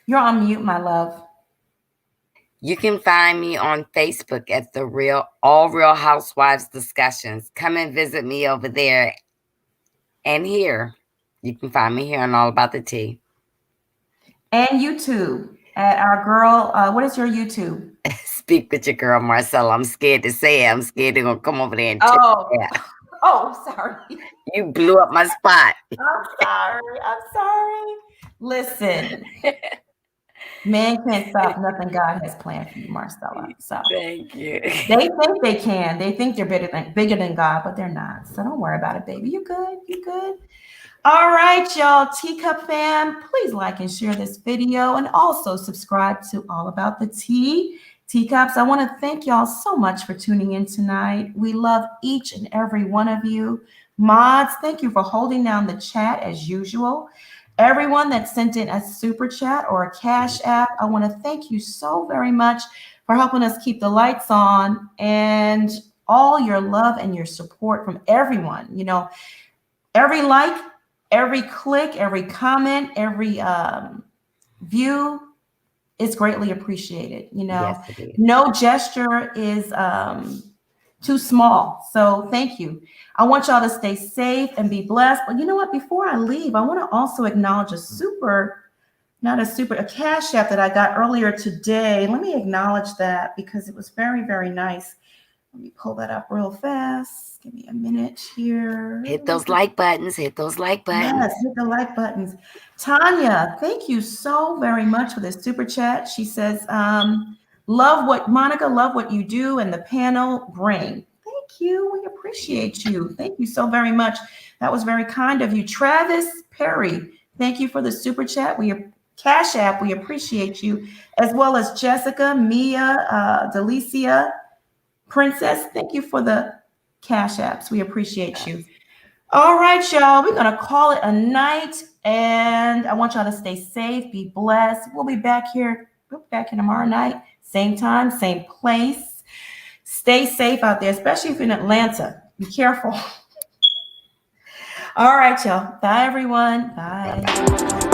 You're on mute, my love. You can find me on Facebook at All Real Housewives Discussions. Come and visit me over there. And here, you can find me here on All About the Tea. And YouTube at our girl. What is your YouTube? Speak with your girl, Marcella. I'm scared to say it. I'm scared they're going to come over there and Oh, sorry. You blew up my spot. I'm sorry. Listen. Man can't stop nothing God has planned for you, Marcella. So thank you. They think they can. They think they're bigger than God, but they're not. So don't worry about it, baby. You good? You good? All right, y'all. Teacup fam, please like and share this video and also subscribe to All About the Tea. Teacups, I want to thank y'all so much for tuning in tonight. We love each and every one of you. Mods, thank you for holding down the chat as usual. Everyone that sent in a super chat or a cash app, I want to thank you so very much for helping us keep the lights on, and all your love and your support from everyone. You know, every like, every click, every comment, every view is greatly appreciated. You know, Yes, it is. no gesture is too small. So thank you. I want y'all to stay safe and be blessed. But you know what? Before I leave, I want to also acknowledge a cash app that I got earlier today. Let me acknowledge that because it was very, very nice. Let me pull that up real fast. Give me a minute here. Hit those like buttons. Hit those like buttons. Yes, hit the like buttons. Tanya, thank you so very much for this super chat. She says, love what you do and the panel bring. Thank you. We appreciate you. Thank you so very much. That was very kind of you. Travis Perry, thank you for the super chat. Cash App, we appreciate you, as well as Jessica, Mia, Delicia, Princess. Thank you for the Cash Apps. We appreciate you. All right, y'all. We're going to call it a night, and I want y'all to stay safe, be blessed. We'll be back here tomorrow night, same time, same place. Stay safe out there, especially if you're in Atlanta. Be careful. All right, y'all. Bye, everyone. Bye.